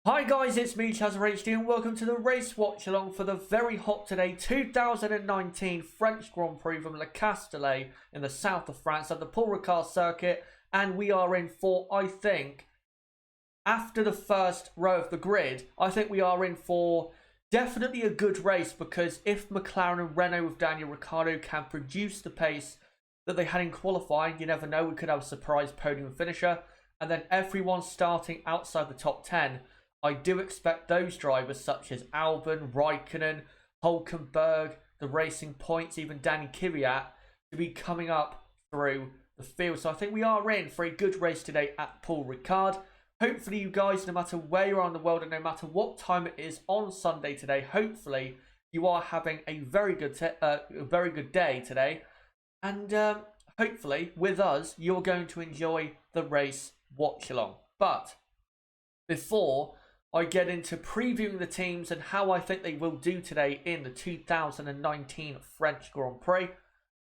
Hi guys, it's me, HD, and welcome to the race watch along for the very hot today 2019 French Grand Prix from Le Castellet in the south of France at the Paul Ricard circuit. And we are in for, I think, after the first row of the grid, I think we are in for definitely a good race, because if McLaren and Renault with Daniel Ricciardo can produce the pace that they had in qualifying, you never know, we could have a surprise podium finisher. And then everyone starting outside the top 10. I do expect those drivers such as Albon, Raikkonen, Hülkenberg, the Racing Points, even Danny Kvyat to be coming up through the field. So I think we are in for a good race today at Paul Ricard. Hopefully you guys, no matter where you are in the world and no matter what time it is on Sunday today, hopefully you are having a very good day today. And hopefully with us, you're going to enjoy the race watch along. But before I get into previewing the teams and how I think they will do today in the 2019 French Grand Prix,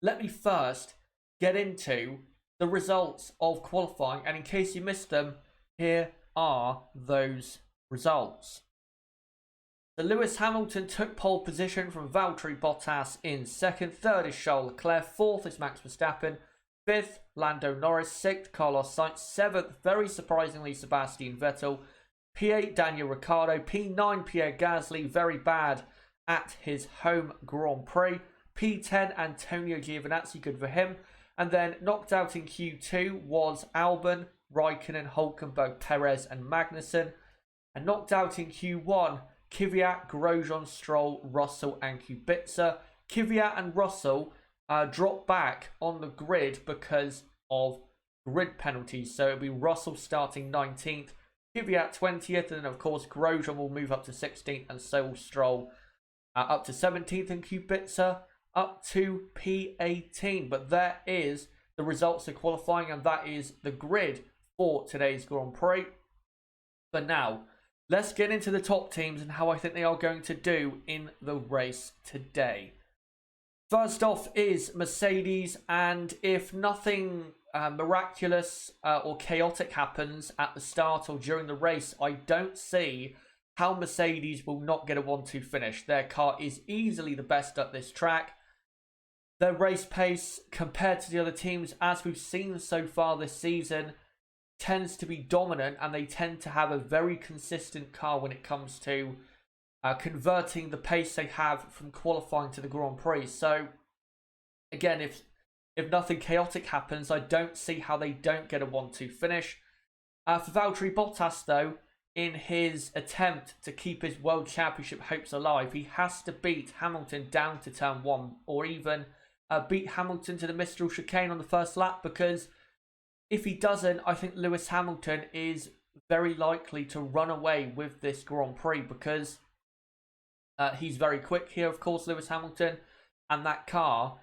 let me first get into the results of qualifying. And in case you missed them, here are those results. So Lewis Hamilton took pole position from Valtteri Bottas in second. Third is Charles Leclerc. Fourth is Max Verstappen. Fifth, Lando Norris. Sixth, Carlos Sainz. Seventh, very surprisingly, Sebastian Vettel. P8, Daniel Ricciardo. P9, Pierre Gasly, very bad at his home Grand Prix. P10, Antonio Giovinazzi, good for him. And then knocked out in Q2 was Albon, Raikkonen, Hülkenberg, Perez and Magnussen. And knocked out in Q1, Kvyat, Grosjean, Stroll, Russell and Kubica. Kvyat and Russell dropped back on the grid because of grid penalties. So it'll be Russell starting 19th. Kvyat 20th, and then of course Grosjean will move up to 16th, and so will Stroll up to 17th, and Kubica up to P18. But there is the results of qualifying, and that is the grid for today's Grand Prix. But now, let's get into the top teams and how I think they are going to do in the race today. First off is Mercedes, and if nothing miraculous or chaotic happens at the start or during the race, I don't see how Mercedes will not get a 1-2 finish. Their car is easily the best at this track. Their race pace compared to the other teams, as we've seen so far this season, tends to be dominant, and they tend to have a very consistent car when it comes to converting the pace they have from qualifying to the Grand Prix. So again, if nothing chaotic happens, I don't see how they don't get a 1-2 finish. For Valtteri Bottas, though, in his attempt to keep his World Championship hopes alive, he has to beat Hamilton down to turn 1, or even beat Hamilton to the Mistral chicane on the first lap, because if he doesn't, I think Lewis Hamilton is very likely to run away with this Grand Prix, because he's very quick here, of course, Lewis Hamilton, and that car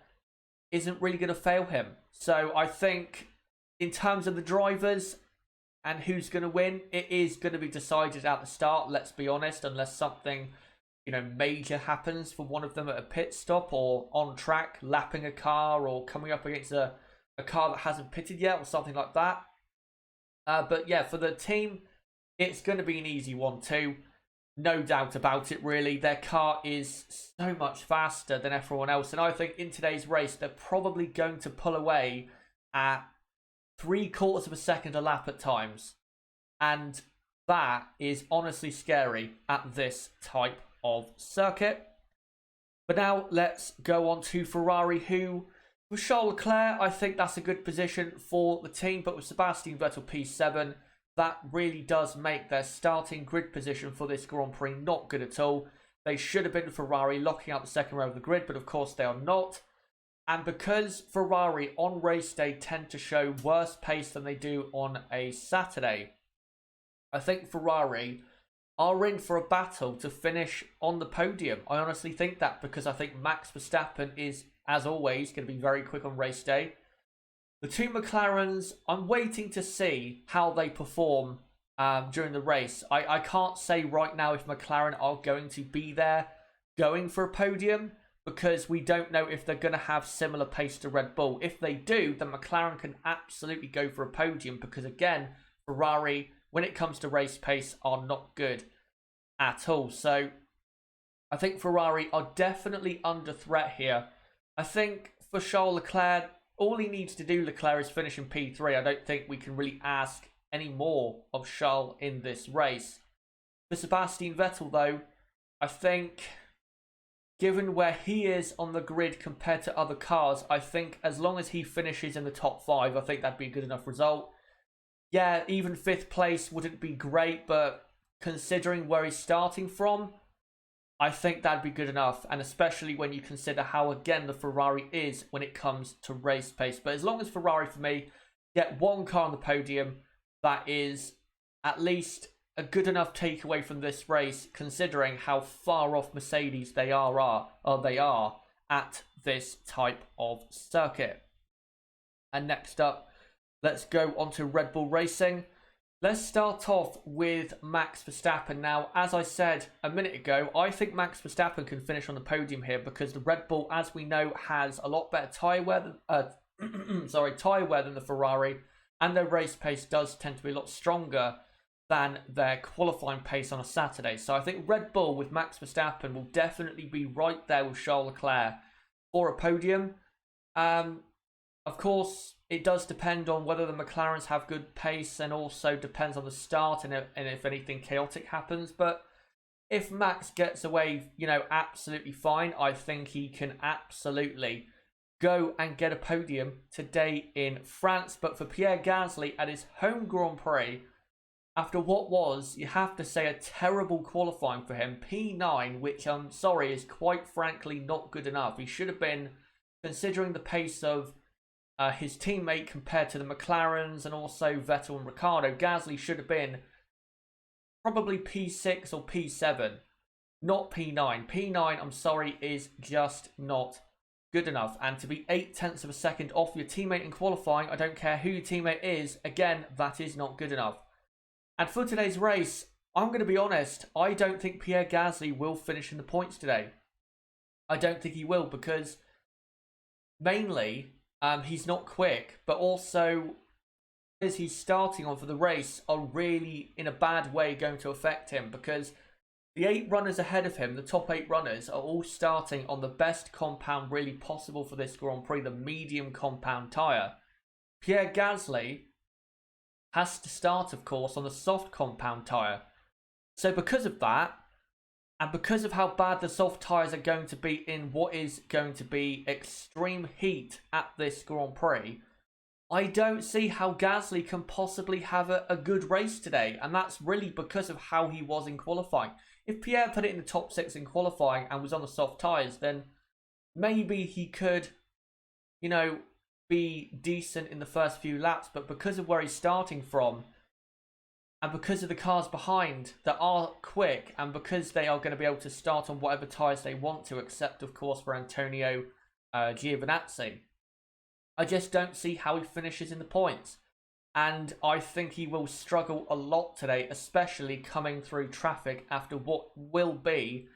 isn't really going to fail him. So I think in terms of the drivers and who's going to win, it is going to be decided at the start, let's be honest, unless something, major happens for one of them at a pit stop or on track, lapping a car or coming up against a car that hasn't pitted yet or something like that. But yeah, for the team, it's going to be an easy 1-2. No doubt about it, really. Their car is so much faster than everyone else. And I think in today's race, they're probably going to pull away at 3/4 of a second a lap at times. And that is honestly scary at this type of circuit. But now let's go on to Ferrari, who, with Charles Leclerc, I think that's a good position for the team. But with Sebastian Vettel P7, that really does make their starting grid position for this Grand Prix not good at all. They should have been Ferrari locking out the second row of the grid, but of course they are not. And because Ferrari on race day tend to show worse pace than they do on a Saturday, I think Ferrari are in for a battle to finish on the podium. I honestly think that, because I think Max Verstappen is, as always, going to be very quick on race day. The two McLarens, I'm waiting to see how they perform during the race. I can't say right now if McLaren are going to be there going for a podium, because we don't know if they're going to have similar pace to Red Bull. If they do, then McLaren can absolutely go for a podium, because again, Ferrari when it comes to race pace, are not good at all. So I think Ferrari are definitely under threat here. I think for Charles Leclerc, all he needs to do, Leclerc, is finish in P3. I don't think we can really ask any more of Charles in this race. For Sebastian Vettel, though, I think, given where he is on the grid compared to other cars, I think as long as he finishes in the top 5, I think that'd be a good enough result. Yeah, even 5th place wouldn't be great, but considering where he's starting from, I think that'd be good enough, and especially when you consider how, again, the Ferrari is when it comes to race pace. But as long as Ferrari, for me, get one car on the podium, that is at least a good enough takeaway from this race, considering how far off Mercedes they are at this type of circuit. And next up, let's go on to Red Bull Racing. Let's start off with Max Verstappen. Now, as I said a minute ago, I think Max Verstappen can finish on the podium here because the Red Bull, as we know, has a lot better tyre wear than, tyre wear than the Ferrari, and their race pace does tend to be a lot stronger than their qualifying pace on a Saturday. So I think Red Bull with Max Verstappen will definitely be right there with Charles Leclerc for a podium. Of course, it does depend on whether the McLarens have good pace, and also depends on the start and if anything chaotic happens. But if Max gets away, absolutely fine, I think he can absolutely go and get a podium today in France. But for Pierre Gasly at his home Grand Prix, after what was, you have to say, a terrible qualifying for him, P9, which I'm sorry is quite frankly not good enough. He should have been, considering the pace of his teammate compared to the McLarens and also Vettel and Ricciardo, Gasly should have been probably P6 or P7, not P9. P9, I'm sorry, is just not good enough. And to be 0.8 of a second off your teammate in qualifying, I don't care who your teammate is, again, that is not good enough. And for today's race, I'm going to be honest, I don't think Pierre Gasly will finish in the points today. I don't think he will, because mainly he's not quick, but also as he's starting on for the race are really in a bad way going to affect him, because the 8 runners ahead of him, the top 8 runners, are all starting on the best compound really possible for this Grand Prix, the medium compound tyre. Pierre Gasly has to start, of course, on the soft compound tyre. So because of that, and because of how bad the soft tyres are going to be in what is going to be extreme heat at this Grand Prix, I don't see how Gasly can possibly have a good race today. And that's really because of how he was in qualifying. If Pierre put it in the top 6 in qualifying and was on the soft tyres, then maybe he could, be decent in the first few laps. But because of where he's starting from, and because of the cars behind that are quick, and because they are going to be able to start on whatever tyres they want to, except of course for Antonio Giovinazzi, I just don't see how he finishes in the points. And I think he will struggle a lot today, especially coming through traffic after what will be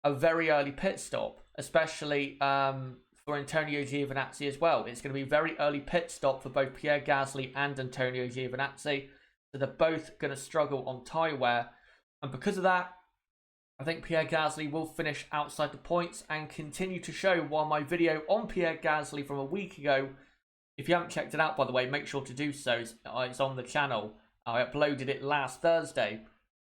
a very early pit stop, especially for Antonio Giovinazzi as well. It's going to be a very early pit stop for both Pierre Gasly and Antonio Giovinazzi. So they're both going to struggle on tyre wear. And because of that, I think Pierre Gasly will finish outside the points and continue to show, while my video on Pierre Gasly from a week ago, if you haven't checked it out, by the way, make sure to do so. It's on the channel. I uploaded it last Thursday.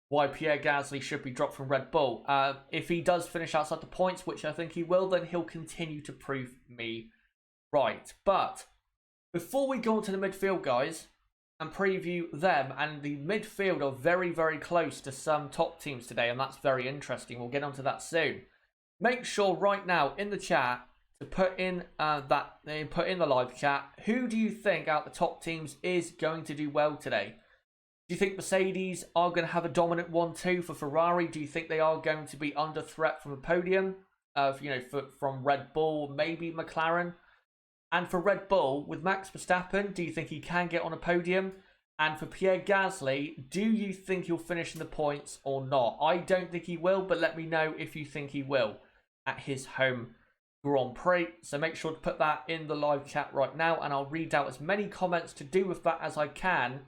Why Pierre Gasly should be dropped from Red Bull. If he does finish outside the points, which I think he will, then he'll continue to prove me right. But before we go on to the midfield, guys, and preview them, and the midfield are very, very close to some top teams today, and that's very interesting. We'll get onto that soon. Make sure right now in the chat to put in the live chat, who do you think out the top teams is going to do well today? Do you think Mercedes are going to have a dominant 1-2 for Ferrari? Do you think they are going to be under threat from a podium? From Red Bull, maybe McLaren? And for Red Bull, with Max Verstappen, do you think he can get on a podium? And for Pierre Gasly, do you think he'll finish in the points or not? I don't think he will, but let me know if you think he will at his home Grand Prix. So make sure to put that in the live chat right now, and I'll read out as many comments to do with that as I can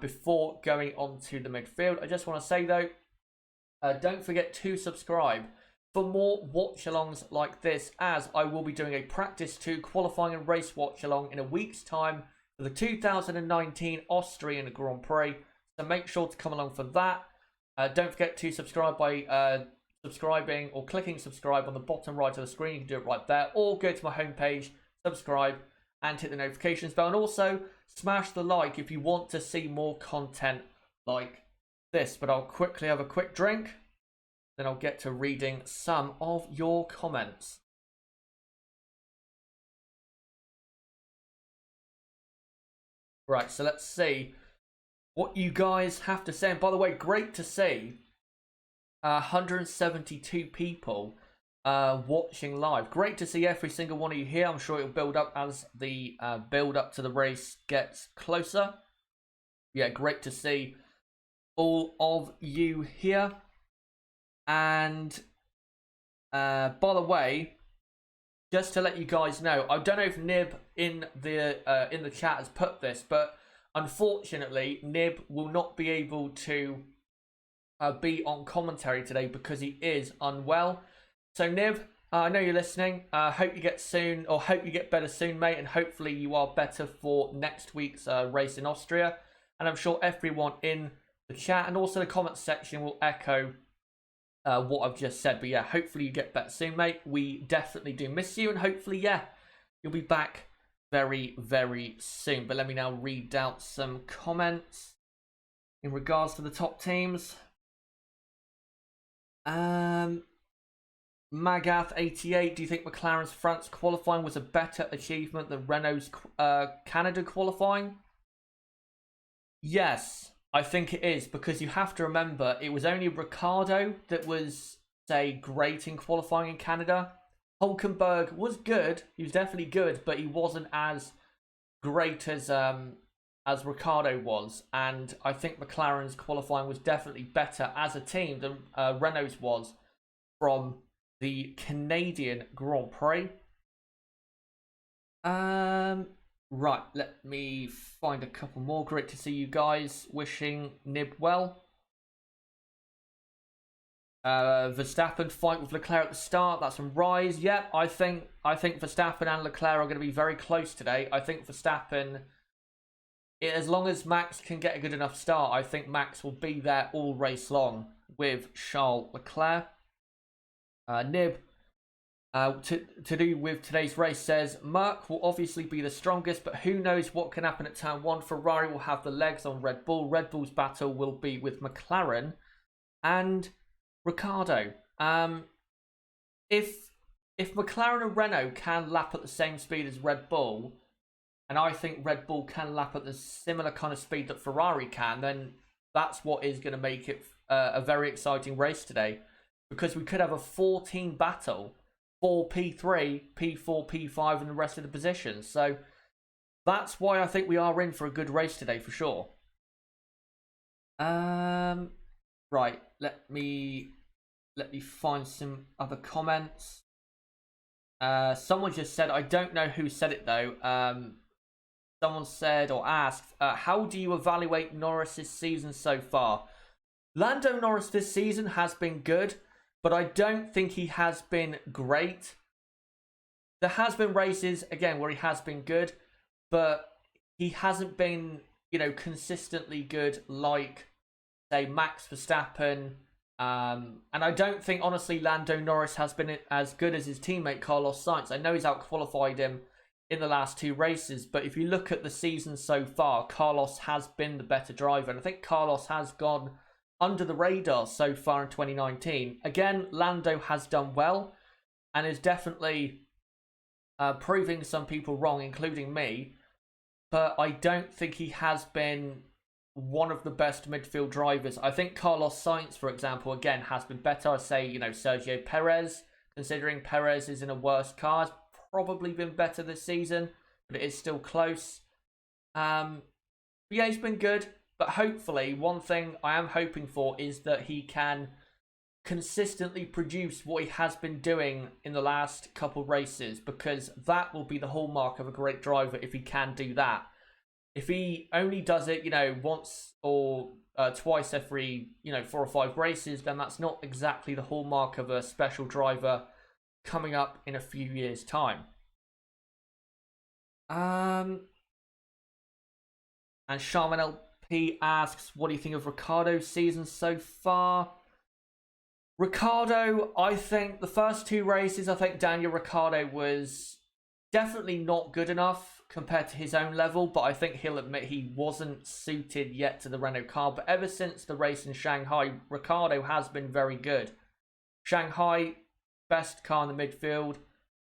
before going on to the midfield. I just want to say though, don't forget to subscribe for more watch-alongs like this, as I will be doing a practice 2 qualifying and race watch-along in a week's time for the 2019 Austrian Grand Prix. So make sure to come along for that. Don't forget to subscribe by subscribing or clicking subscribe on the bottom right of the screen. You can do it right there, or go to my homepage, subscribe, and hit the notifications bell. And also smash the like if you want to see more content like this. But I'll quickly have a quick drink, then I'll get to reading some of your comments. Right, so let's see what you guys have to say. And by the way, great to see 172 people watching live. Great to see every single one of you here. I'm sure it'll build up as the build up to the race gets closer. Yeah, great to see all of you here. And by the way, just to let you guys know, I don't know if Nib in the chat has put this, but unfortunately Nib will not be able to be on commentary today because he is unwell. So Nib, I know you're listening. Hope you get soon, or hope you get better soon, mate, and hopefully you are better for next week's race in Austria. And I'm sure everyone in the chat and also the comment section will echo what I've just said. But yeah, hopefully you get better soon, mate. We definitely do miss you, and hopefully, yeah, you'll be back very, very soon. But let me now read out some comments in regards to the top teams. Magath88, do you think McLaren's France qualifying was a better achievement than Renault's Canada qualifying? Yes, I think it is, because you have to remember it was only Ricciardo that was, say, great in qualifying in Canada. Hulkenberg was good, he was definitely good, but he wasn't as great as Ricciardo was, and I think McLaren's qualifying was definitely better as a team than Renault's was from the Canadian Grand Prix. Right, let me find a couple more. Great to see you guys wishing Nib well. Verstappen fight with Leclerc at the start. That's from Rise. Yep, I think Verstappen and Leclerc are going to be very close today. I think Verstappen, as long as Max can get a good enough start, I think Max will be there all race long with Charles Leclerc. Nib, to do with today's race, says Merc will obviously be the strongest, but who knows what can happen at turn 1. Ferrari will have the legs on Red Bull. Red Bull's battle will be with McLaren and Ricciardo. If McLaren and Renault can lap at the same speed as Red Bull, and I think Red Bull can lap at the similar kind of speed that Ferrari can, then that's what is going to make it a very exciting race today. Because we could have a 14 battle for P3, P4, P5 and the rest of the positions. So that's why I think we are in for a good race today for sure. Right, let me find some other comments. Someone just said, I don't know who said it though. Someone said or asked, how do you evaluate Norris's season so far? Lando Norris this season has been good, but I don't think he has been great. There has been races, again, where he has been good, but he hasn't been, consistently good like, say, Max Verstappen. And I don't think, honestly, Lando Norris has been as good as his teammate Carlos Sainz. I know he's outqualified him in the last 2 races, but if you look at the season so far, Carlos has been the better driver. And I think Carlos has gone under the radar so far in 2019. Again, Lando has done well and is definitely proving some people wrong, including me. But I don't think he has been one of the best midfield drivers. I think Carlos Sainz, for example, again, has been better. I'd say, Sergio Perez, considering Perez is in a worse car, has probably been better this season, but it is still close. But yeah, he's been good. But hopefully, one thing I am hoping for is that he can consistently produce what he has been doing in the last couple races, because that will be the hallmark of a great driver if he can do that. if he only does it, once or twice every, 4 or 5 races, then that's not exactly the hallmark of a special driver coming up in a few years' time. And Sharman LP asks, what do you think of Ricciardo's season so far? Ricciardo, I think the first 2 races, I think Daniel Ricciardo was definitely not good enough compared to his own level, but I think he'll admit he wasn't suited yet to the Renault car. But ever since the race in Shanghai, Ricciardo has been very good. Shanghai, best car in the midfield,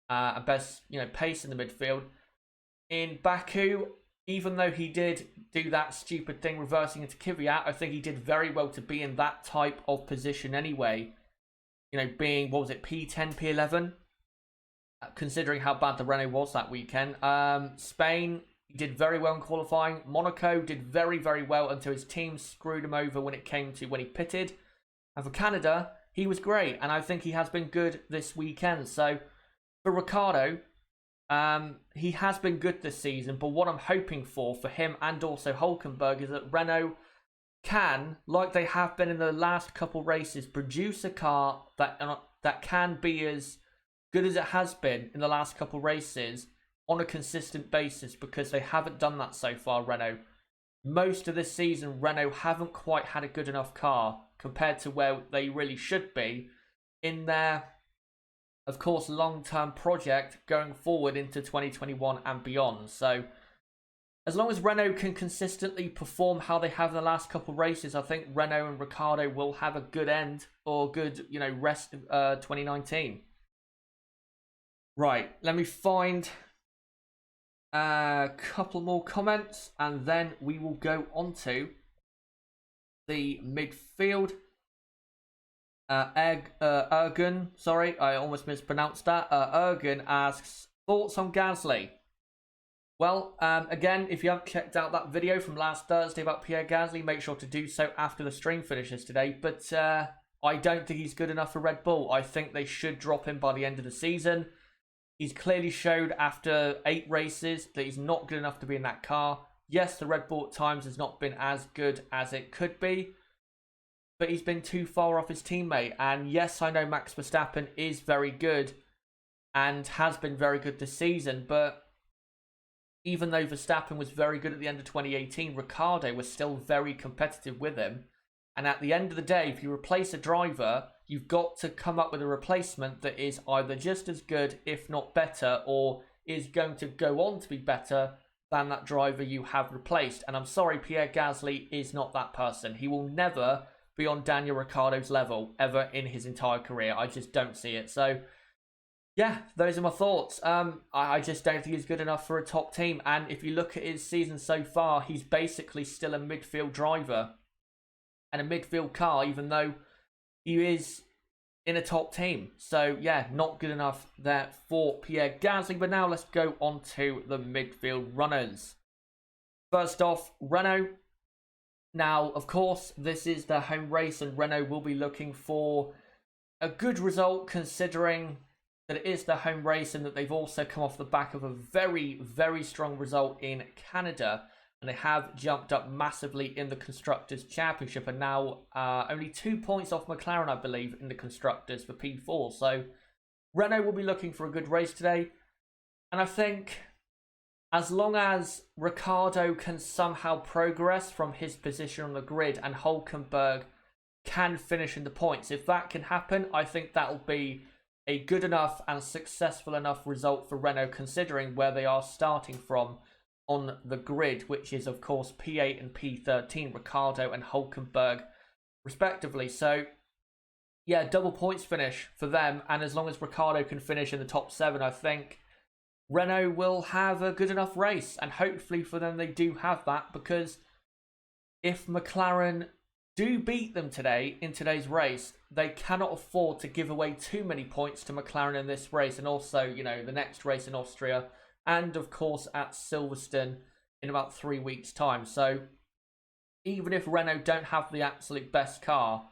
and best pace in the midfield. In Baku, even though he did do that stupid thing reversing into Kvyat, I think he did very well to be in that type of position anyway. Being, what was it, P10, P11? Considering how bad the Renault was that weekend. Spain, he did very well in qualifying. Monaco did very, very well until his team screwed him over when he pitted. And for Canada, he was great. And I think he has been good this weekend. So, for Ricciardo, he has been good this season. But what I'm hoping for him and also Hülkenberg is that Renault can, like they have been in the last couple races, produce a car that can be as good as it has been in the last couple races on a consistent basis, because they haven't done that so far, Renault. Most of this season, Renault haven't quite had a good enough car compared to where they really should be in their, of course, long-term project going forward into 2021 and beyond. So, as long as Renault can consistently perform how they have in the last couple of races, I think Renault and Ricciardo will have a good end or good, rest of 2019. Right, let me find a couple more comments and then we will go on to the midfield. Ergun, sorry, I almost mispronounced that. Ergun asks, thoughts on Gasly? Well, again, if you haven't checked out that video from last Thursday about Pierre Gasly, make sure to do so after the stream finishes today. But I don't think he's good enough for Red Bull. I think they should drop him by the end of the season. He's clearly showed after 8 races that he's not good enough to be in that car. Yes, the Red Bull at times has not been as good as it could be, but he's been too far off his teammate. And yes, I know Max Verstappen is very good and has been very good this season, but even though Verstappen was very good at the end of 2018, Ricciardo was still very competitive with him. And at the end of the day, if you replace a driver, you've got to come up with a replacement that is either just as good, if not better, or is going to go on to be better than that driver you have replaced. And I'm sorry, Pierre Gasly is not that person. He will never be on Daniel Ricciardo's level ever in his entire career. I just don't see it. So, yeah, those are my thoughts. I just don't think he's good enough for a top team. And if you look at his season so far, he's basically still a midfield driver and a midfield car, even though he is in a top team. So, yeah, not good enough there for Pierre Gasly. But now let's go on to the midfield runners. First off, Renault. Now, of course, this is their home race, and Renault will be looking for a good result, considering that it is their home race and that they've also come off the back of a very, very strong result in Canada. And they have jumped up massively in the Constructors' Championship and now only 2 points off McLaren, I believe, in the Constructors for P4. So Renault will be looking for a good race today. And I think as long as Ricciardo can somehow progress from his position on the grid and Hülkenberg can finish in the points, if that can happen, I think that will be a good enough and successful enough result for Renault, considering where they are starting from on the grid, which is, of course, P8 and P13, Ricciardo and Hülkenberg, respectively. So, yeah, double points finish for them. And as long as Ricciardo can finish in the top 7, I think Renault will have a good enough race. And hopefully for them, they do have that, because if McLaren do beat them today in today's race, they cannot afford to give away too many points to McLaren in this race. And also, the next race in Austria, and of course at Silverstone in about 3 weeks' time. So even if Renault don't have the absolute best car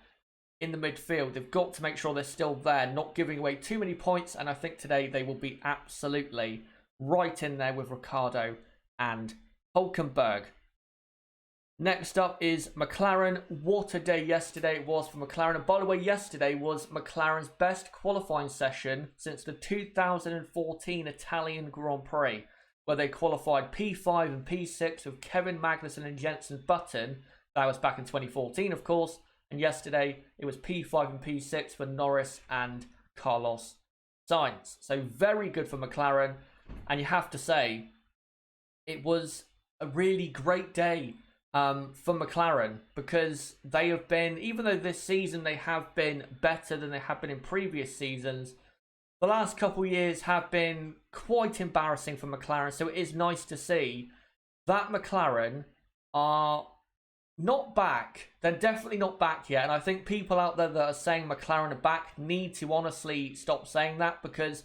in the midfield, they've got to make sure they're still there, not giving away too many points. And I think today they will be absolutely right in there with Ricciardo and Hülkenberg. Next up is McLaren. What a day yesterday it was for McLaren. And by the way, yesterday was McLaren's best qualifying session since the 2014 Italian Grand Prix, where they qualified P5 and P6 with Kevin Magnussen and Jenson Button. That was back in 2014, of course. And yesterday it was P5 and P6 for Norris and Carlos Sainz. So very good for McLaren. And you have to say, it was a really great day for McLaren, because they have been, even though this season they have been better than they have been in previous seasons, the last couple of years have been quite embarrassing for McLaren. So it is nice to see that McLaren are not back. They're definitely not back yet. And I think people out there that are saying McLaren are back need to honestly stop saying that, because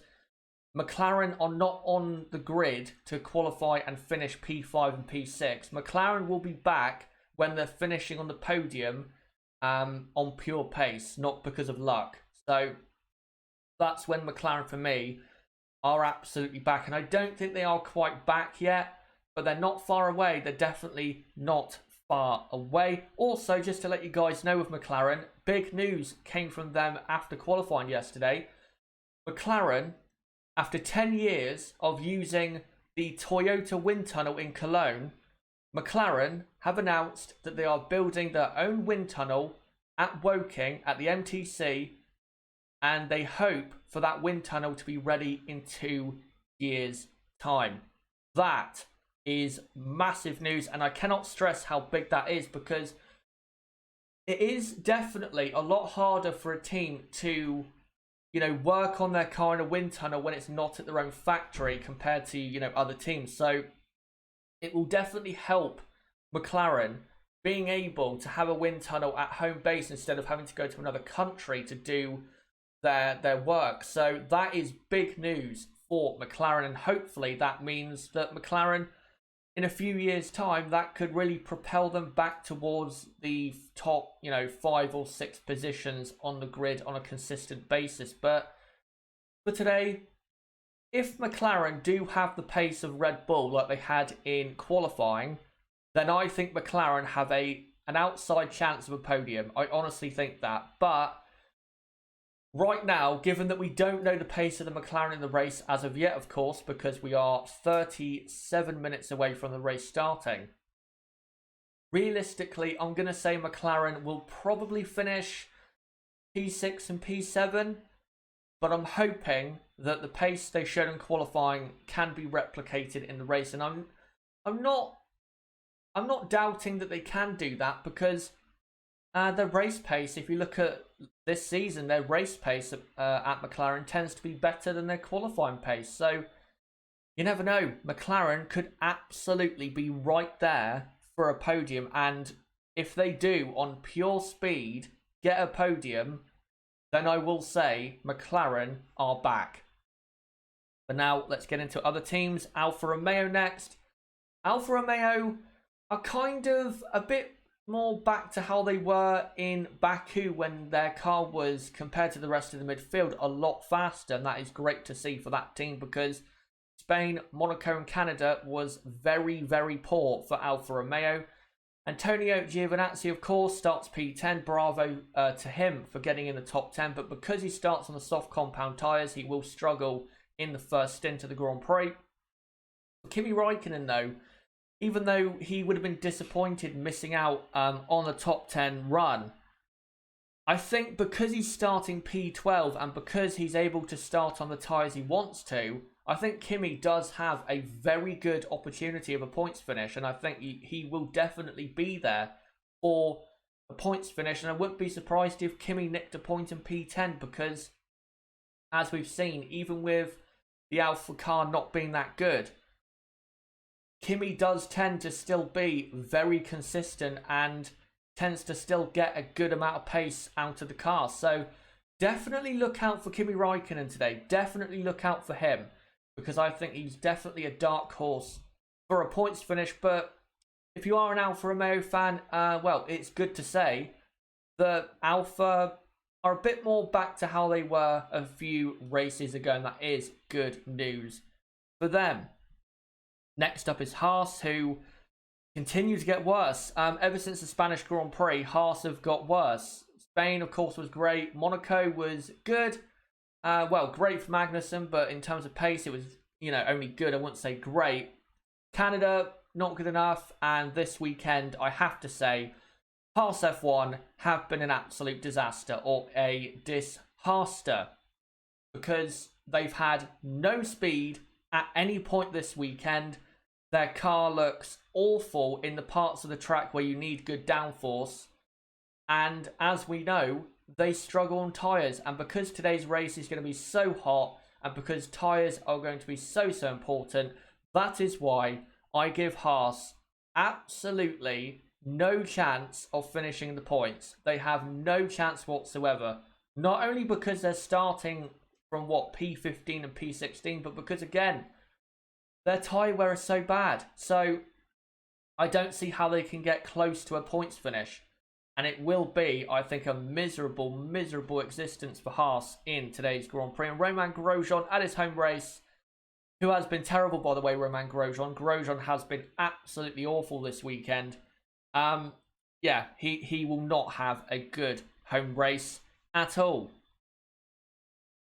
McLaren are not on the grid to qualify and finish P5 and P6. McLaren will be back when they're finishing on the podium on pure pace, not because of luck. So that's when McLaren, for me, are absolutely back. And I don't think they are quite back yet, but they're not far away. They're definitely not far away. Also, just to let you guys know with McLaren, big news came from them after qualifying yesterday. McLaren, after 10 years of using the Toyota wind tunnel in Cologne, McLaren have announced that they are building their own wind tunnel at Woking at the MTC, and they hope for that wind tunnel to be ready in 2 years' time. That is massive news, and I cannot stress how big that is, because it is definitely a lot harder for a team to work on their car in a wind tunnel when it's not at their own factory compared to, other teams. So it will definitely help McLaren being able to have a wind tunnel at home base instead of having to go to another country to do their work. So that is big news for McLaren, and hopefully that means that McLaren, in a few years' time, that could really propel them back towards the top, 5 or 6 positions on the grid on a consistent basis. But for today, if McLaren do have the pace of Red Bull like they had in qualifying, then I think McLaren have an outside chance of a podium. I honestly think that. But right now, given that we don't know the pace of the McLaren in the race as of yet, of course, because we are 37 minutes away from the race starting, realistically, I'm going to say McLaren will probably finish P6 and P7, but I'm hoping that the pace they showed in qualifying can be replicated in the race, and I'm not doubting that they can do that, because their race pace, if you look at this season, their race pace at McLaren tends to be better than their qualifying pace. So you never know. McLaren could absolutely be right there for a podium. And if they do, on pure speed, get a podium, then I will say McLaren are back. But now let's get into other teams. Alfa Romeo next. Alfa Romeo are kind of a bit more back to how they were in Baku, when their car was, compared to the rest of the midfield, a lot faster, and that is great to see for that team, because Spain, Monaco and Canada was very, very poor for Alfa Romeo. Antonio Giovinazzi, of course, starts P10. Bravo to him for getting in the top 10, but because he starts on the soft compound tyres, he will struggle in the first stint of the Grand Prix. Kimi Räikkönen, though, even though he would have been disappointed missing out on the top 10 run, I think because he's starting P12 and because he's able to start on the tyres he wants to, I think Kimi does have a very good opportunity of a points finish, and I think he will definitely be there for a points finish. And I wouldn't be surprised if Kimi nicked a point in P10, because as we've seen, even with the Alfa car not being that good, Kimi does tend to still be very consistent and tends to still get a good amount of pace out of the car. So definitely look out for Kimi Räikkönen today. Definitely look out for him, because I think he's definitely a dark horse for a points finish. But if you are an Alfa Romeo fan, well, it's good to say that Alfa are a bit more back to how they were a few races ago, and that is good news for them. Next up is Haas, who continue to get worse. Ever since the Spanish Grand Prix, Haas have got worse. Spain, of course, was great. Monaco was good. Well, great for Magnussen, but in terms of pace, it was, only good. I wouldn't say great. Canada, not good enough. And this weekend, I have to say, Haas F1 have been an absolute disaster, or a disaster, because they've had no speed at any point this weekend. Their car looks awful in the parts of the track where you need good downforce. And as we know, they struggle on tyres. And because today's race is going to be so hot, and because tyres are going to be so important, that is why I give Haas absolutely no chance of finishing the points. They have no chance whatsoever. Not only because they're starting from P15 and P16, but because, again, their tyre wear is so bad. So I don't see how they can get close to a points finish. And it will be, I think, a miserable, miserable existence for Haas in today's Grand Prix. And Romain Grosjean at his home race, who has been terrible, by the way, Romain Grosjean. Grosjean has been absolutely awful this weekend. Yeah, he will not have a good home race at all.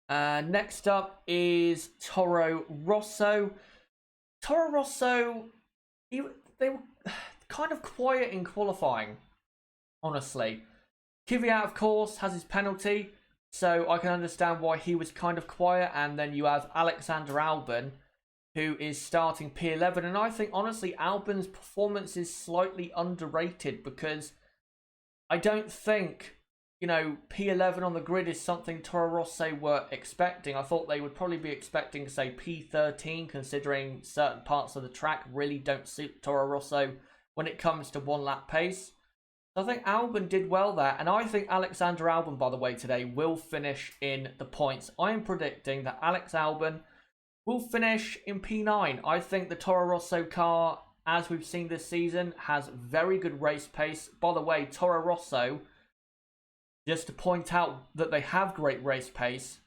Next up is Toro Rosso. Toro Rosso, they were kind of quiet in qualifying, honestly. Kvyat, of course, has his penalty, so I can understand why he was kind of quiet. And then you have Alexander Albon, who is starting P11. And I think, honestly, Albon's performance is slightly underrated, because I don't think, P11 on the grid is something Toro Rosso were expecting. I thought they would probably be expecting, say, P13, considering certain parts of the track really don't suit Toro Rosso when it comes to one-lap pace. So I think Albon did well there. And I think Alexander Albon, by the way, today will finish in the points. I am predicting that Alex Albon will finish in P9. I think the Toro Rosso car, as we've seen this season, has very good race pace. By the way, Toro Rosso, just to point out that they have great race pace,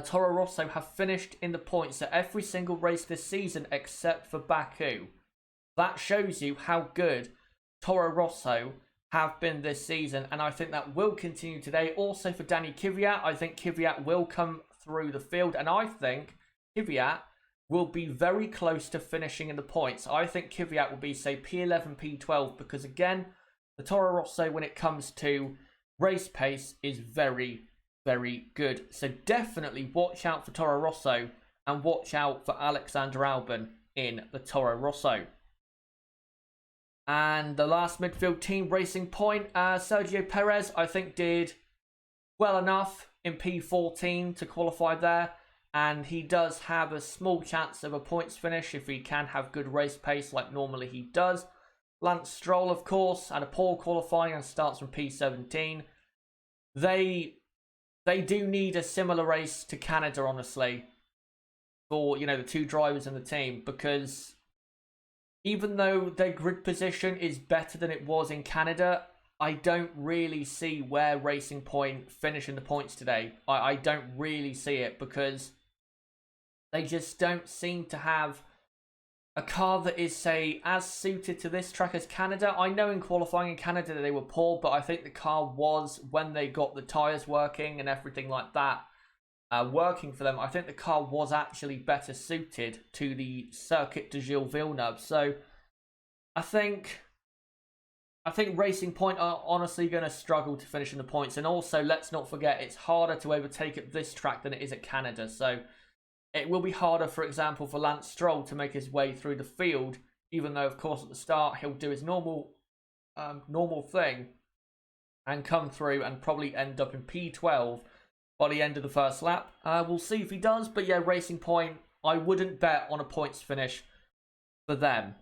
Toro Rosso have finished in the points at every single race this season except for Baku. That shows you how good Toro Rosso have been this season, and I think that will continue today. Also for Danny Kvyat, I think Kvyat will come through the field, and I think Kvyat will be very close to finishing in the points. I think Kvyat will be, say, P11, P12, because, again, the Toro Rosso, when it comes to race pace, is very, very good. So definitely watch out for Toro Rosso, and watch out for Alexander Albon in the Toro Rosso. And the last midfield team, Racing Point, Sergio Perez, I think, did well enough in P14 to qualify there. And he does have a small chance of a points finish if he can have good race pace like normally he does. Lance Stroll, of course, had a poor qualifying and starts from P17. They do need a similar race to Canada, honestly, for, the two drivers in the team, because even though their grid position is better than it was in Canada, I don't really see where Racing Point finish in the points today. I don't really see it, because they just don't seem to have a car that is, say, as suited to this track as Canada. I know in qualifying in Canada they were poor, but I think the car was, when they got the tyres working and everything like that, working for them, I think the car was actually better suited to the Circuit de Gilles Villeneuve. So I think Racing Point are honestly going to struggle to finish in the points. And also, let's not forget, it's harder to overtake at this track than it is at Canada. So it will be harder, for example, for Lance Stroll to make his way through the field, even though, of course, at the start he'll do his normal thing and come through and probably end up in P12 by the end of the first lap. We'll see if he does, but yeah, Racing Point, I wouldn't bet on a points finish for them.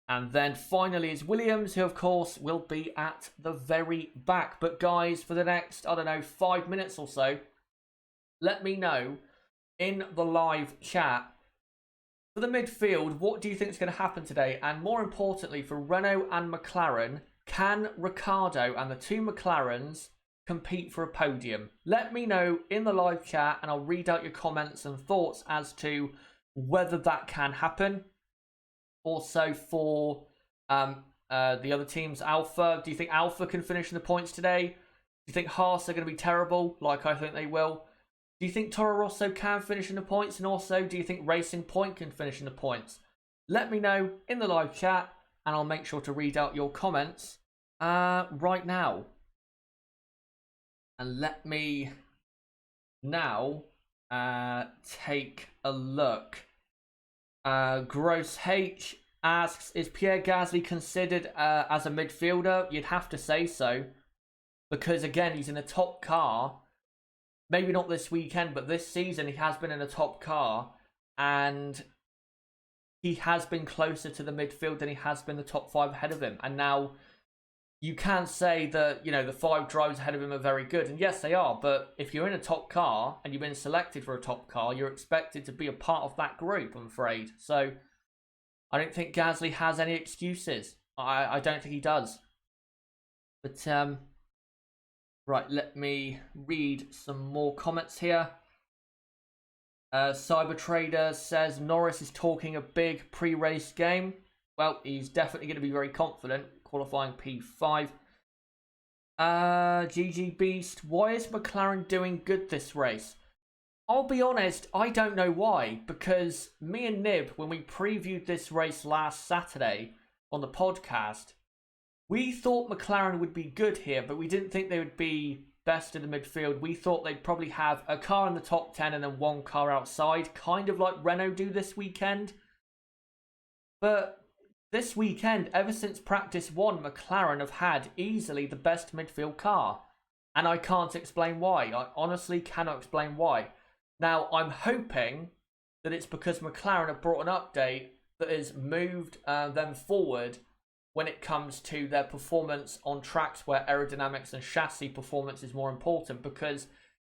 And then finally is Williams, who, of course, will be at the very back. But guys, for the next, 5 minutes or so, let me know in the live chat, for the midfield, what do you think is going to happen today? And more importantly, for Renault and McLaren, can Ricciardo and the two McLarens compete for a podium? Let me know in the live chat, and I'll read out your comments and thoughts as to whether that can happen. Also for The other teams, Alpha. Do you think Alpha can finish in the points today? Do you think Haas are going to be terrible, like I think they will? Do you think Toro Rosso can finish in the points? And also, do you think Racing Point can finish in the points? Let me know in the live chat, and I'll make sure to read out your comments right now. And let me now take a look. Gross H asks, is Pierre Gasly considered as a midfielder? You'd have to say so. Because again, he's in a top car. Maybe not this weekend, but this season he has been in a top car. And he has been closer to the midfield than he has been the top 5 ahead of him. And now you can say that, the 5 drivers ahead of him are very good. And yes, they are. But if you're in a top car and you've been selected for a top car, you're expected to be a part of that group, I'm afraid. So I don't think Gasly has any excuses. I don't think he does. But, right, let me read some more comments here. Cyber Trader says Norris is talking a big pre-race game. Well, he's definitely going to be very confident. Qualifying P5. GG Beast, why is McLaren doing good this race? I'll be honest, I don't know why. Because me and Nib, when we previewed this race last Saturday on the podcast, we thought McLaren would be good here, but we didn't think they would be best in the midfield. We thought they'd probably have a car in the top 10 and then one car outside, kind of like Renault do this weekend. But this weekend, ever since practice 1, McLaren have had easily the best midfield car. And I can't explain why. I honestly cannot explain why. Now, I'm hoping that it's because McLaren have brought an update that has moved them forward when it comes to their performance on tracks where aerodynamics and chassis performance is more important. Because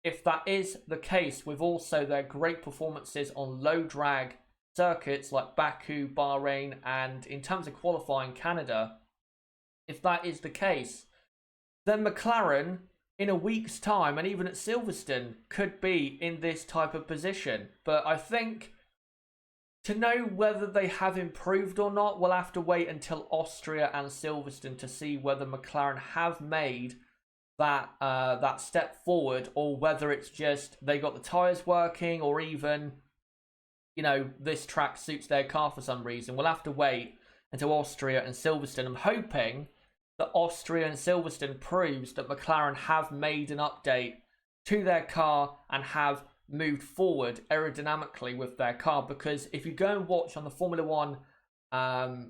if that is the case with also their great performances on low drag circuits like Baku, Bahrain, and in terms of qualifying Canada, if that is the case, then McLaren in a week's time, and even at Silverstone, could be in this type of position. But I think to know whether they have improved or not, we'll have to wait until Austria and Silverstone to see whether McLaren have made that step forward, or whether it's just they got the tyres working, or even, this track suits their car for some reason. We'll have to wait until Austria and Silverstone. I'm hoping that Austria and Silverstone proves that McLaren have made an update to their car and have moved forward aerodynamically with their car. Because if you go and watch on the Formula 1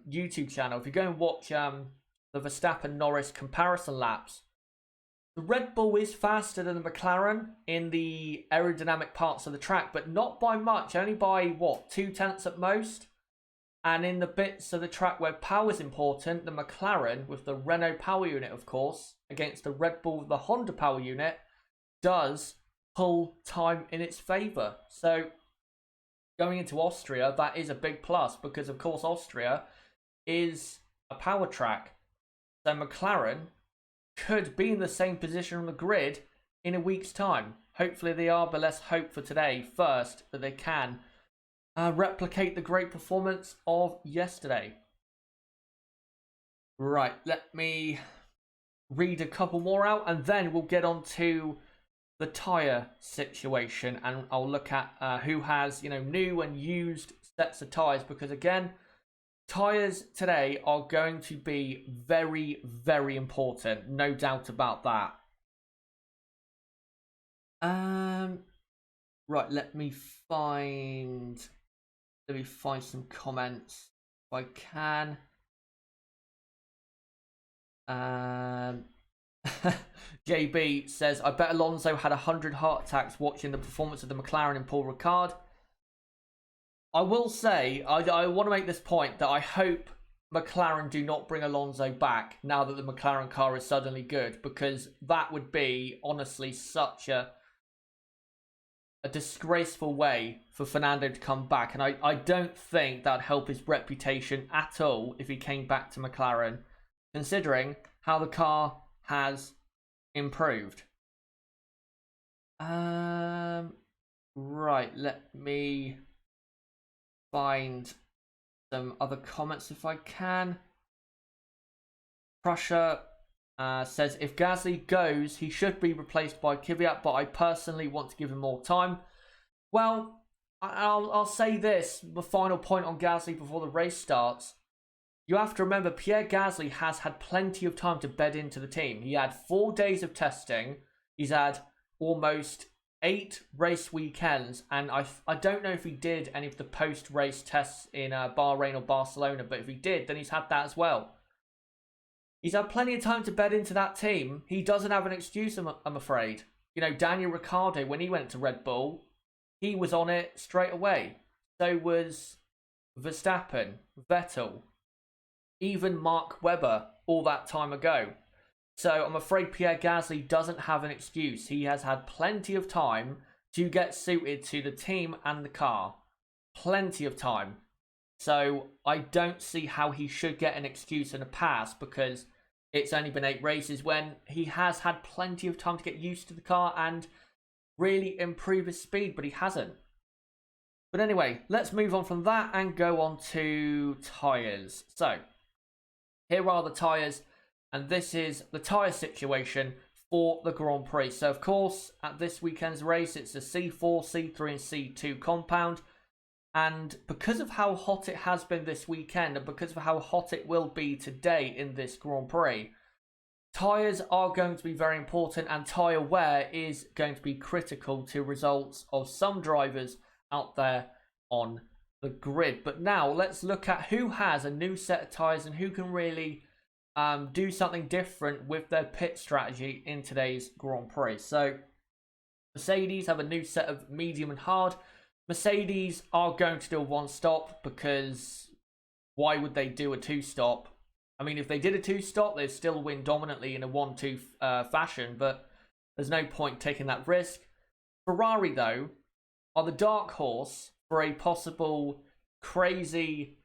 YouTube channel, if you go and watch the Verstappen-Norris comparison laps, the Red Bull is faster than the McLaren in the aerodynamic parts of the track, but not by much, only by, 2/10 at most? And in the bits of the track where power is important, the McLaren, with the Renault power unit, of course, against the Red Bull with the Honda power unit, does pull time in its favour. So going into Austria, that is a big plus, because, of course, Austria is a power track. So McLaren could be in the same position on the grid in a week's time. Hopefully they are, but let's hope for today first that they can replicate the great performance of yesterday. Right, let me read a couple more out, and then we'll get on to the tyre situation, and I'll look at who has new and used sets of tyres, because again, tyres today are going to be very, very important, no doubt about that. Right, let me find some comments if I can. JB says, I bet Alonso had 100 heart attacks watching the performance of the McLaren and Paul Ricard. I will say, I want to make this point, that I hope McLaren do not bring Alonso back now that the McLaren car is suddenly good, because that would be honestly such a disgraceful way for Fernando to come back. And I don't think that'd help his reputation at all if he came back to McLaren, considering how the car has improved. Right, let me find some other comments if I can. Prussia says if Gasly goes, he should be replaced by Kvyat, but I personally want to give him more time. Well, I'll say this, the final point on Gasly before the race starts. You have to remember, Pierre Gasly has had plenty of time to bed into the team. He had 4 days of testing. He's had almost 8 race weekends. And I don't know if he did any of the post-race tests in Bahrain or Barcelona. But if he did, then he's had that as well. He's had plenty of time to bed into that team. He doesn't have an excuse, I'm afraid. You know, Daniel Ricciardo, when he went to Red Bull, he was on it straight away. So was Verstappen, Vettel, even Mark Webber all that time ago. So I'm afraid Pierre Gasly doesn't have an excuse. He has had plenty of time to get suited to the team and the car. Plenty of time. So I don't see how he should get an excuse and a pass, because it's only been 8 races when he has had plenty of time to get used to the car and really improve his speed, but he hasn't. But anyway, let's move on from that and go on to tyres. So here are the tyres, and this is the tyre situation for the Grand Prix. So of course, at this weekend's race, it's a C4, C3 and C2 compound. And because of how hot it has been this weekend, and because of how hot it will be today in this Grand Prix, tyres are going to be very important, and tyre wear is going to be critical to results of some drivers out there on the grid. But now let's look at who has a new set of tyres and who can really do something different with their pit strategy in today's Grand Prix. So Mercedes have a new set of medium and hard. Mercedes are going to do a 1-stop, because why would they do a 2-stop? I mean, if they did a 2-stop, they'd still win dominantly in a 1-2 fashion, but there's no point taking that risk. Ferrari, though, are the dark horse for a possible crazy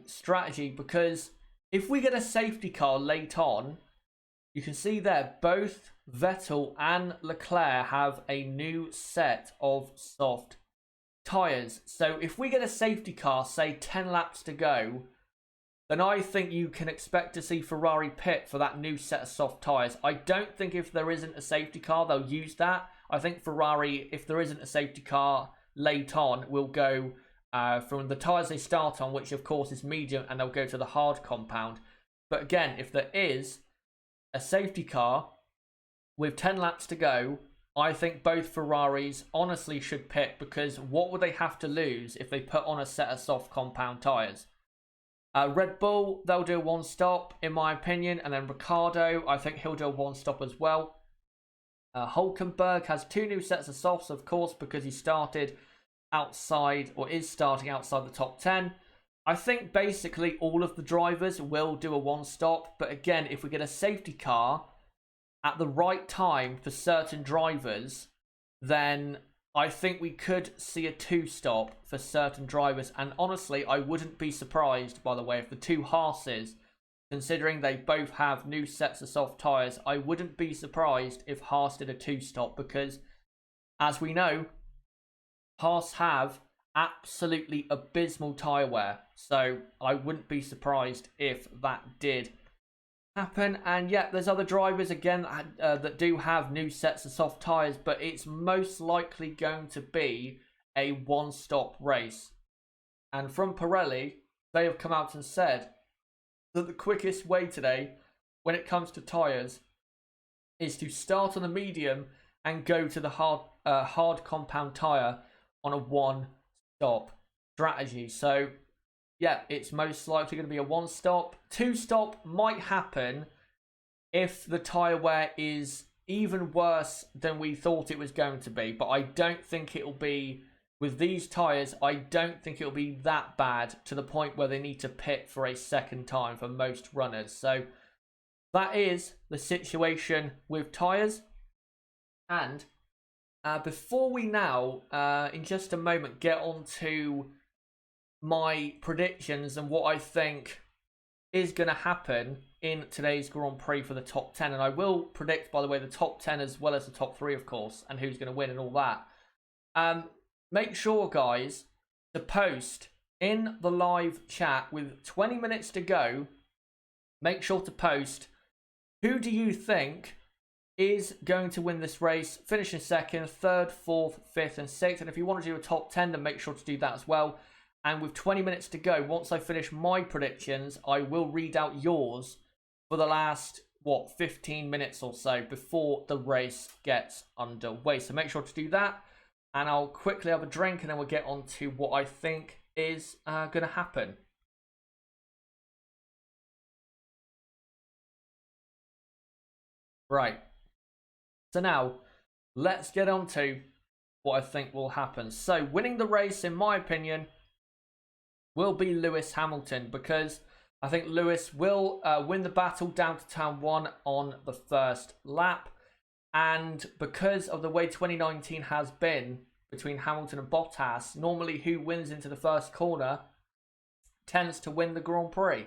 strategy, because if we get a safety car late on, you can see there both Vettel and Leclerc have a new set of soft tyres. So if we get a safety car, say 10 laps to go, then I think you can expect to see Ferrari pit for that new set of soft tyres. I don't think if there isn't a safety car, they'll use that. I think Ferrari, if there isn't a safety car late on, will go from the tyres they start on, which of course is medium, and they'll go to the hard compound. But again, if there is a safety car with 10 laps to go, I think both Ferraris honestly should pit, because what would they have to lose if they put on a set of soft compound tyres? Red Bull, they'll do a 1-stop, in my opinion, and then Ricciardo, I think he'll do a 1-stop as well. Hulkenberg has 2 new sets of softs, of course, because he started outside, or is starting outside the top 10. I think basically all of the drivers will do a 1-stop, but again, if we get a safety car at the right time for certain drivers, then I think we could see a 2-stop for certain drivers. And honestly, I wouldn't be surprised, by the way, if the 2 Haas's, considering they both have new sets of soft tyres, I wouldn't be surprised if Haas did a 2-stop, because as we know, Haas have absolutely abysmal tyre wear. So I wouldn't be surprised if that did happen. And yeah, there's other drivers again that do have new sets of soft tyres, but it's most likely going to be a 1-stop race. And from Pirelli, they have come out and said that the quickest way today when it comes to tyres is to start on the medium and go to the hard compound tyre on a 1-stop strategy. So yeah, it's most likely going to be a 1-stop. 2-stop might happen if the tyre wear is even worse than we thought it was going to be. But I don't think it'll be, with these tyres, I don't think it'll be that bad to the point where they need to pit for a second time for most runners. So that is the situation with tyres. And before we now, in just a moment, get on to my predictions and what I think is going to happen in today's Grand Prix for the top 10. And I will predict, by the way, the top 10 as well as the top 3, of course, and who's going to win and all that. Make sure, guys, to post in the live chat with 20 minutes to go make sure to post who do you think is going to win this race, finishing second, third, fourth, fifth, and sixth. And if you want to do a top 10, then make sure to do that as well. And with 20 minutes to go, once I finish my predictions, I will read out yours for the last, 15 minutes or so before the race gets underway. So make sure to do that. And I'll quickly have a drink and then we'll get on to what I think is going to happen. Right. So now, let's get on to what I think will happen. So, winning the race, in my opinion, will be Lewis Hamilton, because I think Lewis will win the battle down to turn 1 on the first lap. And because of the way 2019 has been between Hamilton and Bottas, normally who wins into the first corner tends to win the Grand Prix.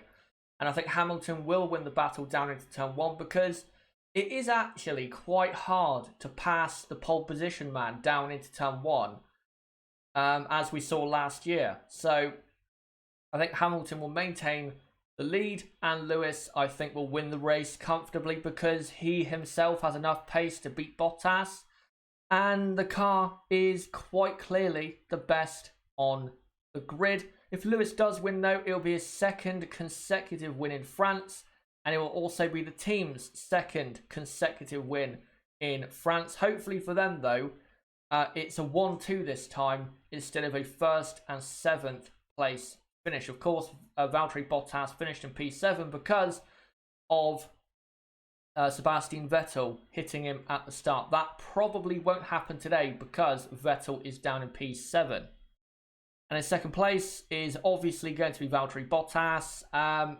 And I think Hamilton will win the battle down into turn 1, because it is actually quite hard to pass the pole position man down into turn 1, as we saw last year. So I think Hamilton will maintain the lead, and Lewis, I think, will win the race comfortably because he himself has enough pace to beat Bottas, and the car is quite clearly the best on the grid. If Lewis does win, though, it will be his second consecutive win in France, and it will also be the team's second consecutive win in France. Hopefully for them, though, it's a 1-2 this time instead of a 1st and 7th place finish. Of course, Valtteri Bottas finished in P7 because of Sebastian Vettel hitting him at the start. That probably won't happen today because Vettel is down in P7. And in second place is obviously going to be Valtteri Bottas.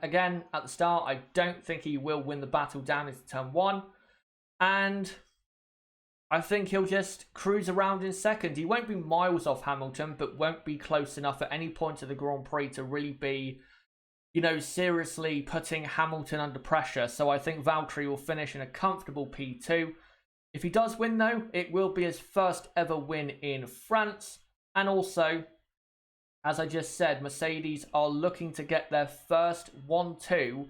Again, at the start, I don't think he will win the battle down into turn 1. And I think he'll just cruise around in second. He won't be miles off Hamilton, but won't be close enough at any point of the Grand Prix to really be, seriously putting Hamilton under pressure. So I think Valtteri will finish in a comfortable P2. If he does win, though, it will be his first ever win in France. And also, as I just said, Mercedes are looking to get their first 1-2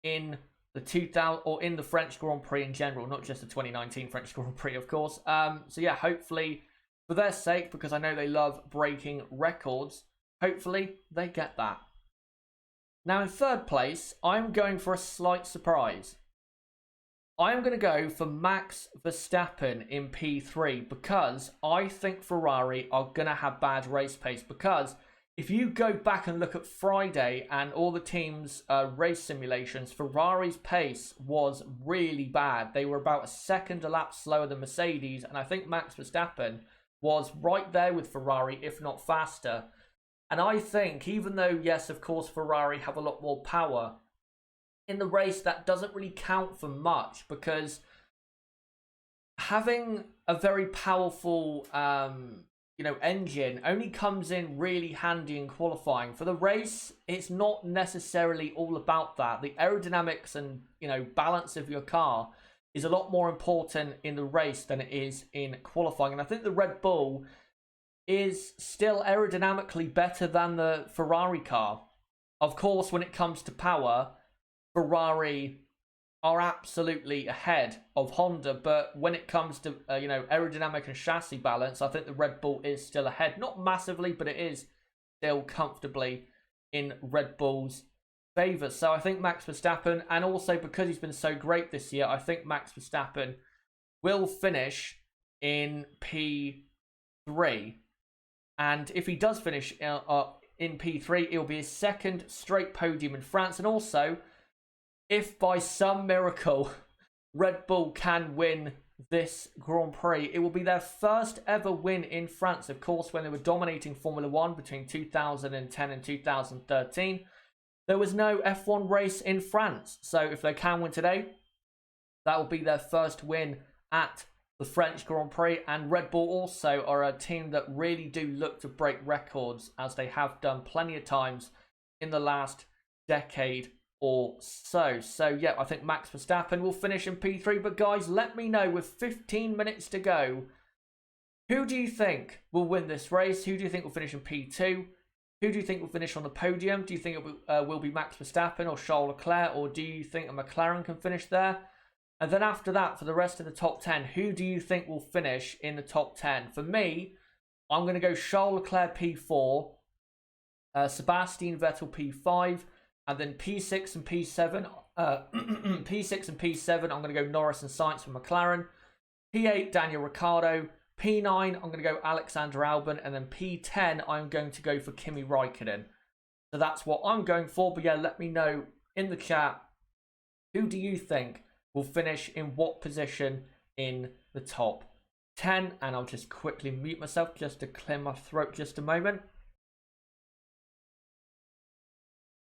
in the French Grand Prix in general, not just the 2019 French Grand Prix, of course. So yeah, hopefully for their sake, because I know they love breaking records, hopefully they get that. Now in third place, I'm going for a slight surprise. I am going to go for Max Verstappen in P3 because I think Ferrari are going to have bad race pace, because if you go back and look at Friday and all the teams' race simulations, Ferrari's pace was really bad. They were about a second a lap slower than Mercedes, and I think Max Verstappen was right there with Ferrari, if not faster. And I think, even though, yes, of course, Ferrari have a lot more power, in the race that doesn't really count for much, because having a very powerful engine only comes in really handy in qualifying. For the race, it's not necessarily all about that. The aerodynamics and balance of your car is a lot more important in the race than it is in qualifying. And I think the Red Bull is still aerodynamically better than the Ferrari car. Of course, when it comes to power, Ferrari are absolutely ahead of Honda, but when it comes to aerodynamic and chassis balance, I think the Red Bull is still ahead. Not massively, but it is still comfortably in Red Bull's favour. So I think Max Verstappen, and also because he's been so great this year, I think Max Verstappen will finish in P3. And if he does finish in P3, it'll be his second straight podium in France. And also, if by some miracle Red Bull can win this Grand Prix, it will be their first ever win in France. Of course, when they were dominating Formula 1 between 2010 and 2013, there was no F1 race in France. So if they can win today, that will be their first win at the French Grand Prix. And Red Bull also are a team that really do look to break records, as they have done plenty of times in the last decade or so. So yeah, I think Max Verstappen will finish in P3. But guys, let me know, with 15 minutes to go, who do you think will win this race? Who do you think will finish in P2? Who do you think will finish on the podium? Do you think it will be Max Verstappen or Charles Leclerc, or do you think a McLaren can finish there? And then after that, for the rest of the top 10, who do you think will finish in the top 10? For me, I'm going to go Charles Leclerc P4, Sebastian Vettel P5, and then P6 and P7. P6 and P7, I'm going to go Norris and Sainz for McLaren. P8, Daniel Ricciardo. P9, I'm going to go Alexander Albon. And then P10, I'm going to go for Kimi Räikkönen. So that's what I'm going for. But yeah, let me know in the chat, who do you think will finish in what position in the top 10? And I'll just quickly mute myself just to clear my throat just a moment.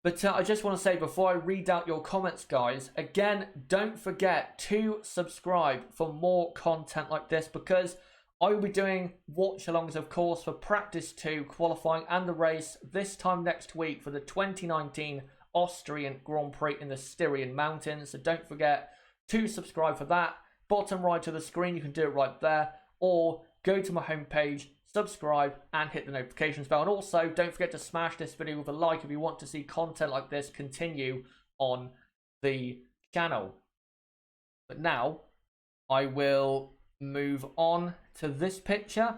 But I just want to say, before I read out your comments, guys, again, don't forget to subscribe for more content like this, because I will be doing watch-alongs, of course, for Practice 2, qualifying, and the race this time next week for the 2019 Austrian Grand Prix in the Styrian Mountains. So don't forget to subscribe for that. Bottom right of the screen, you can do it right there, or go to my homepage, subscribe, and hit the notifications bell. And also, don't forget to smash this video with a like if you want to see content like this continue on the channel. But now, I will move on to this picture,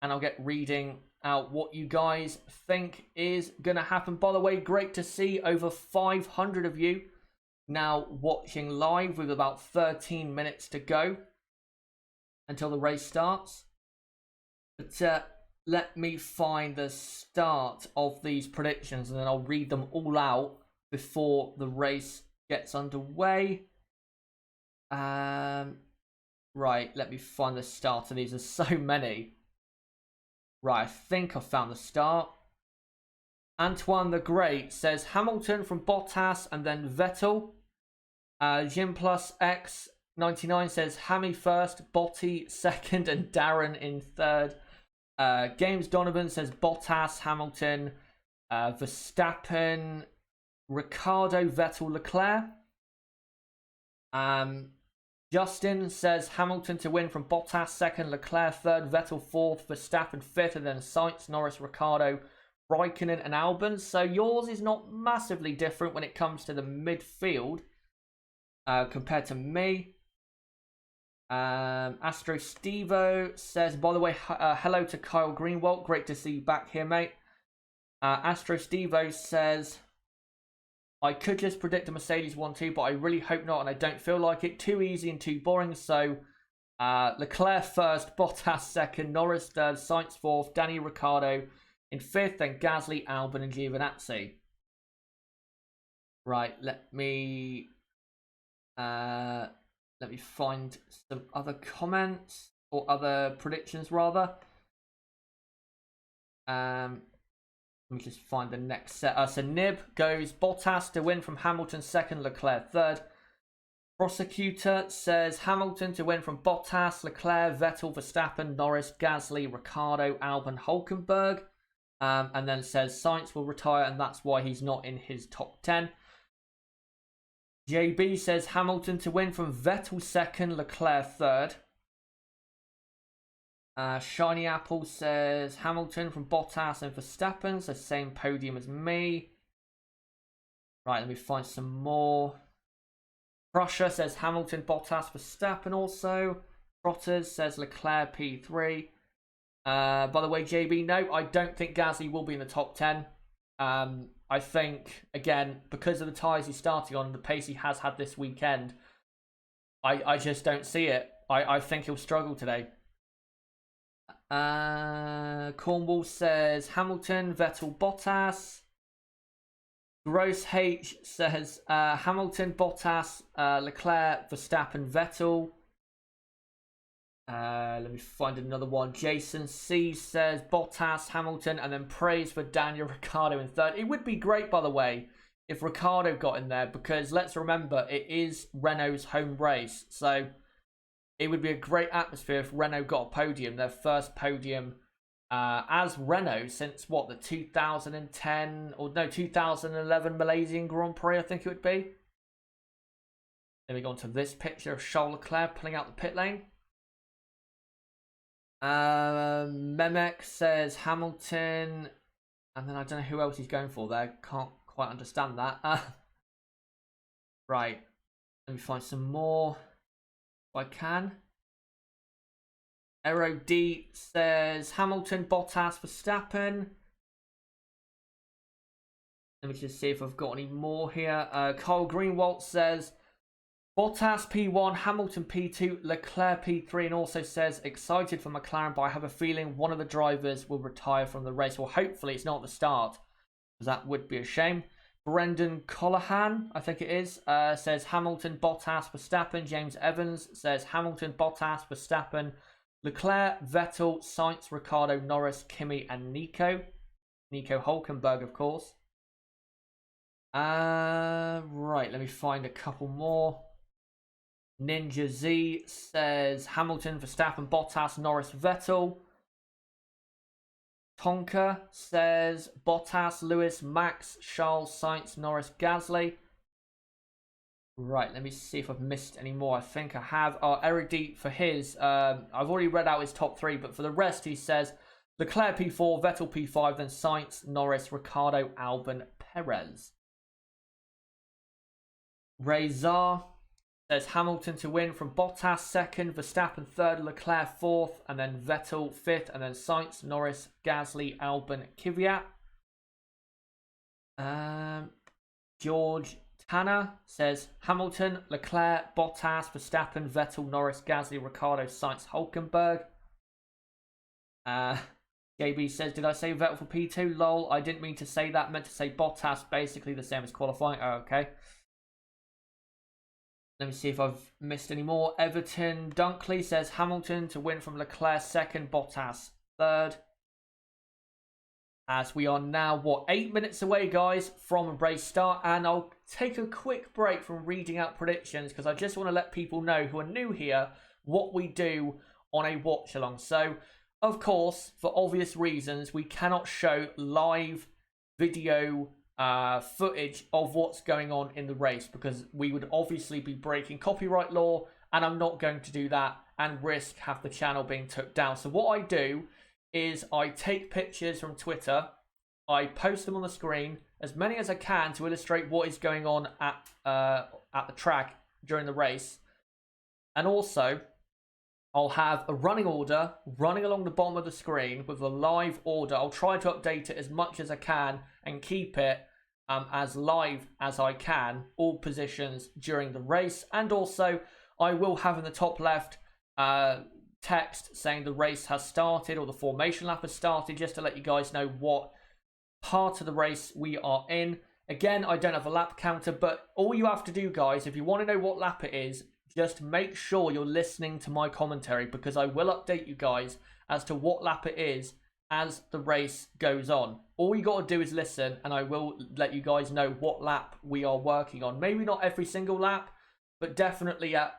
and I'll get reading out what you guys think is going to happen. By the way, great to see over 500 of you now watching live, with about 13 minutes to go until the race starts. But let me find the start of these predictions, and then I'll read them all out before the race gets underway. Right, let me find the start of these. There's so many. Right, I think I found the start. Antoine the Great says Hamilton from Bottas and then Vettel. Jim Plus X99 says Hammy first, Botti second, and Darren in third. James Donovan says Bottas, Hamilton, Verstappen, Ricciardo, Vettel, Leclerc. Justin says Hamilton to win from Bottas second, Leclerc third, Vettel fourth, Verstappen fifth, and then Sainz, Norris, Ricciardo, Raikkonen, and Albon. So yours is not massively different when it comes to the midfield compared to me. Astro Stevo says, by the way, hello to Kyle Greenwald. Great to see you back here, mate. Astro Stevo says, I could just predict a Mercedes 1-2, but I really hope not, and I don't feel like it. Too easy and too boring. So Leclerc first, Bottas second, Norris third, Sainz fourth, Danny Ricciardo in fifth, then Gasly, Albon, and Giovinazzi. Right, let me find some other comments, or other predictions rather. Let me just find the next set. So Nib goes Bottas to win from Hamilton second, Leclerc third. Prosecutor says Hamilton to win from Bottas, Leclerc, Vettel, Verstappen, Norris, Gasly, Ricciardo, Albon, Hulkenberg. And then says Sainz will retire, and that's why he's not in his top 10. JB says Hamilton to win from Vettel second, Leclerc third. Shiny Apple says Hamilton from Bottas and Verstappen, so same podium as me. Right, let me find some more. Crusher says Hamilton, Bottas, Verstappen also. Trotters says Leclerc P3. By the way, JB, no, I don't think Gasly will be in the top 10. I think, again, because of the tyres he's starting on, the pace he has had this weekend, I just don't see it. I think he'll struggle today. Cornwall says Hamilton, Vettel, Bottas. Gross H says Hamilton, Bottas, Leclerc, Verstappen, Vettel. Let me find another one. Jason C says Bottas, Hamilton, and then praise for Daniel Ricciardo in third. It would be great, by the way, if Ricciardo got in there, because let's remember, it is Renault's home race. So it would be a great atmosphere if Renault got a podium, their first podium as Renault since, what, the 2010, or no, 2011 Malaysian Grand Prix, I think it would be. Then we go on to this picture of Charles Leclerc pulling out the pit lane. Memek says Hamilton, And then I don't know who else he's going for there. Can't quite understand that. Right. Let me find some more if I can. Aero D says Hamilton, Bottas, Verstappen. Let me just see if I've got any more here. Carl Greenwald says Bottas P1, Hamilton P2, Leclerc P3, and also says excited for McLaren, but I have a feeling one of the drivers will retire from the race. Well, hopefully it's not the start, because that would be a shame. Brendan Colohan, I think it is, says Hamilton, Bottas, Verstappen. James Evans says Hamilton, Bottas, Verstappen, Leclerc, Vettel, Sainz, Ricciardo, Norris, Kimi, and Nico. Nico Hulkenberg, of course. Right, let me find a couple more. Ninja Z says Hamilton, Verstappen, Bottas, Norris, Vettel. Tonka says Bottas, Lewis, Max, Charles, Sainz, Norris, Gasly. Right, let me see if I've missed any more. I think I have. Eric D for his. I've already read out his top 3, but for the rest, he says Leclerc P4, Vettel P5, then Sainz, Norris, Ricciardo, Albon, Perez. Razar says Hamilton to win from Bottas 2nd, Verstappen 3rd, Leclerc 4th, and then Vettel 5th, and then Sainz, Norris, Gasly, Albon, Kvyat. George Tanner says Hamilton, Leclerc, Bottas, Verstappen, Vettel, Norris, Gasly, Ricciardo, Sainz, Hulkenberg. JB says, did I say Vettel for P2? Lol, I didn't mean to say that. Meant to say Bottas, basically the same as qualifying. Oh, okay. Let me see if I've missed any more. Everton Dunkley says Hamilton to win from Leclerc 2nd, Bottas 3rd. As we are now, 8 minutes away, guys, from a race start. And I'll take a quick break from reading out predictions because I just want to let people know who are new here what we do on a watch along. So, of course, for obvious reasons, we cannot show live video footage of what's going on in the race because we would obviously be breaking copyright law, and I'm not going to do that and risk half the channel being took down. So what I do is I take pictures from Twitter, I post them on the screen, as many as I can to illustrate what is going on at the track during the race, and also I'll have a running order running along the bottom of the screen with a live order. I'll try to update it as much as I can and keep it as live as I can, all positions during the race. And also, I will have in the top left text saying the race has started or the formation lap has started, just to let you guys know what part of the race we are in. Again, I don't have a lap counter, but all you have to do, guys, if you want to know what lap it is, just make sure you're listening to my commentary because I will update you guys as to what lap it is as the race goes on. All you got to do is listen and I will let you guys know what lap we are working on. Maybe not every single lap, but definitely at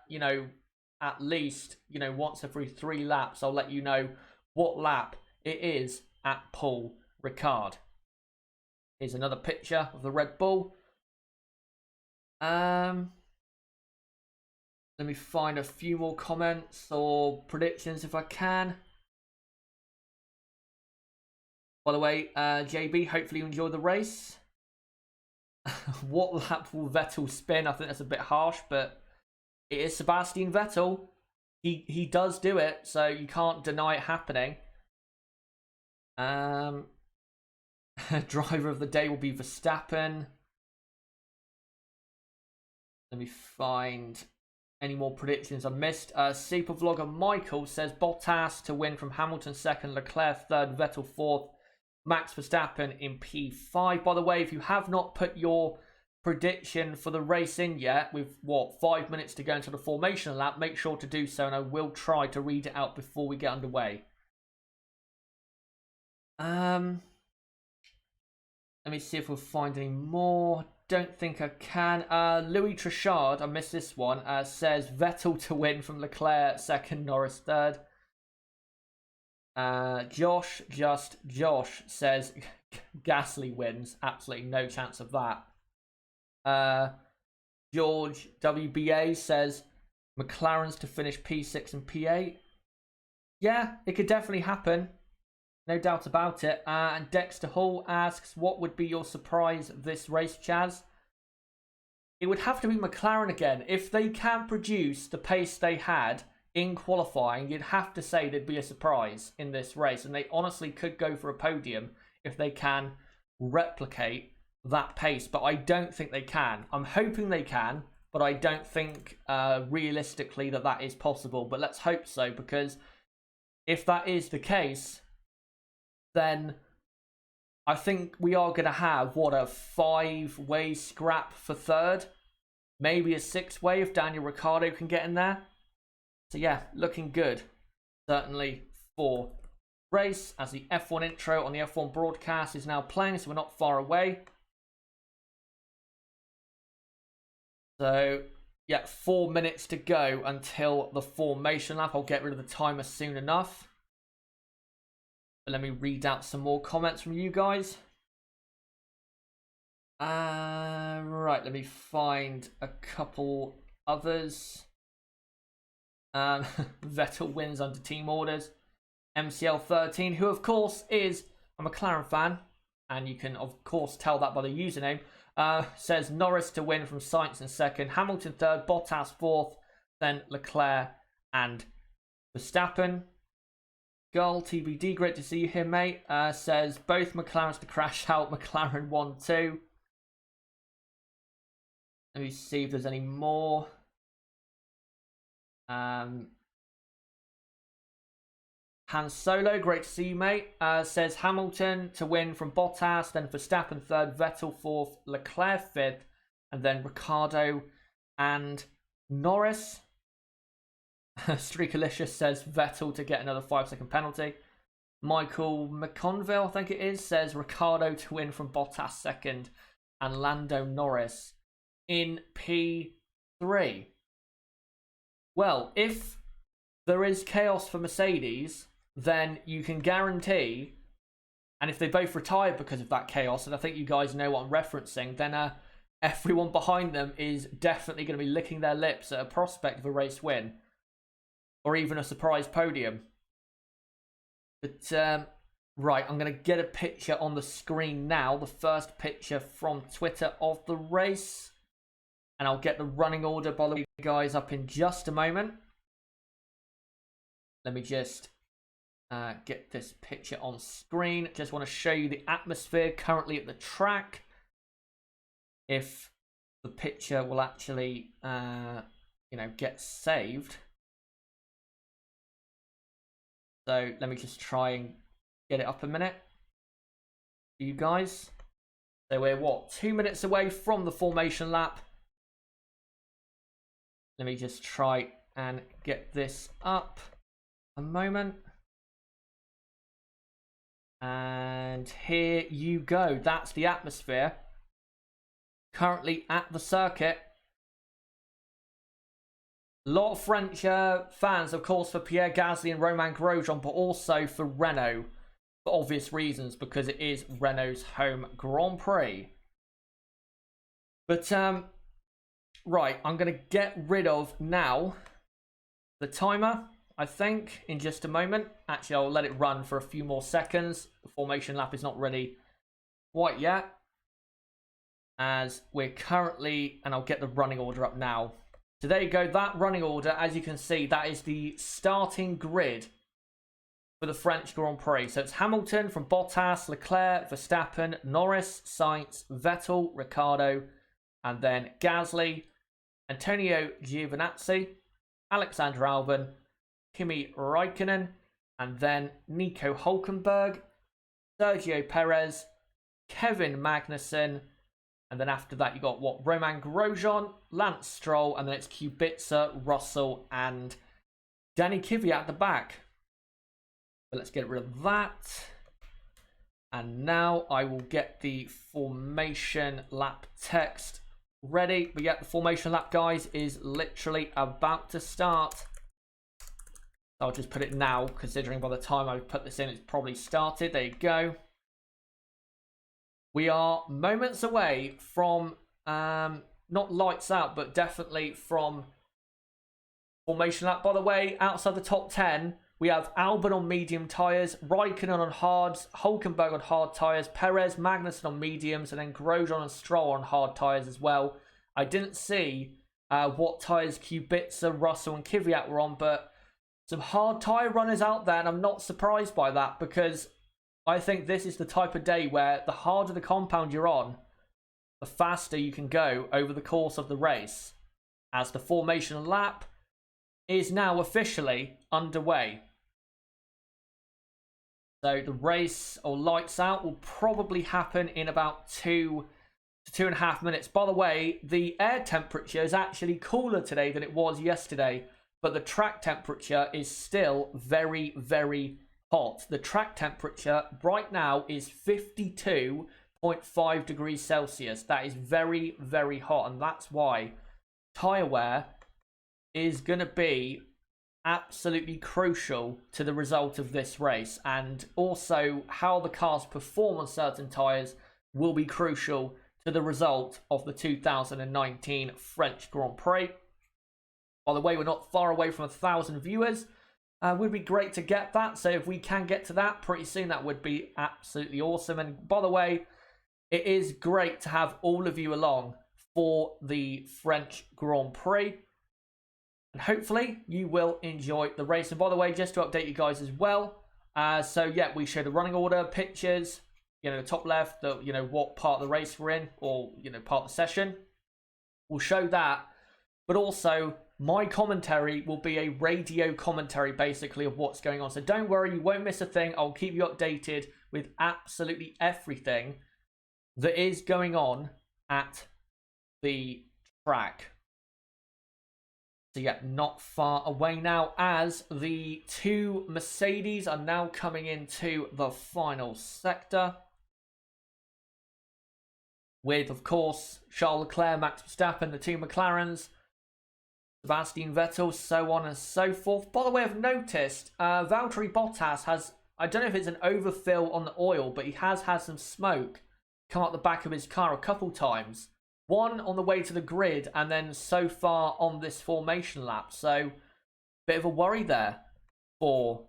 least, once every 3 laps, I'll let you know what lap it is at Paul Ricard. Here's another picture of the Red Bull. Let me find a few more comments or predictions if I can. By the way, JB, hopefully you enjoyed the race. What lap will Vettel spin? I think that's a bit harsh, but it is Sebastian Vettel. He does do it, so you can't deny it happening. Driver of the day will be Verstappen. Let me find any more predictions I missed. Super Vlogger Michael says Bottas to win from Hamilton 2nd, Leclerc 3rd, Vettel 4th, Max Verstappen in P5. By the way, if you have not put your prediction for the race in yet, with 5 minutes to go into the formation lap, make sure to do so and I will try to read it out before we get underway. Let me see if we'll find any more. Don't think I can. Louis Trichard, I missed this one, says Vettel to win from Leclerc 2nd, Norris 3rd. Josh says Gasly wins. Absolutely no chance of that. George WBA says McLaren's to finish P6 and P8. Yeah, it could definitely happen. No doubt about it. And Dexter Hall asks, what would be your surprise this race, Chaz? It would have to be McLaren again. If they can produce the pace they had in qualifying, you'd have to say there'd be a surprise in this race. And they honestly could go for a podium if they can replicate that pace. But I don't think they can. I'm hoping they can, but I don't think realistically that is possible. But let's hope so, because if that is the case, then I think we are going to have, what, a 5-way scrap for third? Maybe a 6-way if Daniel Ricciardo can get in there. So yeah, looking good, certainly, for race, as the F1 intro on the F1 broadcast is now playing, so we're not far away. So yeah, 4 minutes to go until the formation lap. I'll get rid of the timer soon enough. But let me read out some more comments from you guys. Right, let me find a couple others. Vettel wins under team orders. MCL13, who of course is a McLaren fan, and you can of course tell that by the username, says Norris to win from Sainz in second, Hamilton third, Bottas fourth, then Leclerc and Verstappen. Gull TBD, great to see you here, mate. Says both McLarens to crash out, McLaren 1-2. Let me see if there's any more. Han Solo, great to see you, mate. Says Hamilton to win from Bottas, then Verstappen third, Vettel fourth, Leclerc fifth, and then Ricciardo and Norris. Streakalicious says Vettel to get another 5-second penalty. Michael McConville, I think it is, says Ricciardo to win from Bottas second and Lando Norris in P3. Well, if there is chaos for Mercedes, then you can guarantee, and if they both retire because of that chaos, and I think you guys know what I'm referencing, then everyone behind them is definitely going to be licking their lips at a prospect of a race win, or even a surprise podium. But, right, I'm going to get a picture on the screen now, the first picture from Twitter of the race, and I'll get the running order, by the way, guys, up in just a moment. Let me just get this picture on screen. Just want to show you the atmosphere currently at the track. If the picture will actually, get saved. So let me just try and get it up a minute for you guys. So we're, 2 minutes away from the formation lap. Let me just try and get this up a moment. And here you go. That's the atmosphere currently at the circuit. A lot of French fans, of course, for Pierre Gasly and Romain Grosjean, but also for Renault, for obvious reasons, because it is Renault's home Grand Prix. But, right, I'm going to get rid of now the timer, I think, in just a moment. Actually, I'll let it run for a few more seconds. The formation lap is not ready quite yet, as we're currently, and I'll get the running order up now. So there you go, that running order, as you can see, that is the starting grid for the French Grand Prix. So it's Hamilton from Bottas, Leclerc, Verstappen, Norris, Sainz, Vettel, Ricciardo, and then Gasly, Antonio Giovinazzi, Alexander Albon, Kimi Räikkönen, and then Nico Hülkenberg, Sergio Perez, Kevin Magnussen, and then after that you got Romain Grosjean, Lance Stroll, and then it's Kubica, Russell, and Danny Kvyat at the back. But let's get rid of that. And now I will get the formation lap text ready. But yeah, the formation lap, guys, is literally about to start. I'll just put it now, considering by the time I put this in, it's probably started. There you go. We are moments away from, not lights out, but definitely from formation lap. By the way, outside the top 10, we have Albon on medium tyres, Raikkonen on hards, Hulkenberg on hard tyres, Perez, Magnussen on mediums, and then Grosjean and Stroll on hard tyres as well. I didn't see what tyres Kubica, Russell, and Kvyat were on, but some hard tyre runners out there, and I'm not surprised by that because I think this is the type of day where the harder the compound you're on, the faster you can go over the course of the race, as the formation lap is now officially underway. So the race, or lights out, will probably happen in about 2 to 2.5 minutes. By the way, the air temperature is actually cooler today than it was yesterday, but the track temperature is still very, very hot. The track temperature right now is 52.5 degrees Celsius. That is very, very hot, and that's why tyre wear is going to be absolutely crucial to the result of this race, and also how the cars perform on certain tyres will be crucial to the result of the 2019 French Grand Prix. By the way, we're not far away from 1,000 viewers. Would be great to get that, so if we can get to that pretty soon, that would be absolutely awesome. And by the way, it is great to have all of you along for the French Grand Prix, and hopefully you will enjoy the race. And by the way, just to update you guys as well, so yeah, we showed the running order, pictures, you know, the top left, the, you know, what part of the race we're in, or, you know, part of the session. We'll show that, but also my commentary will be a radio commentary basically of what's going on. So don't worry, you won't miss a thing. I'll keep you updated with absolutely everything that is going on at the track. So yeah, not far away now, as the two Mercedes are now coming into the final sector, with, of course, Charles Leclerc, Max Verstappen, the two McLarens, Sebastian Vettel, so on and so forth. By the way, I've noticed Valtteri Bottas has, I don't know if it's an overfill on the oil, but he has had some smoke come out the back of his car a couple times. One on the way to the grid, and then so far on this formation lap. So, bit of a worry there for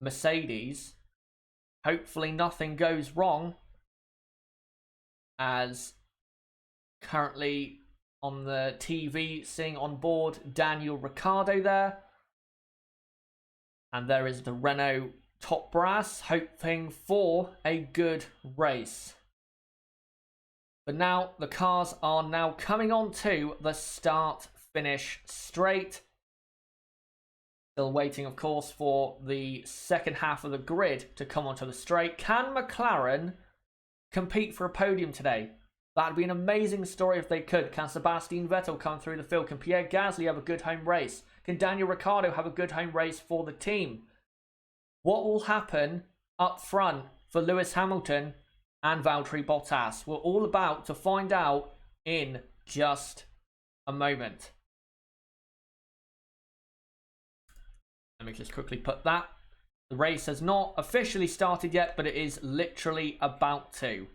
Mercedes. Hopefully nothing goes wrong, as currently on the TV seeing on board Daniel Ricciardo there. And there is the Renault top brass, hoping for a good race. But now the cars are now coming on to the start-finish straight. Still waiting, of course, for the second half of the grid to come onto the straight. Can McLaren compete for a podium today? That'd be an amazing story if they could. Can Sebastian Vettel come through the field? Can Pierre Gasly have a good home race? Can Daniel Ricciardo have a good home race for the team? What will happen up front for Lewis Hamilton and Valtteri Bottas? We're all about to find out in just a moment. Let me just quickly put that. The race has not officially started yet, but it is literally about to.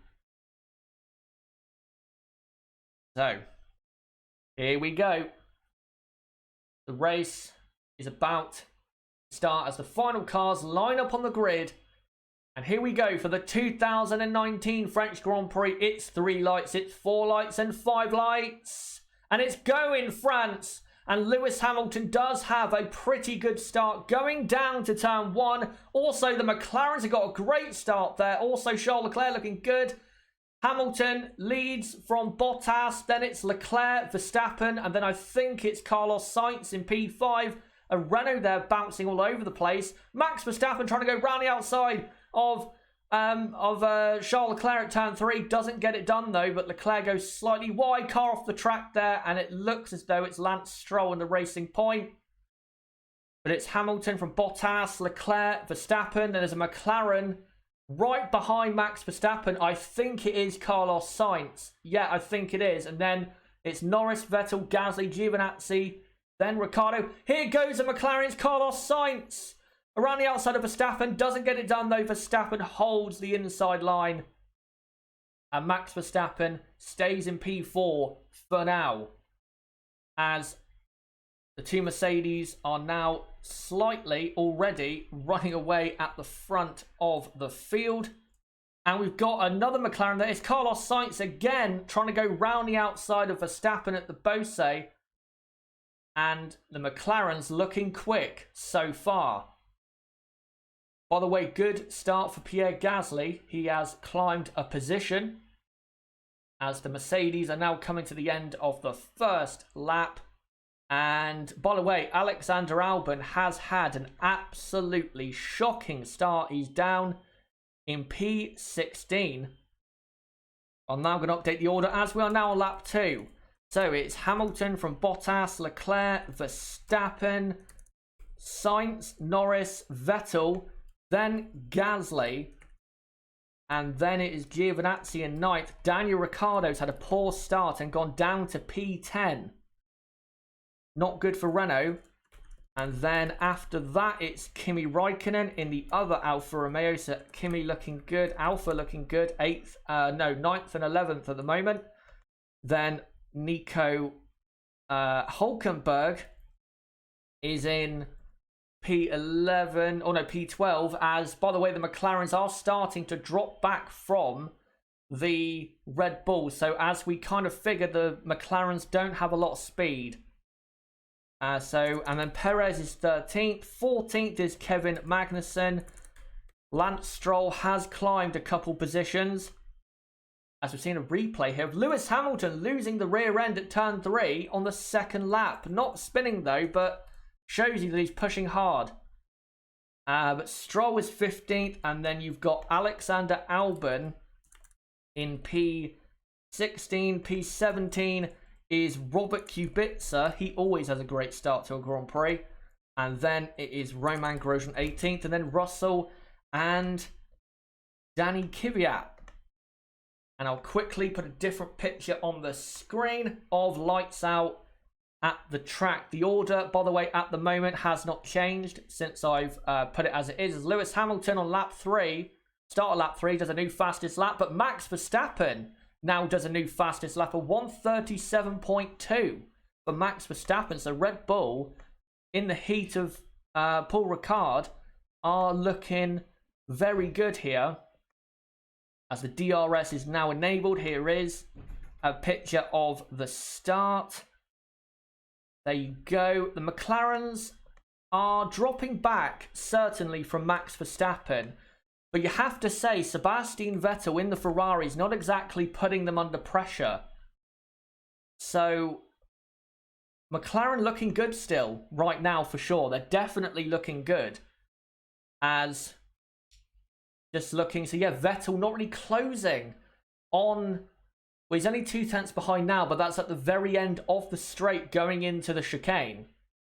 So, here we go. The race is about to start as the final cars line up on the grid. And here we go for the 2019 French Grand Prix. It's 3 lights, it's 4 lights, and 5 lights. And it's go in France. And Lewis Hamilton does have a pretty good start going down to turn 1. Also, the McLarens have got a great start there. Also, Charles Leclerc looking good. Hamilton leads from Bottas. Then it's Leclerc, Verstappen, and then I think it's Carlos Sainz in P5. A Renault there bouncing all over the place. Max Verstappen trying to go round the outside of Charles Leclerc at turn 3. Doesn't get it done though, but Leclerc goes slightly wide. Car off the track there, and it looks as though it's Lance Stroll in the racing point. But it's Hamilton from Bottas, Leclerc, Verstappen. Then there's a McLaren right behind Max Verstappen. I think it is Carlos Sainz. Yeah, I think it is. And then it's Norris, Vettel, Gasly, Giovinazzi, then Ricciardo. Here goes a McLaren. It's Carlos Sainz around the outside of Verstappen. Doesn't get it done though. Verstappen holds the inside line. And Max Verstappen stays in P4 for now, as The two Mercedes are now slightly already running away at the front of the field. And we've got another McLaren there. It's Carlos Sainz again trying to go round the outside of Verstappen at the Beauce. And the McLaren's looking quick so far. By the way, good start for Pierre Gasly. He has climbed a position as the Mercedes are now coming to the end of the first lap. And by the way, Alexander Albon has had an absolutely shocking start. He's down in P16. I'm now going to update the order as we are now on lap 2. So it's Hamilton from Bottas, Leclerc, Verstappen, Sainz, Norris, Vettel, then Gasly, and then it is Giovinazzi in 9th. Daniel Ricciardo's had a poor start and gone down to P10. Not good for Renault. And then after that, it's Kimi Räikkönen in the other Alfa Romeo. So Kimi looking good, Alfa looking good. 9th and 11th at the moment. Then Nico Hülkenberg is in P11, or no, P12, as, by the way, the McLarens are starting to drop back from the Red Bull. So as we kind of figured, the McLarens don't have a lot of speed. And then Perez is 13th. 14th is Kevin Magnussen. Lance Stroll has climbed a couple positions, as we've seen a replay here of Lewis Hamilton losing the rear end at turn 3 on the second lap. Not spinning though, but shows you that he's pushing hard. But Stroll is 15th, and then you've got Alexander Albon in P16. P17 is Robert Kubica. He always has a great start to a Grand Prix. And then it is Romain Grosjean 18th, and then Russell and Danny Kvyat. And I'll quickly put a different picture on the screen of lights out at the track. The order, by the way, at the moment has not changed since I've put it as it is. As Lewis Hamilton on lap 3, start of lap 3, does a new fastest lap, but Max Verstappen now does a new fastest lap of 1:37.2 for Max Verstappen. So Red Bull, in the heat of Paul Ricard, are looking very good here. As the DRS is now enabled, here is a picture of the start. There you go. The McLarens are dropping back, certainly, from Max Verstappen. But you have to say, Sebastian Vettel in the Ferrari is not exactly putting them under pressure. So, McLaren looking good still, right now for sure. They're definitely looking good. As, just looking, so yeah, Vettel not really closing on... Well, he's only 2 tenths behind now, but that's at the very end of the straight going into the chicane.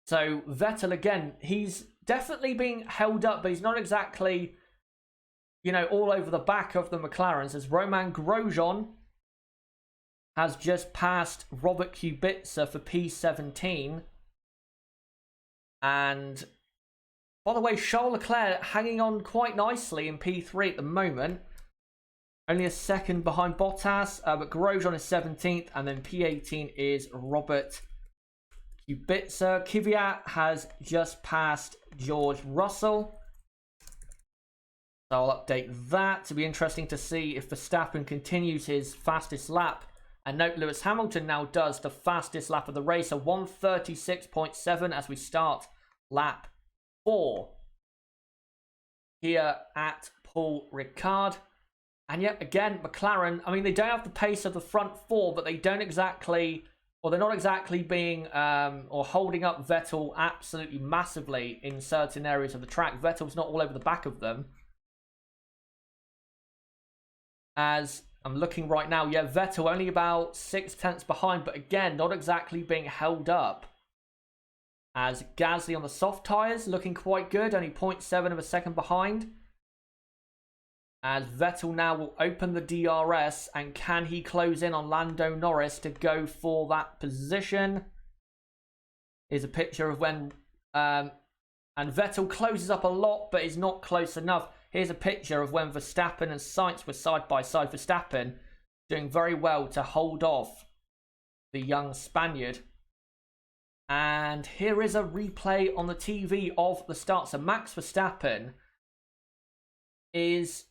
So Vettel, again, he's definitely being held up, but he's not exactly, you know, all over the back of the McLarens. As Romain Grosjean has just passed Robert Kubica for P17. And, by the way, Charles Leclerc hanging on quite nicely in P3 at the moment. Only a second behind Bottas, but Grosjean is 17th, and then P18 is Robert Kubica. Kvyat has just passed George Russell. So I'll update that. To be interesting to see if Verstappen continues his fastest lap. And note Lewis Hamilton now does the fastest lap of the race, a 1:36.7 as we start lap 4 here at Paul Ricard. And yet again, McLaren, I mean, they don't have the pace of the front 4, but they don't exactly, or they're not exactly being, or holding up Vettel absolutely massively in certain areas of the track. Vettel's not all over the back of them. As I'm looking right now, yeah, Vettel only about 6 tenths behind, but again, not exactly being held up. As Gasly on the soft tyres, looking quite good, only 0.7 of a second behind. As Vettel now will open the DRS, and can he close in on Lando Norris to go for that position? Here's a picture of when, and Vettel closes up a lot, but is not close enough. Here's a picture of when Verstappen and Sainz were side by side. Verstappen doing very well to hold off the young Spaniard. And here is a replay on the TV of the start. So Max Verstappen is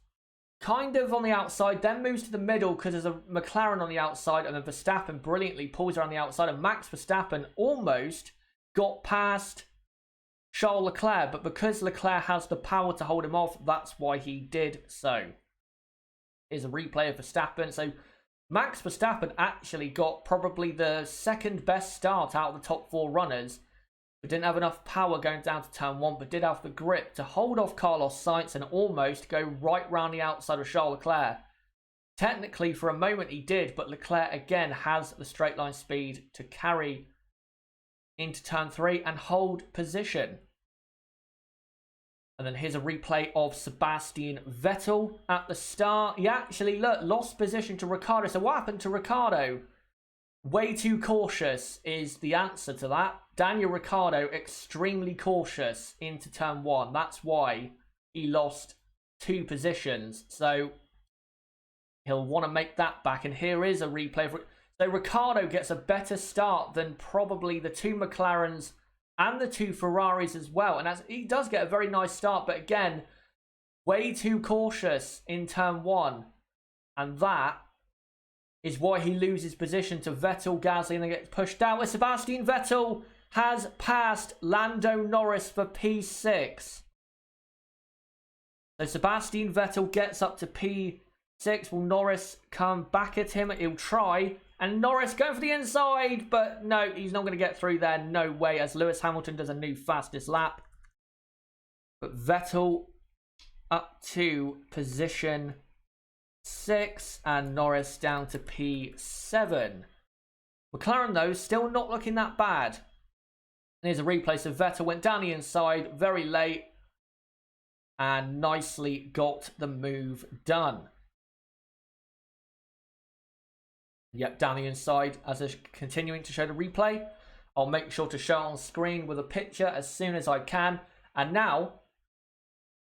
kind of on the outside, then moves to the middle because there's a McLaren on the outside, and then Verstappen brilliantly pulls around the outside, and Max Verstappen almost got past Charles Leclerc, but because Leclerc has the power to hold him off, that's why he did so. Here's a replay of Verstappen. So Max Verstappen actually got probably the second best start out of the top 4 runners, but didn't have enough power going down to turn 1, but did have the grip to hold off Carlos Sainz and almost go right round the outside of Charles Leclerc. Technically, for a moment he did, but Leclerc again has the straight line speed to carry into turn 3 and hold position. And then here's a replay of Sebastian Vettel at the start. He actually, look, lost position to Ricciardo. So what happened to Ricciardo? Way too cautious is the answer to that. Daniel Ricciardo, extremely cautious into turn 1. That's why he lost 2 positions. So he'll want to make that back. And here is a replay. So Ricciardo gets a better start than probably the 2 McLarens and the 2 Ferraris as well. And he does get a very nice start. But again, way too cautious in turn 1. And that is why he loses position to Vettel, Gasly, and then gets pushed down. Where Sebastian Vettel has passed Lando Norris for P6. So Sebastian Vettel gets up to P6. Will Norris come back at him? He'll try. And Norris going for the inside, but no, he's not going to get through there. No way, as Lewis Hamilton does a new fastest lap. But Vettel up to position 6 and Norris down to P7. McLaren, though, still not looking that bad. And here's a replay. So Vettel went down the inside very late and nicely got the move done. Yep, down the inside. As they're continuing to show the replay, I'll make sure to show it on screen with a picture as soon as I can. And now,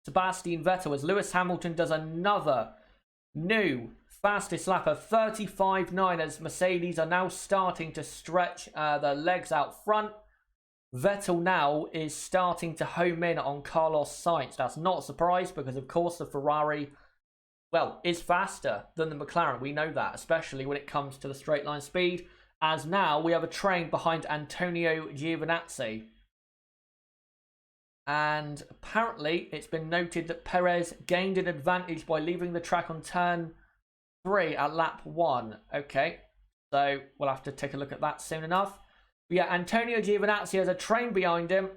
Sebastian Vettel, as Lewis Hamilton does another new fastest lap of 35.9, as Mercedes are now starting to stretch their legs out front. Vettel now is starting to home in on Carlos Sainz. That's not a surprise because, of course, the Ferrari, well, is faster than the McLaren. We know that, especially when it comes to the straight line speed, as now we have a train behind Antonio Giovinazzi. And apparently it's been noted that Perez gained an advantage by leaving the track on turn 3 at lap 1. Okay, so we'll have to take a look at that soon enough. But yeah, Antonio Giovinazzi has a train behind him.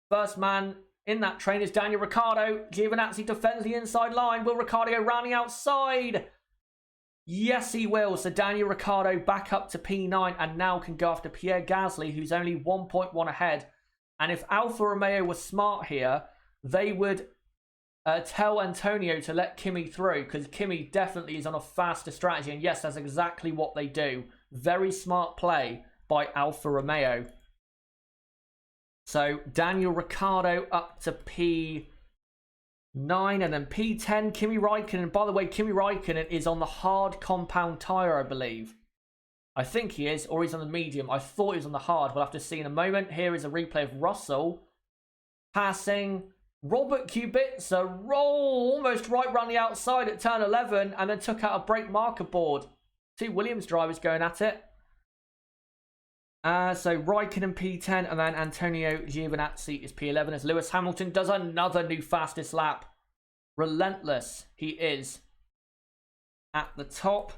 First man in that train is Daniel Ricciardo. Giovinazzi defends the inside line. Will Ricciardo go round the outside? Yes, he will. So Daniel Ricciardo back up to P9 and now can go after Pierre Gasly, who's only 1.1 ahead. And if Alfa Romeo was smart here, they would tell Antonio to let Kimi through, because Kimi definitely is on a faster strategy. And yes, that's exactly what they do. Very smart play by Alfa Romeo. So Daniel Ricciardo up to P9 and then P10, Kimi Räikkönen. By the way, Kimi Räikkönen is on the hard compound tyre, I believe. I think he is, or he's on the medium. I thought he was on the hard. We'll have to see in a moment. Here is a replay of Russell passing Robert Kubica. Roll almost right round the outside at turn 11 and then took out a brake marker board. 2 Williams drivers going at it. So Räikkönen P10 and then Antonio Giovinazzi is P11 as Lewis Hamilton does another new fastest lap. Relentless he is at the top.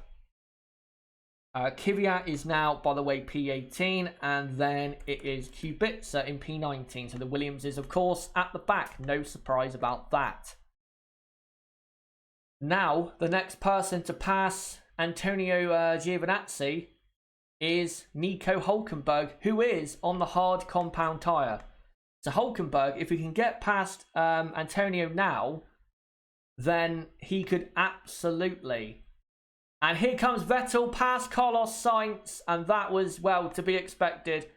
Kvyat is now, by the way, P18, and then it is Kubica in P19. So the Williams is, of course, at the back. No surprise about that. Now, the next person to pass Antonio Giovinazzi is Nico Hülkenberg, who is on the hard compound tyre. So Hülkenberg, if he can get past Antonio now, then he could absolutely... And here comes Vettel past Carlos Sainz, and that was, well, to be expected.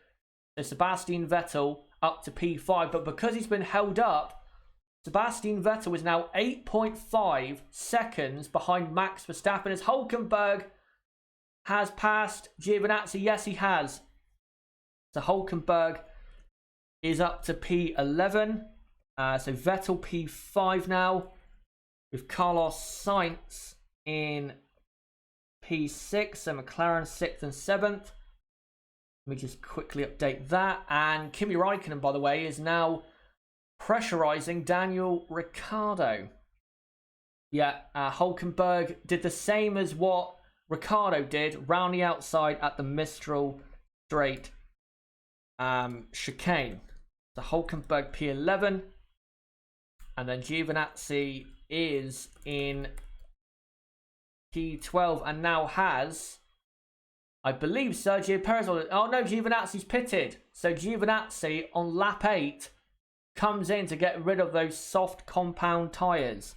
So Sebastian Vettel up to P5, but because he's been held up, Sebastian Vettel is now 8.5 seconds behind Max Verstappen as Hülkenberg has passed Giovinazzi. Yes, he has. So Hülkenberg is up to P11. So Vettel P5 now, with Carlos Sainz in P6, so McLaren 6th and 7th. Let me just quickly update that. And Kimi Raikkonen, by the way, is now pressurizing Daniel Ricciardo. Yeah, Hulkenberg did the same as what Ricciardo did, round the outside at the Mistral Straight chicane. So Hulkenberg P11. And then Giovinazzi is in P12 and now has, I believe, Sergio Perez. Oh no, Giovinazzi's pitted. So Giovinazzi on lap 8 comes in to get rid of those soft compound tyres.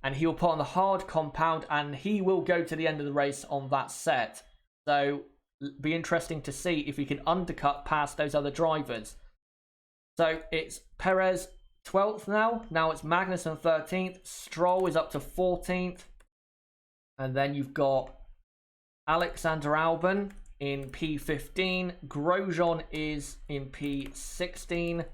And he will put on the hard compound and he will go to the end of the race on that set. So be interesting to see if he can undercut past those other drivers. So it's Perez 12th now. Now it's Magnussen 13th. Stroll is up to 14th. And then you've got Alexander Albon in P15. Grosjean is in P16.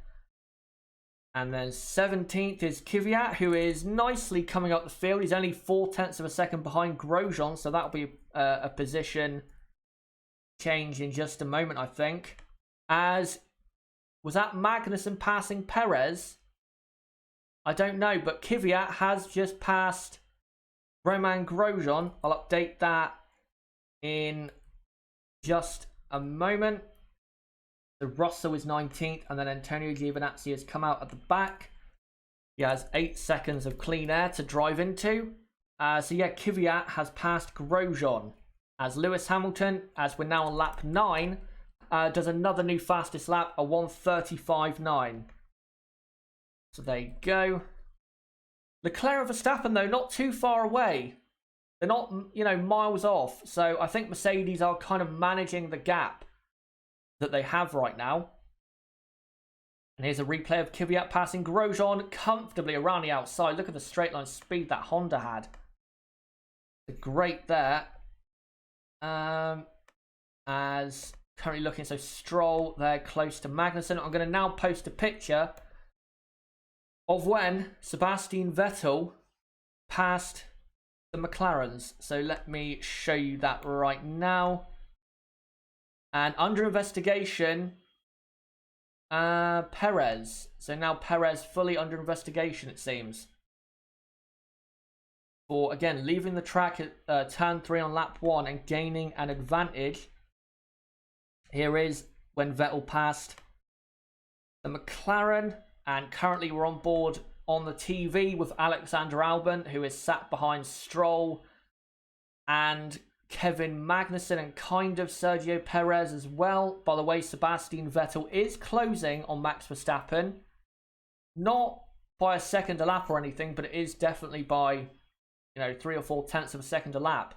And then 17th is Kvyat, who is nicely coming up the field. He's only 0.4 of a second behind Grosjean. So that'll be a position change in just a moment, I think. Was that Magnussen passing Perez? I don't know, but Kvyat has just passed Romain Grosjean. I'll update that in just a moment. So Russell is 19th, and then Antonio Giovinazzi has come out at the back. He has 8 seconds of clean air to drive into. So yeah, Kvyat has passed Grosjean. As Lewis Hamilton, as we're now on lap 9, does another new fastest lap, a 1:35.9. So there you go. Leclerc and Verstappen, though, not too far away. They're not, miles off. So I think Mercedes are kind of managing the gap that they have right now. And here's a replay of Kvyat passing Grosjean comfortably around the outside. Look at the straight line speed that Honda had. Great there. As currently looking, so Stroll there close to Magnussen. I'm going to now post a picture of when Sebastian Vettel passed the McLarens. So let me show you that right now. And under investigation, Perez. So now Perez fully under investigation, it seems. For, again, leaving the track at turn 3 on lap 1 and gaining an advantage. Here is when Vettel passed the McLaren. And currently we're on board on the TV with Alexander Albon, who is sat behind Stroll and Kevin Magnussen and kind of Sergio Perez as well. By the way, Sebastian Vettel is closing on Max Verstappen. Not by a second a lap or anything, but it is definitely by 3 or 4 tenths of a second a lap.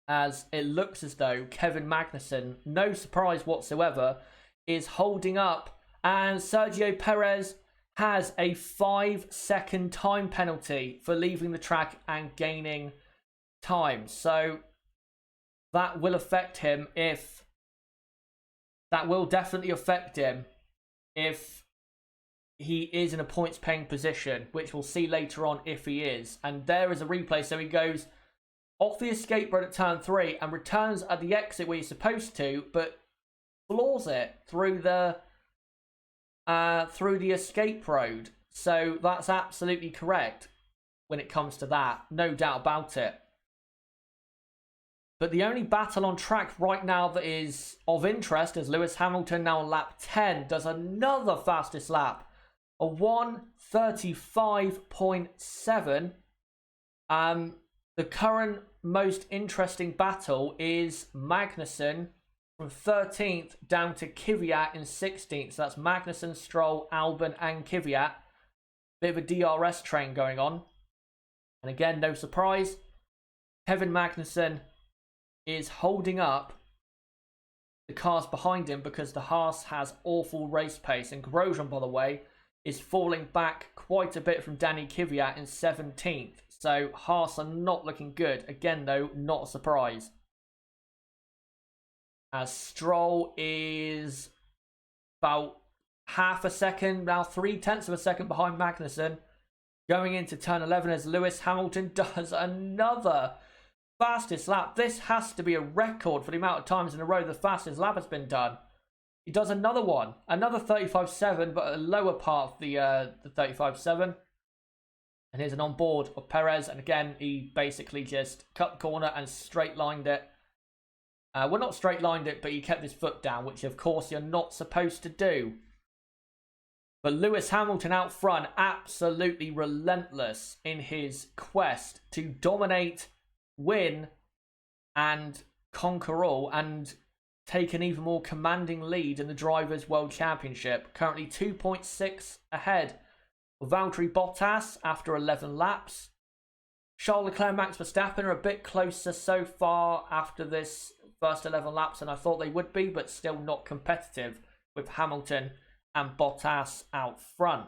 As it looks as though Kevin Magnussen, no surprise whatsoever, is holding up. And Sergio Perez has a 5-second time penalty for leaving the track and gaining time. So that will affect him if... That will definitely affect him if he is in a points paying position, which we'll see later on if he is. And there is a replay. So he goes off the escape road at turn 3 and returns at the exit where he's supposed to, but floors it through the escape road. So that's absolutely correct when it comes to that. No doubt about it. But the only battle on track right now that is of interest is Lewis Hamilton now on lap 10 does another fastest lap. A 1:35.7. The current most interesting battle is Magnussen from 13th down to Kvyat in 16th. So that's Magnussen, Stroll, Albon and Kvyat. Bit of a DRS train going on. And again, no surprise, Kevin Magnussen is holding up the cars behind him because the Haas has awful race pace. And Grosjean, by the way, is falling back quite a bit from Danny Kvyat in 17th. So Haas are not looking good. Again, though, not a surprise. As Stroll is about half a second, now 0.3 of a second behind Magnussen. Going into turn 11 as Lewis Hamilton does another fastest lap. This has to be a record for the amount of times in a row the fastest lap has been done. He does another one, another 35.7, but a lower part of the 35.7. And here's an onboard of Perez, and again he basically just cut the corner and straight lined it. Well, not straight lined it, but he kept his foot down, which of course you're not supposed to do. But Lewis Hamilton out front, absolutely relentless in his quest to dominate, win, and conquer all, and take an even more commanding lead in the Drivers' World Championship. Currently 2.6 ahead of Valtteri Bottas after 11 laps. Charles Leclerc and Max Verstappen are a bit closer so far after this first 11 laps than I thought they would be, but still not competitive with Hamilton and Bottas out front.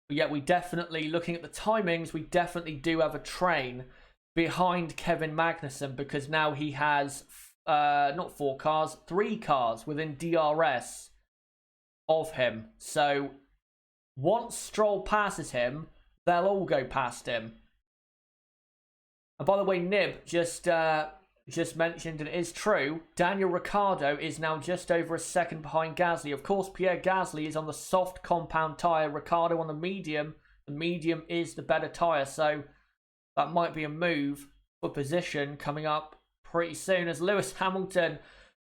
But yet we definitely, looking at the timings, we definitely do have a train behind Kevin Magnussen, because now he has not 4 cars, 3 cars within DRS of him. So once Stroll passes him, they'll all go past him. And by the way, Nib just mentioned, and it is true, Daniel Ricciardo is now just over a second behind Gasly. Of course, Pierre Gasly is on the soft compound tyre, Ricciardo on the medium. The medium is the better tyre, so that might be a move for position coming up pretty soon, as Lewis Hamilton,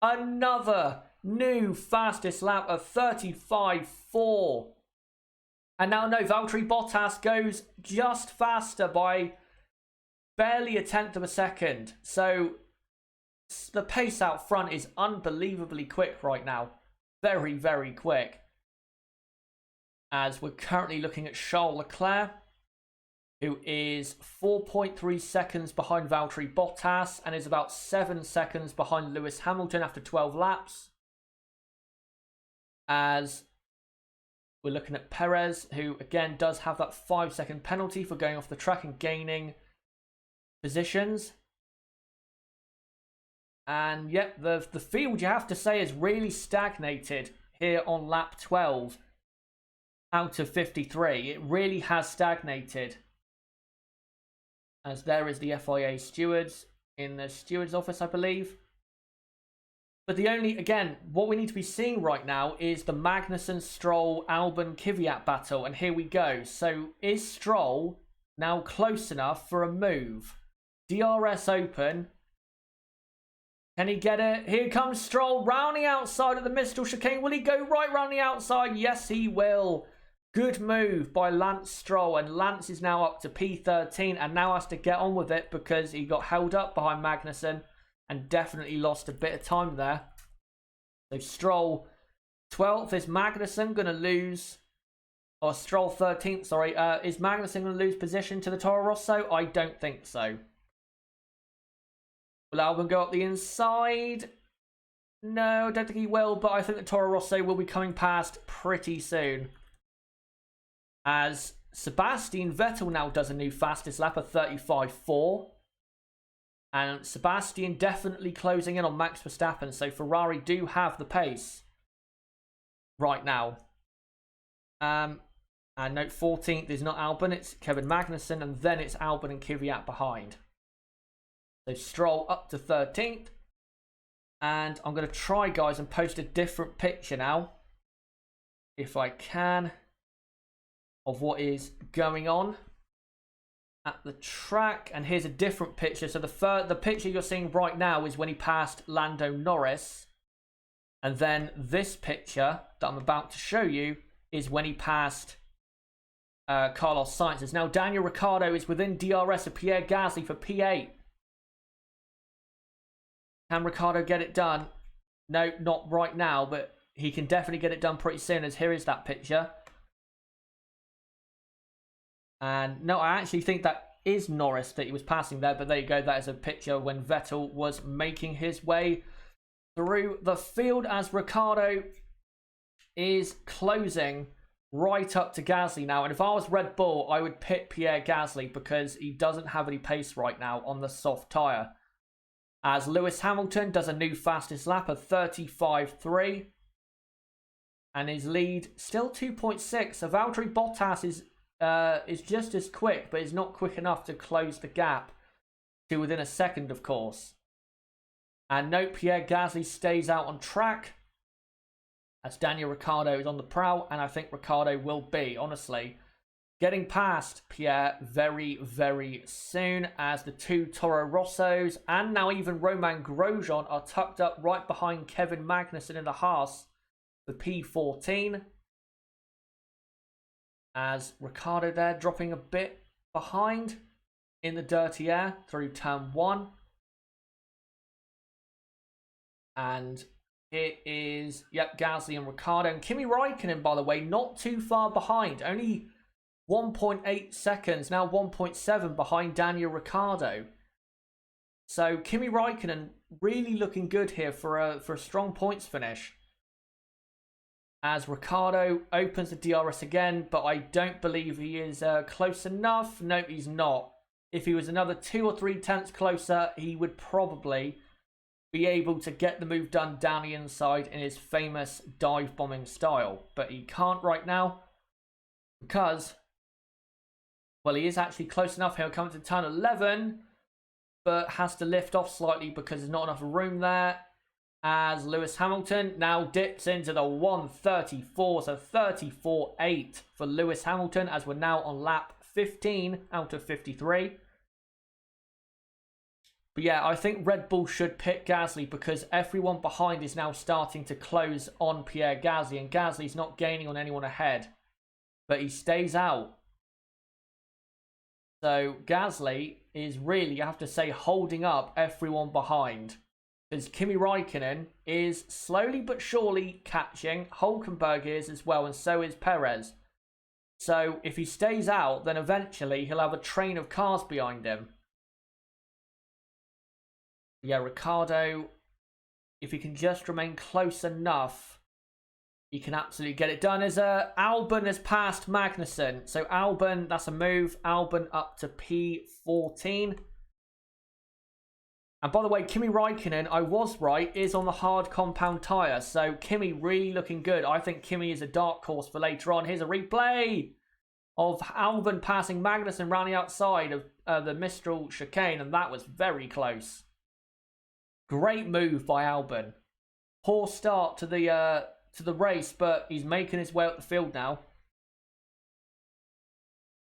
another new fastest lap of 35.4. And now, no, Valtteri Bottas goes just faster by barely 1/10 of a second. So the pace out front is unbelievably quick right now. Very, very quick. As we're currently looking at Charles Leclerc, who is 4.3 seconds behind Valtteri Bottas and is about 7 seconds behind Lewis Hamilton after 12 laps. As we're looking at Perez, who again does have that 5-second penalty for going off the track and gaining positions. And yep, the field, you have to say, is really stagnated here on lap 12 out of 53. It really has stagnated. As there is the FIA stewards in the stewards office, I believe. But the only, again, what we need to be seeing right now is the Magnussen, Stroll, Albon, Kvyat battle. And here we go. So is Stroll now close enough for a move? DRS open. Can he get it? Here comes Stroll round the outside of the Mistel chicane. Will he go right round the outside? Yes, he will. Good move by Lance Stroll, and Lance is now up to P13 and now has to get on with it because he got held up behind Magnussen and definitely lost a bit of time there. So Stroll 12th. Is Magnussen going to lose, or Stroll 13th, sorry. Is Magnussen going to lose position to the Toro Rosso? I don't think so. Will Albon go up the inside? No, I don't think he will, but I think the Toro Rosso will be coming past pretty soon. As Sebastian Vettel now does a new fastest lap of 35.4. And Sebastian definitely closing in on Max Verstappen. So Ferrari do have the pace right now. And note 14th is not Albon, it's Kevin Magnussen. And then it's Albon and Kvyat behind. So Stroll up to 13th. And I'm going to try, guys, and post a different picture now, if I can, of what is going on at the track. And here's a different picture. So the picture you're seeing right now is when he passed Lando Norris. And then this picture that I'm about to show you is when he passed Carlos Sainz. As now Daniel Ricciardo is within DRS of Pierre Gasly for P8. Can Ricciardo get it done? No, not right now, but he can definitely get it done pretty soon, as here is that picture. And no, I actually think that is Norris that he was passing there, but there you go. That is a picture when Vettel was making his way through the field, as Ricciardo is closing right up to Gasly now. And if I was Red Bull, I would pit Pierre Gasly because he doesn't have any pace right now on the soft tyre. As Lewis Hamilton does a new fastest lap of 35.3. And his lead still 2.6. So Valtteri Bottas is just as quick, but is not quick enough to close the gap to within a second, of course. And note, Pierre Gasly stays out on track as Daniel Ricciardo is on the prowl, and I think Ricciardo will be, honestly, getting past Pierre very, very soon, as the two Toro Rossos and now even Romain Grosjean are tucked up right behind Kevin Magnussen in the Haas, the P14. As Ricciardo there dropping a bit behind in the dirty air through turn 1. And it is, yep, Gasly and Ricciardo. And Kimi Räikkönen, by the way, not too far behind. Only 1.8 seconds, now 1.7 behind Daniel Ricciardo. So Kimi Räikkönen really looking good here for a strong points finish. As Ricciardo opens the DRS again, but I don't believe he is close enough. No, he's not. If he was another 2 or 3 tenths closer, he would probably be able to get the move done down the inside in his famous dive bombing style. But he can't right now because, well, he is actually close enough. He'll come to turn 11, but has to lift off slightly because there's not enough room there. As Lewis Hamilton now dips into the 134, so 34.8 for Lewis Hamilton, as we're now on lap 15 out of 53. But yeah, I think Red Bull should pit Gasly because everyone behind is now starting to close on Pierre Gasly, and Gasly's not gaining on anyone ahead, but he stays out. So Gasly is really, you have to say, holding up everyone behind, because Kimi Räikkönen is slowly but surely catching. Hülkenberg is as well, and so is Perez. So if he stays out, then eventually he'll have a train of cars behind him. Yeah, Ricciardo, if he can just remain close enough, he can absolutely get it done. As Albon has passed Magnussen. So Albon, that's a move. Albon up to P14. And by the way, Kimi Räikkönen, I was right, is on the hard compound tyre. So Kimi really looking good. I think Kimi is a dark horse for later on. Here's a replay of Albon passing Magnussen round the outside of the Mistral chicane. And that was very close. Great move by Albon. Poor start to the race, but he's making his way up the field now.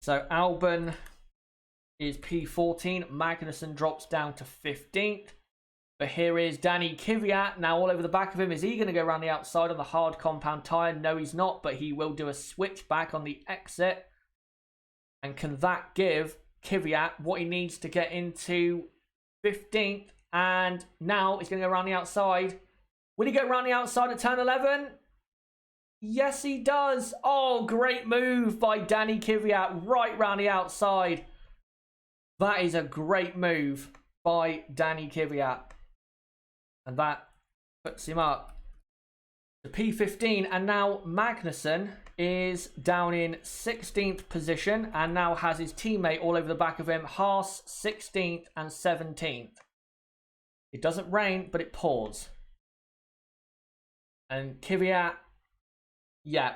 So Albon is P14. Magnussen drops down to 15th. But here is Danny Kvyat now all over the back of him. Is he going to go around the outside on the hard compound tyre? No, he's not, but he will do a switch back on the exit. And can that give Kvyat what he needs to get into 15th? And now he's going to go around the outside. Will he go around the outside at turn 11? Yes, he does. Oh, great move by Danny Kvyat right round the outside. That is a great move by Danny Kvyat. And that puts him up to P15. And now Magnussen is down in 16th position and now has his teammate all over the back of him. Haas 16th and 17th. It doesn't rain, but it pours. And Kvyat, yeah,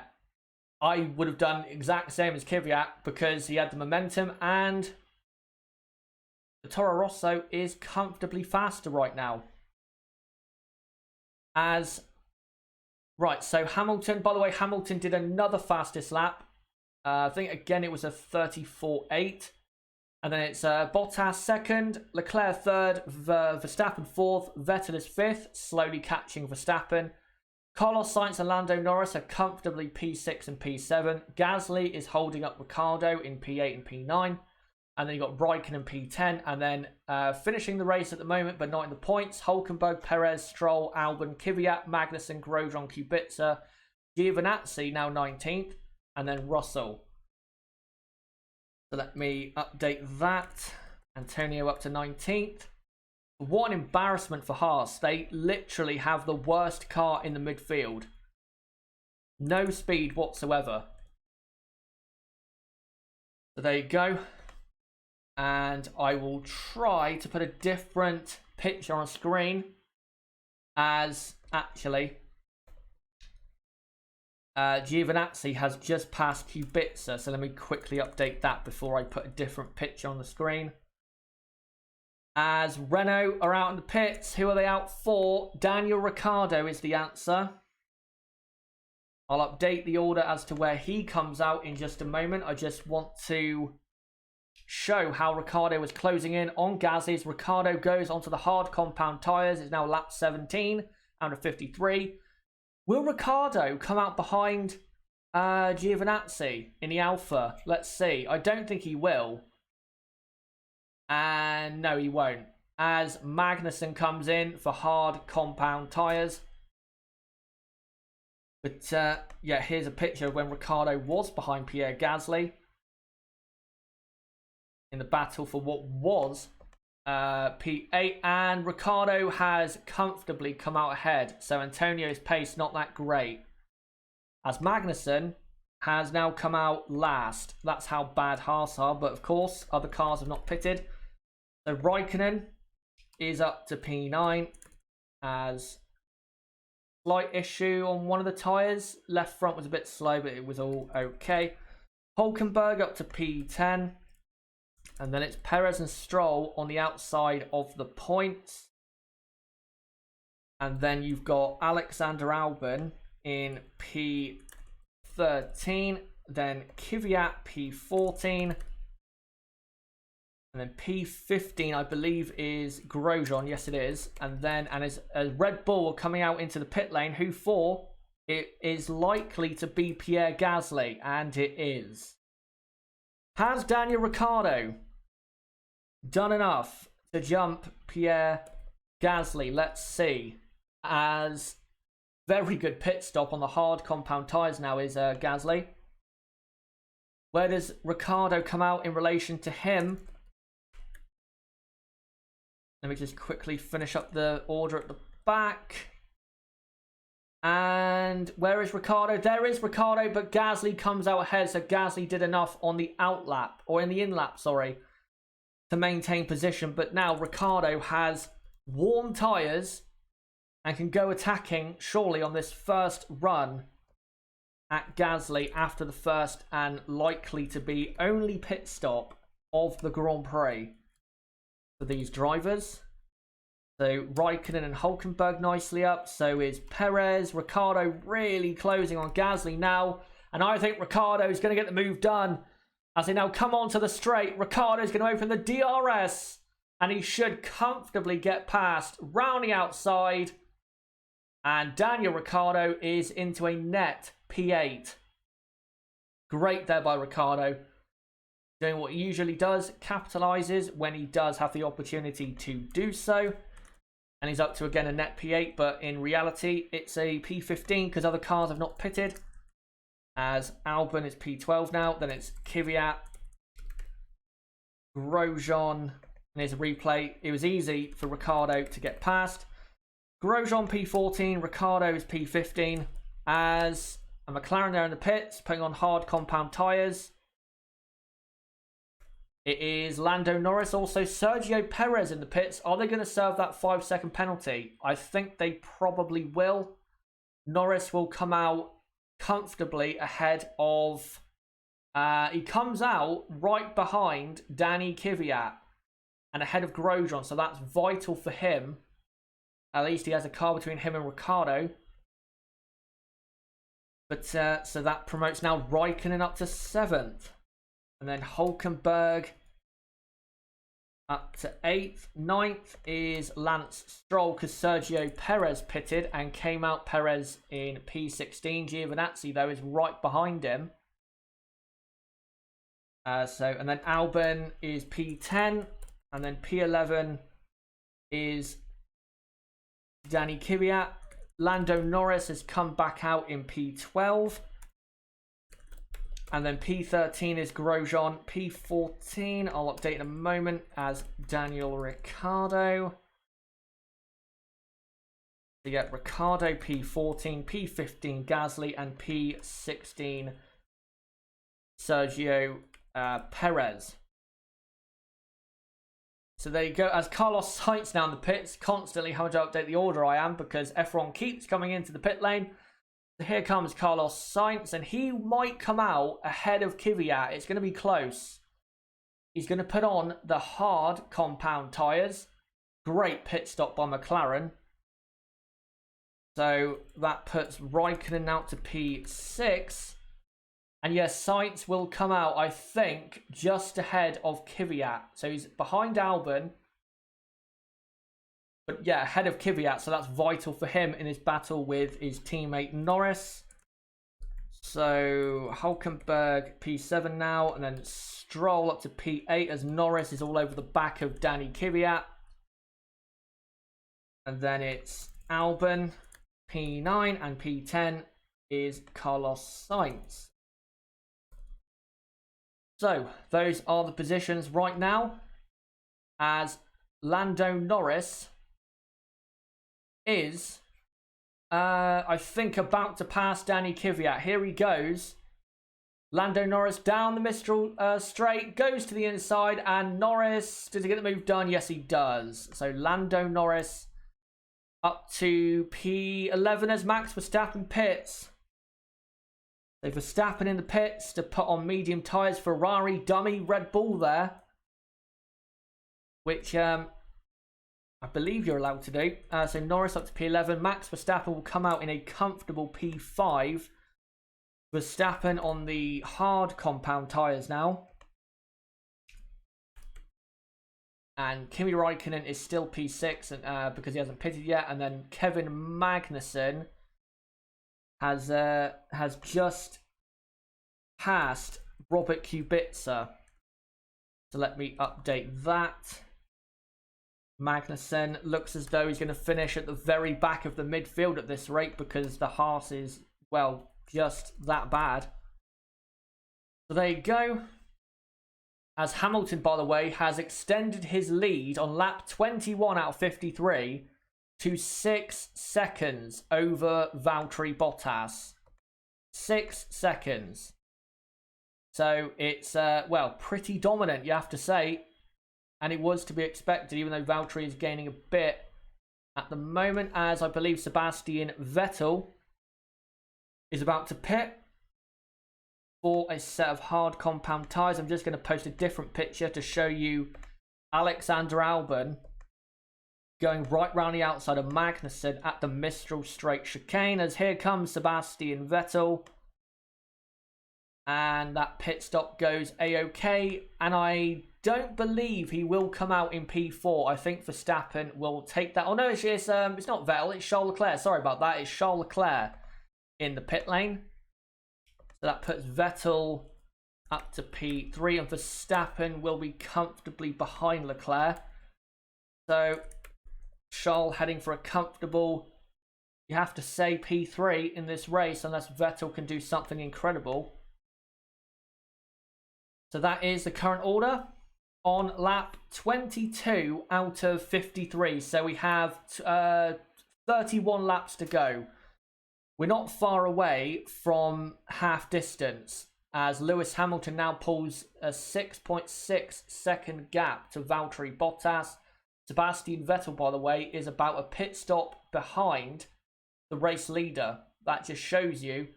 I would have done exact same as Kvyat because he had the momentum, and the Toro Rosso is comfortably faster right now. Right, so Hamilton, by the way, Hamilton did another fastest lap. I think, again, it was a 34.8. And then it's Bottas second, Leclerc third, Verstappen fourth, Vettel is fifth, slowly catching Verstappen. Carlos Sainz and Lando Norris are comfortably P6 and P7. Gasly is holding up Ricciardo in P8 and P9. And then you've got Raikkonen P10. And then finishing the race at the moment, but not in the points, Hülkenberg, Perez, Stroll, Albon, Kvyat, Magnussen, Grosjean, Kubica, Giovinazzi now 19th, and then Russell. So let me update that. Antonio up to 19th. What an embarrassment for Haas. They literally have the worst car in the midfield. No speed whatsoever. So there you go. And I will try to put a different picture on screen as actually Giovinazzi has just passed Kubica. So let me quickly update that before I put a different picture on the screen. As Renault are out in the pits, who are they out for? Daniel Ricciardo is the answer. I'll update the order as to where he comes out in just a moment. I just want to show how Ricciardo was closing in on Gasly's. Ricciardo goes onto the hard compound tyres. It's now lap 17 out of 53. Will Ricciardo come out behind Giovinazzi in the Alpha? Let's see. I don't think he will. And no, he won't. As Magnussen comes in for hard compound tyres. But yeah, here's a picture of when Ricciardo was behind Pierre Gasly in the battle for what was P8, and Ricciardo has comfortably come out ahead. So Antonio's pace not that great. As Magnussen has now come out last. That's how bad Haas are, but of course other cars have not pitted. So Raikkonen is up to P9 as slight issue on one of the tyres. Left front was a bit slow, but it was all okay. Hülkenberg up to P10. And then it's Perez and Stroll on the outside of the points. And then you've got Alexander Albon in P13. Then Kvyat P14. And then P15, I believe, is Grosjean. Yes, it is. And then, as Red Bull coming out into the pit lane, who for? It is likely to be Pierre Gasly. And it is. Has Daniel Ricciardo done enough to jump Pierre Gasly? Let's see. As very good pit stop on the hard compound tyres now is Gasly. Where does Ricciardo come out in relation to him? Let me just quickly finish up the order at the back. And where is Ricciardo? There is Ricciardo, but Gasly comes out ahead. So Gasly did enough on the outlap, or in the in-lap, sorry, to maintain position. But now Ricciardo has warm tyres and can go attacking surely on this first run at Gasly after the first and likely to be only pit stop of the Grand Prix for these drivers. So Raikkonen and Hülkenberg nicely up. So is Perez. Ricciardo really closing on Gasly now. And I think Ricciardo is going to get the move done. As they now come onto the straight, Ricciardo is going to open the DRS. And he should comfortably get past. Round the outside. And Daniel Ricciardo is into a net P8. Great there by Ricciardo. Doing what he usually does. Capitalizes when he does have the opportunity to do so. And he's up to, again, a net P8. But in reality, it's a P15 because other cars have not pitted. As Albon is P12 now. Then it's Kvyat. Grosjean. And here's a replay. It was easy for Ricciardo to get past. Grosjean P14. Ricciardo is P15. As a McLaren there in the pits. Putting on hard compound tyres. It is Lando Norris, also Sergio Perez in the pits. Are they going to serve that 5-second penalty? I think they probably will. Norris will come out comfortably ahead of... he comes out right behind Danny Kvyat and ahead of Grosjean. So that's vital for him. At least he has a car between him and Ricciardo. But so that promotes now Raikkonen up to 7th. And then Hülkenberg up to 8th. 9th is Lance Stroll because Sergio Perez pitted and came out Perez in P16. Giovinazzi, though, is right behind him. And then Albon is P10. And then P11 is Danny Kvyat. Lando Norris has come back out in P12. And then P13 is Grosjean. P14, I'll update in a moment, as Daniel Ricciardo. So yeah, Ricciardo P14, P15 Gasly, and P16 Sergio Perez. So there you go. As Carlos Sainz now in the pits, constantly having to update the order I am because F1 keeps coming into the pit lane. So here comes Carlos Sainz, and he might come out ahead of Kvyat. It's going to be close. He's going to put on the hard compound tyres. Great pit stop by McLaren. So that puts Raikkonen out to P6. And yes, Sainz will come out, I think, just ahead of Kvyat. So he's behind Albon. But yeah, ahead of Kvyat. So that's vital for him in his battle with his teammate Norris. So Hülkenberg P7 now. And then Stroll up to P8 as Norris is all over the back of Danny Kvyat. And then it's Albon P9 and P10 is Carlos Sainz. So, those are the positions right now, as Lando Norris is, I think, about to pass Danny Kvyat. Here he goes. Lando Norris down the Mistral straight, goes to the inside, and Norris, does he get the move done? Yes, he does. So, Lando Norris up to P11 as Max Verstappen pits. So Verstappen in the pits to put on medium tyres. Ferrari dummy Red Bull there, which I believe you're allowed to do. So Norris up to P11. Max Verstappen will come out in a comfortable P5. Verstappen on the hard compound tyres now. And Kimi Raikkonen is still P6 and, because he hasn't pitted yet. And then Kevin Magnussen has just passed Robert Kubica. So let me update that. Magnussen looks as though he's going to finish at the very back of the midfield at this rate because the Haas is, well, just that bad. So there you go. As Hamilton, by the way, has extended his lead on lap 21 out of 53 to 6 seconds over Valtteri Bottas. 6 seconds. So it's, well, pretty dominant, you have to say. And it was to be expected, even though Valtteri is gaining a bit at the moment, as I believe Sebastian Vettel is about to pit for a set of hard compound tyres. I'm just going to post a different picture to show you Alexander Albon going right round the outside of Magnussen at the Mistral Straight chicane, as here comes Sebastian Vettel. And that pit stop goes A-OK. And I don't believe he will come out in P4. I think Verstappen will take that. Oh no, it's not Vettel, it's Charles Leclerc. Sorry about that. It's Charles Leclerc in the pit lane. So that puts Vettel up to P3, and Verstappen will be comfortably behind Leclerc. So Charles heading for a comfortable, you have to say, P3 in this race, unless Vettel can do something incredible. So that is the current order on lap 22 out of 53. So we have 31 laps to go. We're not far away from half distance, as Lewis Hamilton now pulls a 6.6 second gap to Valtteri Bottas. Sebastian Vettel, by the way, is about a pit stop behind the race leader. That just shows you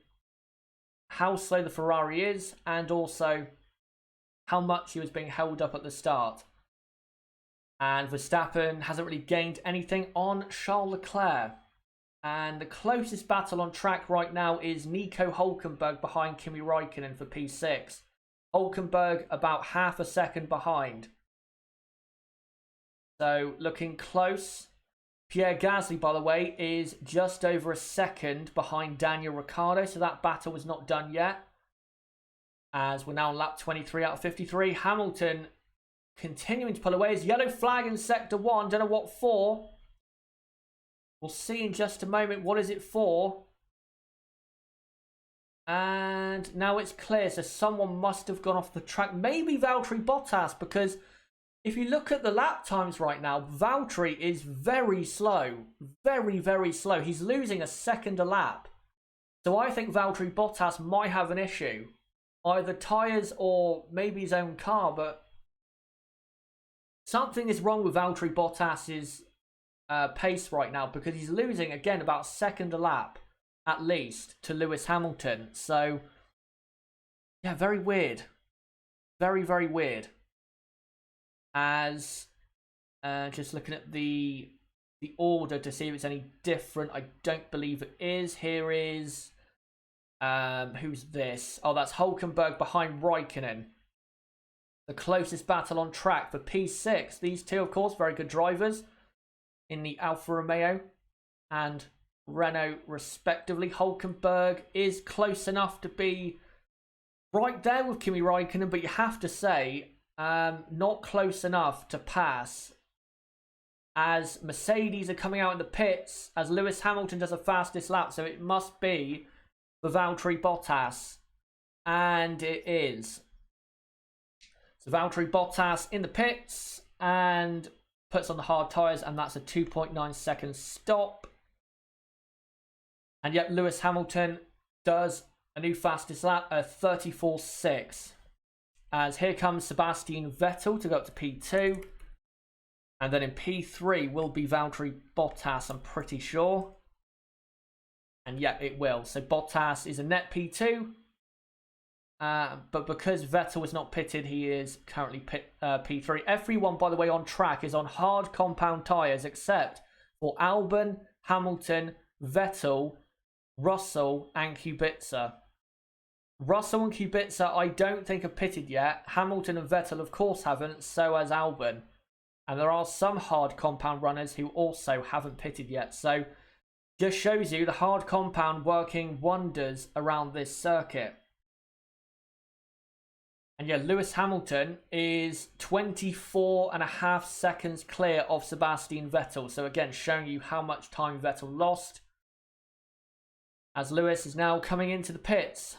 how slow the Ferrari is, and also how much he was being held up at the start. And Verstappen hasn't really gained anything on Charles Leclerc. And the closest battle on track right now is Nico Hülkenberg behind Kimi Raikkonen for P6. Hülkenberg about half a second behind. So looking close. Pierre Gasly, by the way, is just over a second behind Daniel Ricciardo. So that battle was not done yet, as we're now on lap 23 out of 53. Hamilton continuing to pull away. His yellow flag in sector 1. Don't know what for. We'll see in just a moment. What is it for? And now it's clear. So someone must have gone off the track. Maybe Valtteri Bottas, because if you look at the lap times right now, Valtteri is very slow. Very, very slow. He's losing a second a lap. So I think Valtteri Bottas might have an issue. Either tyres or maybe his own car, but something is wrong with Valtteri Bottas's pace right now, because he's losing again about second a lap at least to Lewis Hamilton. So yeah, very weird, very, very weird. As just looking at the order to see if it's any different. I don't believe it is. Here is who's this? Oh, that's Hülkenberg behind Raikkonen. The closest battle on track for P6. These two, of course, very good drivers in the Alfa Romeo and Renault, respectively. Hülkenberg is close enough to be right there with Kimi Raikkonen, but you have to say, not close enough to pass, as Mercedes are coming out in the pits as Lewis Hamilton does the fastest lap. So it must be for Valtteri Bottas, and it is. So Valtteri Bottas in the pits and puts on the hard tyres, and that's a 2.9 second stop. And yet Lewis Hamilton does a new fastest lap, a 34.6. As here comes Sebastian Vettel to go up to P2. And then in P3 will be Valtteri Bottas, I'm pretty sure. And yeah, it will. So Bottas is a net P2. But because Vettel is not pitted, he is currently P3. Everyone, by the way, on track is on hard compound tyres except for Albon, Hamilton, Vettel, Russell and Kubica. Russell and Kubica I don't think are pitted yet. Hamilton and Vettel of course haven't, so has Albon. And there are some hard compound runners who also haven't pitted yet. So just shows you the hard compound working wonders around this circuit. And yeah, Lewis Hamilton is 24.5 seconds clear of Sebastian Vettel. So again, showing you how much time Vettel lost. As Lewis is now coming into the pits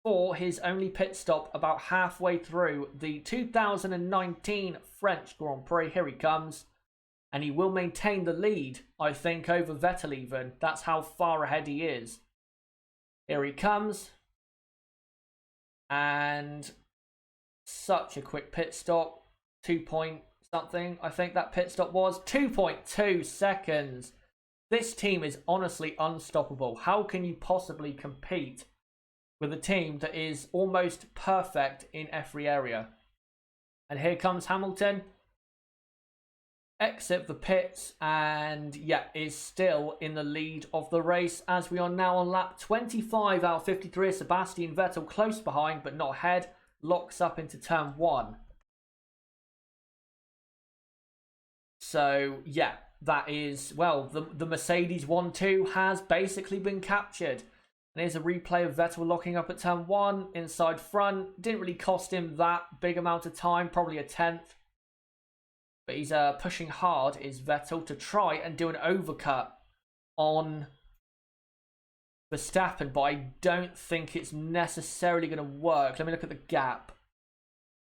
for his only pit stop about halfway through the 2019 French Grand Prix. Here he comes. And he will maintain the lead, I think, over Vettel even. That's how far ahead he is. Here he comes. And such a quick pit stop. 2 point something, I think that pit stop was. 2.2 seconds. This team is honestly unstoppable. How can you possibly compete with a team that is almost perfect in every area? And here comes Hamilton. Exit the pits and yeah, is still in the lead of the race as we are now on lap 25 out of 53. Sebastian Vettel close behind but not ahead. Locks up into turn 1. So yeah, that is, well, the Mercedes 1-2 has basically been captured. And here's a replay of Vettel locking up at turn 1, inside front. Didn't really cost him that big amount of time, probably a tenth. But he's pushing hard, is Vettel, to try and do an overcut on Verstappen. But I don't think it's necessarily going to work. Let me look at the gap.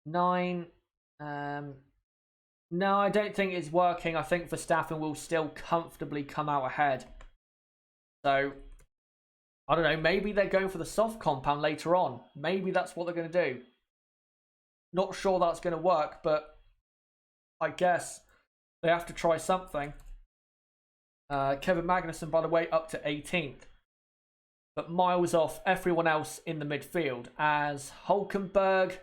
9. No, I don't think it's working. I think Verstappen will still comfortably come out ahead. So I don't know, maybe they're going for the soft compound later on. Maybe that's what they're going to do. Not sure that's going to work, but I guess they have to try something. Kevin Magnussen, by the way, up to 18th. But miles off everyone else in the midfield, as Hülkenberg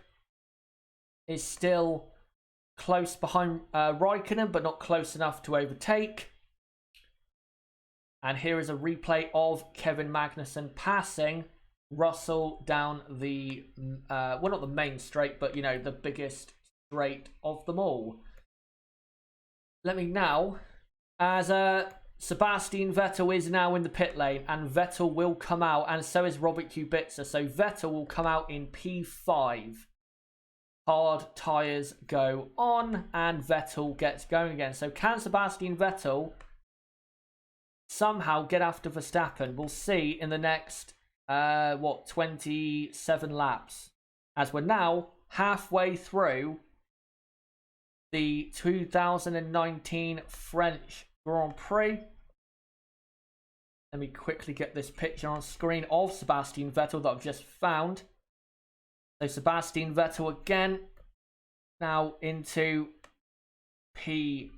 is still close behind Raikkonen, but not close enough to overtake. And here is a replay of Kevin Magnussen passing Russell down the, well, not the main straight, but, you know, the biggest straight of them all. Let me now, as Sebastian Vettel is now in the pit lane, and Vettel will come out, and so is Robert Kubica. So Vettel will come out in P5. Hard tyres go on, and Vettel gets going again. So can Sebastian Vettel somehow get after Verstappen? We'll see in the next 27 laps, as we're now halfway through the 2019 French Grand Prix. Let me quickly get this picture on screen of Sebastian Vettel that I've just found. So Sebastian Vettel again now into P5.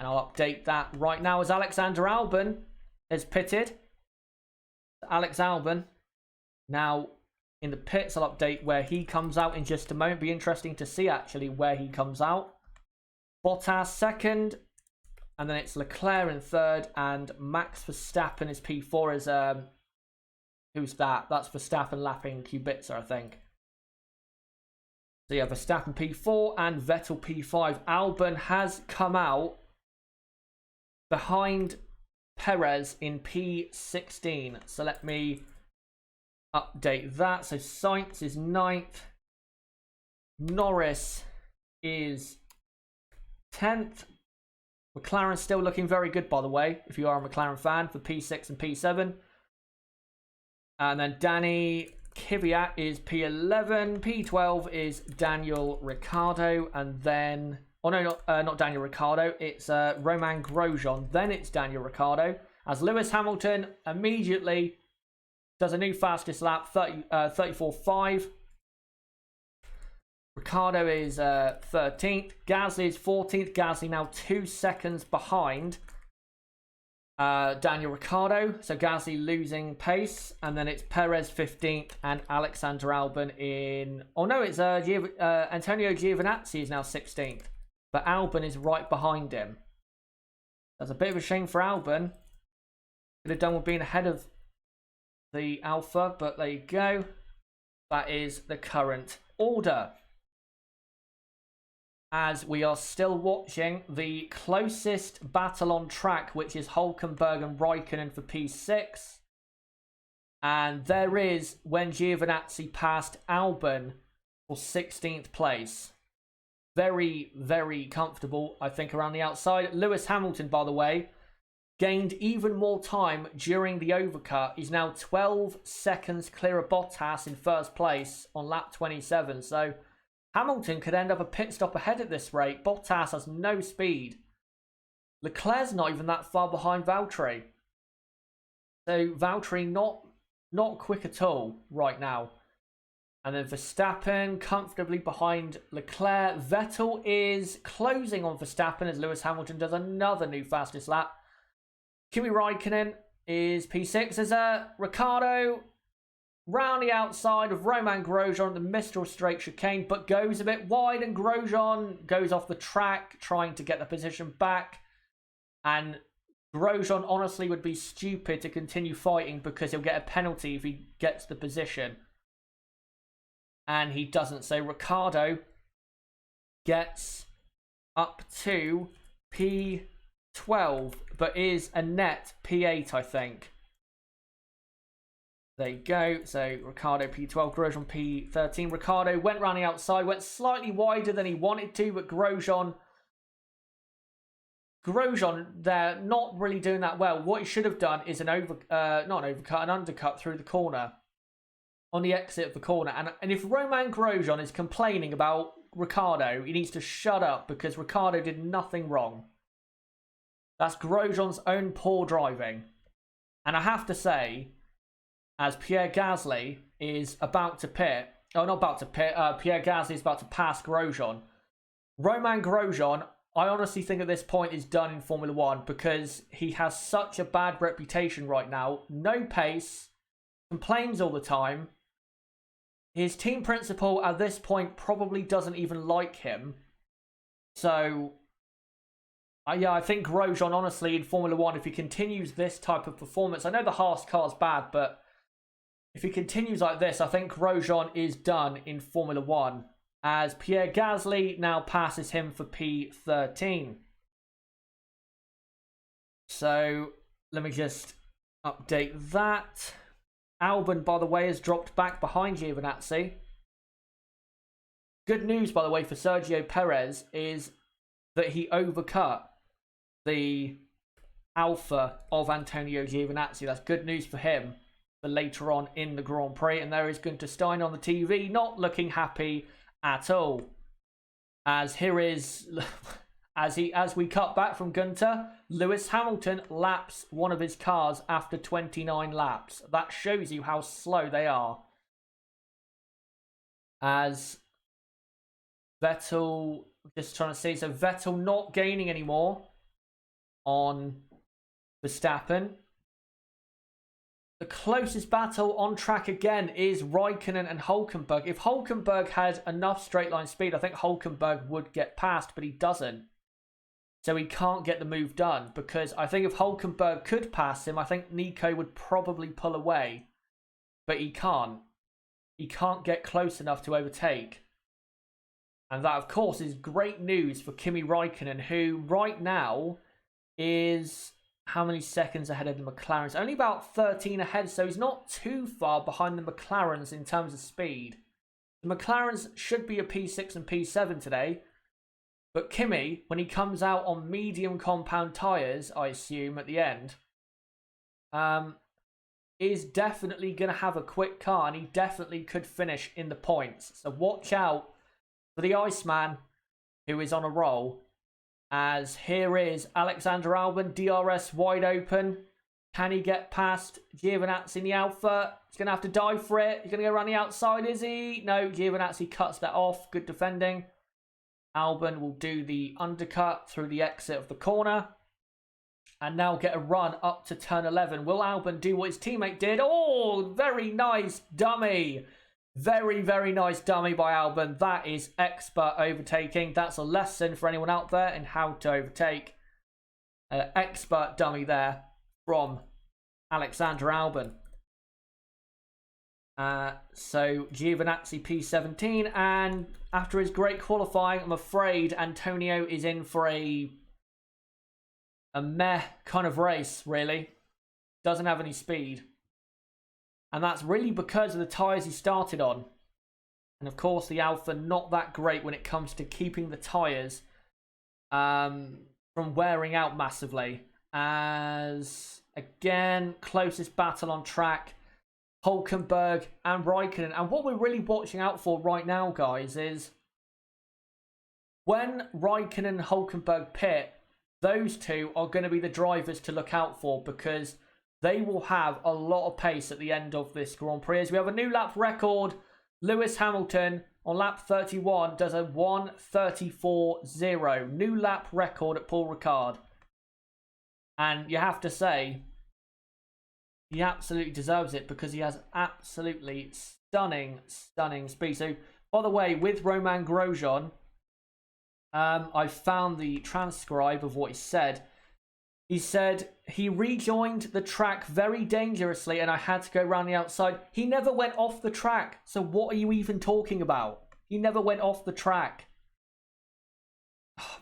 And I'll update that right now as Alexander Albon is pitted. Alex Albon now in the pits. I'll update where he comes out in just a moment. Be interesting to see actually where he comes out. Bottas second, and then it's Leclerc in third, and Max Verstappen is P4. Is who's that? That's Verstappen lapping Kubica, I think. So yeah, Verstappen P4 and Vettel P5. Albon has come out behind Perez in P16. So let me update that. So Sainz is 9th. Norris is 10th. McLaren's still looking very good, by the way, if you are a McLaren fan, for P6 and P7. And then Danny Kvyat is P11. P12 is Daniel Ricciardo. And then... Oh, no, not Daniel Ricciardo. It's Romain Grosjean. Then it's Daniel Ricciardo. As Lewis Hamilton immediately does a new fastest lap, 34.5. Ricciardo is 13th. Gasly is 14th. Gasly now 2 seconds behind Daniel Ricciardo. So Gasly losing pace. And then it's Perez 15th and Alexander Albon in... Oh no, it's Antonio Giovinazzi is now 16th. But Albon is right behind him. That's a bit of a shame for Albon. Could have done with being ahead of the Alpha, but there you go. That is the current order. As we are still watching the closest battle on track, which is Hülkenberg and Raikkonen for P6. And there is when Giovinazzi passed Albon for 16th place. Very, very comfortable, I think, around the outside. Lewis Hamilton, by the way, gained even more time during the overcut. He's now 12 seconds clear of Bottas in first place on lap 27. So Hamilton could end up a pit stop ahead at this rate. Bottas has no speed. Leclerc's not even that far behind Valtteri. So Valtteri not quick at all right now. And then Verstappen comfortably behind Leclerc. Vettel is closing on Verstappen as Lewis Hamilton does another new fastest lap. Kimi Raikkonen is P6 as Ricciardo round the outside of Romain Grosjean at the Mistral Straight chicane, but goes a bit wide, and Grosjean goes off the track trying to get the position back. And Grosjean honestly would be stupid to continue fighting because he'll get a penalty if he gets the position. And he doesn't. So Ricciardo gets up to P12, but is a net P8, I think. There you go. So Ricciardo P12, Grosjean P13. Ricciardo went round the outside, went slightly wider than he wanted to, but Grosjean there not really doing that well. What he should have done is an undercut through the corner. On the exit of the corner. And if Romain Grosjean is complaining about Ricciardo, he needs to shut up because Ricciardo did nothing wrong. That's Grosjean's own poor driving. And I have to say, as Pierre Gasly is about to pit, Pierre Gasly is about to pass Grosjean. Romain Grosjean, I honestly think at this point is done in Formula 1 because he has such a bad reputation right now. No pace, complains all the time. His team principal at this point probably doesn't even like him. So, yeah, I think Grosjean, honestly, in Formula 1, if he continues this type of performance, I know the Haas car's bad, but if he continues like this, I think Grosjean is done in Formula 1, as Pierre Gasly now passes him for P13. So, let me just update that. Albon, by the way, has dropped back behind Giovinazzi. Good news, by the way, for Sergio Perez is that he overcut the Alpha of Antonio Giovinazzi. That's good news for him for later on in the Grand Prix. And there is Gunter Stein on the TV, not looking happy at all. As here is... As we cut back from Gunter, Lewis Hamilton laps one of his cars after 29 laps. That shows you how slow they are. As Vettel Just trying to see. So Vettel not gaining anymore on Verstappen. The closest battle on track again is Raikkonen and Hulkenberg. If Hulkenberg had enough straight line speed, I think Hulkenberg would get past, but he doesn't. So he can't get the move done, because I think if Hulkenberg could pass him, I think Nico would probably pull away. But he can't. He can't get close enough to overtake. And that, of course, is great news for Kimi Raikkonen, who right now is how many seconds ahead of the McLarens? Only about 13 ahead, so he's not too far behind the McLarens in terms of speed. The McLarens should be a P6 and P7 today. But Kimi, when he comes out on medium compound tyres, I assume, at the end, is definitely going to have a quick car, and he definitely could finish in the points. So watch out for the Iceman, who is on a roll, as here is Alexander Albon, DRS wide open. Can he get past Giovinazzi in the Alpha? He's going to have to dive for it. He's going to go around the outside, is he? No, Giovinazzi cuts that off. Good defending. Albon will do the undercut through the exit of the corner. And now get a run up to turn 11. Will Albon do what his teammate did? Oh, very nice dummy. Very, very nice dummy by Albon. That is expert overtaking. That's a lesson for anyone out there in how to overtake. Expert dummy there from Alexander Albon. So Giovinazzi P17, and after his great qualifying, I'm afraid Antonio is in for a meh kind of race, really. Doesn't have any speed. And that's really because of the tyres he started on. And of course the Alpha not that great when it comes to keeping the tyres from wearing out massively. As again, closest battle on track, Hulkenberg and Raikkonen. And what we're really watching out for right now, guys, is when Raikkonen and Hulkenberg pit, those two are going to be the drivers to look out for, because they will have a lot of pace at the end of this Grand Prix. As we have a new lap record, Lewis Hamilton on lap 31 does a 1:34.0. New lap record at Paul Ricard. And you have to say, he absolutely deserves it, because he has absolutely stunning speed. So, by the way, with Romain Grosjean, I found the transcribe of what he said. He said he rejoined the track very dangerously and I had to go around the outside. He never went off the track. So what are you even talking about? He never went off the track.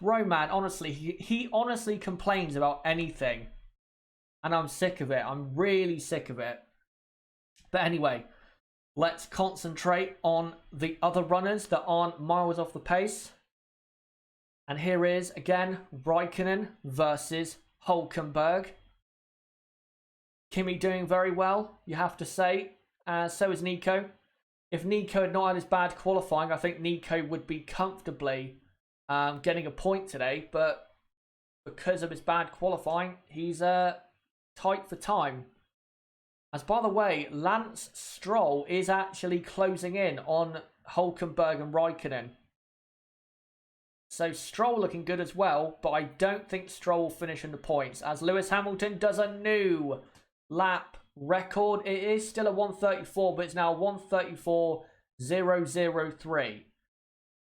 Roman, honestly, he honestly complains about anything. And I'm sick of it. I'm really sick of it. But anyway, let's concentrate on the other runners that aren't miles off the pace. And here is, again, Raikkonen versus Hulkenberg. Kimi doing very well, you have to say. So is Nico. If Nico had not had his bad qualifying, I think Nico would be comfortably getting a point today. But because of his bad qualifying, he's tight for time. As by the way, Lance Stroll is actually closing in on Hulkenberg and Raikkonen. So Stroll looking good as well, but I don't think Stroll will finish in the points, as Lewis Hamilton does a new lap record. It is still a 1:34, but it's now 1:34.003.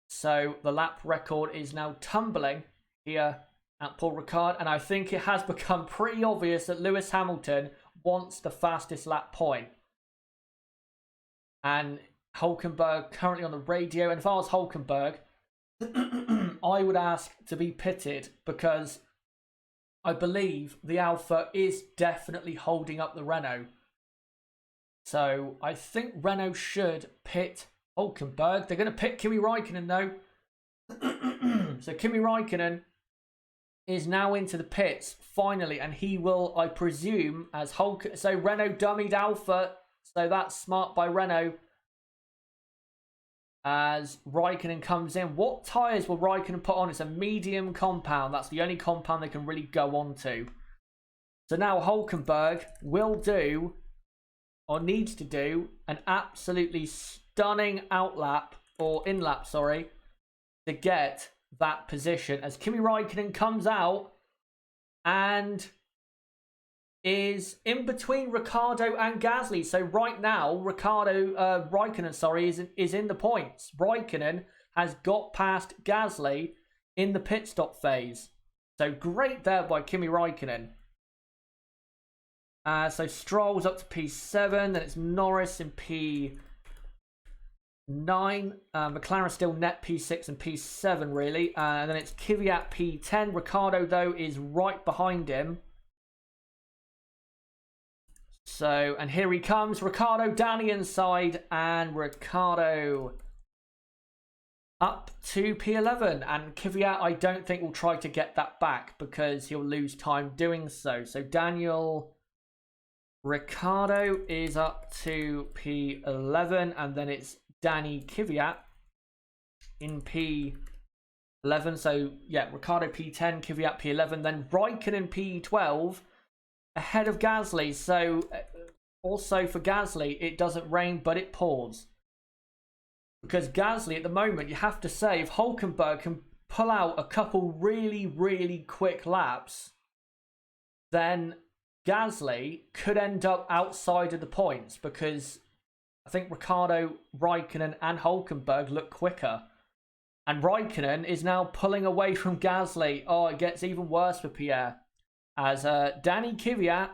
So the lap record is now tumbling here at Paul Ricard, and I think it has become pretty obvious that Lewis Hamilton wants the fastest lap point. And Hulkenberg currently on the radio, and if I was Hulkenberg, I would ask to be pitted, because I believe the Alpha is definitely holding up the Renault. So I think Renault should pit Hulkenberg. They're going to pit Kimi Raikkonen though. So Kimi Raikkonen is now into the pits finally, and he will, I presume, as so Renault dummied Alpha, so that's smart by Renault. As Raikkonen comes in, what tyres will Raikkonen put on? It's a medium compound. That's the only compound they can really go on to. So now Hulkenberg will do, or needs to do, an absolutely stunning outlap, or inlap, sorry, to get that position as Kimi Raikkonen comes out and is in between Ricciardo and Gasly. So right now, Raikkonen, sorry, is in the points. Raikkonen has got past Gasly in the pit stop phase. So great there by Kimi Raikkonen. So Stroll's up to P7, then it's Norris in P9. McLaren still net P6 and P7 really. And then it's Kvyat P10. Ricciardo though is right behind him. So, and here he comes, Ricciardo down the inside, and Ricciardo up to P11. And Kvyat, I don't think will try to get that back because he'll lose time doing so. So Ricciardo is up to P11, and then it's Danny Kvyat in P11. So, yeah, Ricciardo P10, Kvyat P11, then Raikkonen P12. Ahead of Gasly. So also for Gasly, it doesn't rain but it pours, because Gasly at the moment, you have to say, if Hülkenberg can pull out a couple really quick laps, then Gasly could end up outside of the points, because I think Ricciardo, Raikkonen and Hülkenberg look quicker, and Raikkonen is now pulling away from Gasly. Oh, it gets even worse for Pierre as Danny Kvyat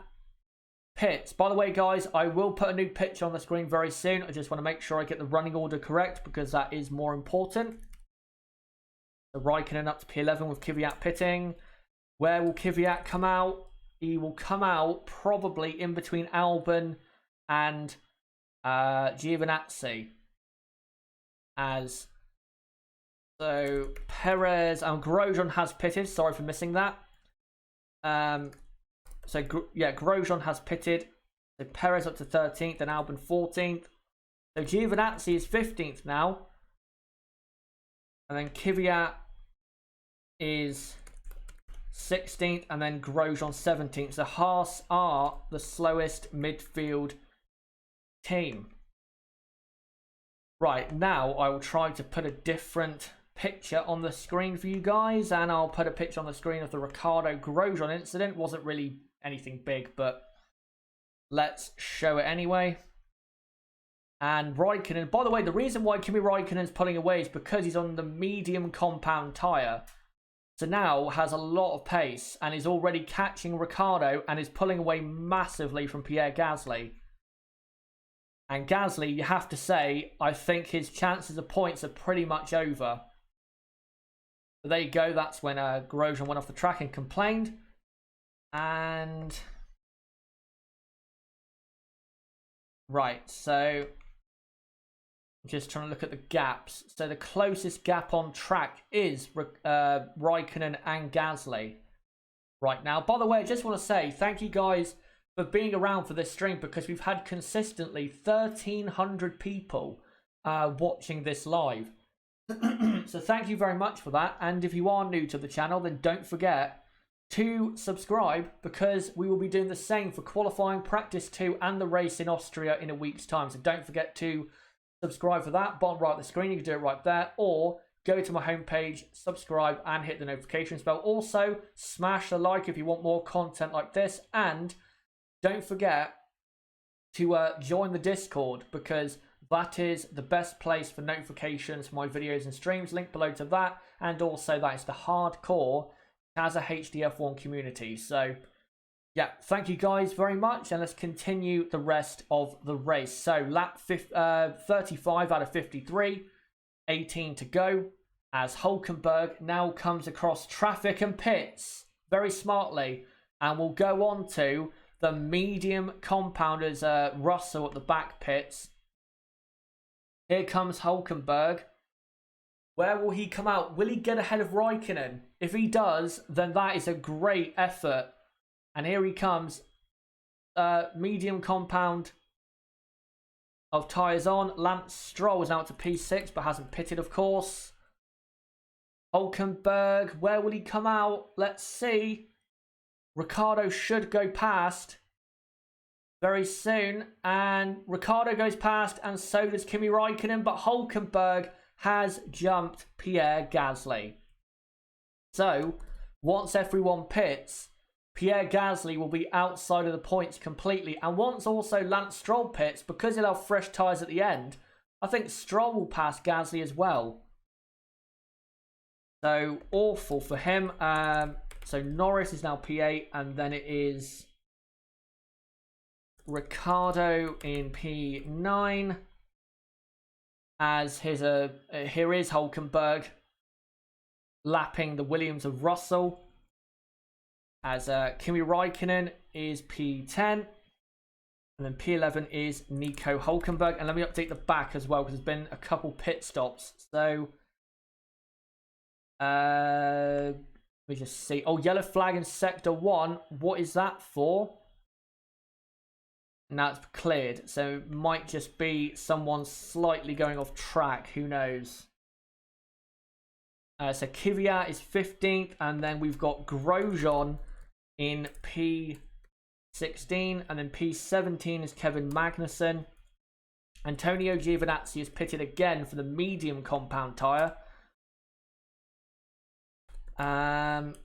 pits. By the way, guys, I will put a new picture on the screen very soon. I just want to make sure I get the running order correct, because that is more important. So Raikkonen up to P11 with Kvyat pitting. Where will Kvyat come out? He will come out probably in between Albon and Giovinazzi. So Perez and Grosjean has pitted. Sorry for missing that. Grosjean has pitted. So Perez up to 13th and Albon 14th. So Giovinazzi is 15th now. And then Kvyat is 16th, and then Grosjean 17th. So Haas are the slowest midfield team. Right, now I will try to put a different picture on the screen for you guys, and I'll put a picture on the screen of the Ricciardo Grosjean incident. Wasn't really anything big, but let's show it anyway. And Raikkonen, by the way, the reason why Kimi Raikkonen's pulling away is because he's on the medium compound tyre, so now has a lot of pace and is already catching Ricciardo and is pulling away massively from Pierre Gasly. And Gasly, you have to say, I think his chances of points are pretty much over. But there you go, that's when Grosjean went off the track and complained. And right, so I'm just trying to look at the gaps. So the closest gap on track is Raikkonen and Gasly right now. By the way, I just want to say thank you guys for being around for this stream, because we've had consistently 1,300 people watching this live. So thank you very much for that. And if you are new to the channel, then don't forget to subscribe, because we will be doing the same for qualifying, practice 2 and the race in Austria in a week's time. So don't forget to subscribe for that. Bottom right of the screen, you can do it right there, or go to my homepage, subscribe and hit the notifications bell. Also smash the like if you want more content like this, and don't forget to join the Discord, because that is the best place for notifications for my videos and streams. Link below to that. And also that is the hardcore Kazza HDF1 community. So yeah, thank you guys very much, and let's continue the rest of the race. So lap 35 out of 53, 18 to go, as Hülkenberg now comes across traffic and pits very smartly, and will go on to the medium compounders, Russell at the back pits. Here comes Hülkenberg. Where will he come out? Will he get ahead of Raikkonen? If he does, then that is a great effort. And here he comes. Medium compound of tyres on. Lance Stroll is now to P6, but hasn't pitted, of course. Hülkenberg, where will he come out? Let's see. Ricciardo should go past very soon, and Ricciardo goes past, and so does Kimi Raikkonen, but Hülkenberg has jumped Pierre Gasly. So once everyone pits, Pierre Gasly will be outside of the points completely. And once also Lance Stroll pits, because he'll have fresh tyres at the end, I think Stroll will pass Gasly as well. So awful for him. So Norris is now P8, and then it is Ricciardo in P9. As his here is Hulkenberg lapping the Williams of Russell. As Kimi Räikkönen is P10. And then P11 is Nico Hulkenberg. And let me update the back as well, because there's been a couple pit stops. So, let me just see. Oh, yellow flag in Sector 1. What is that for? Now it's cleared. So it might just be someone slightly going off track. Who knows? So Kvyat is 15th. And then we've got Grosjean in P16, and then P17 is Kevin Magnussen. Antonio Giovinazzi is pitted again for the medium compound tyre. And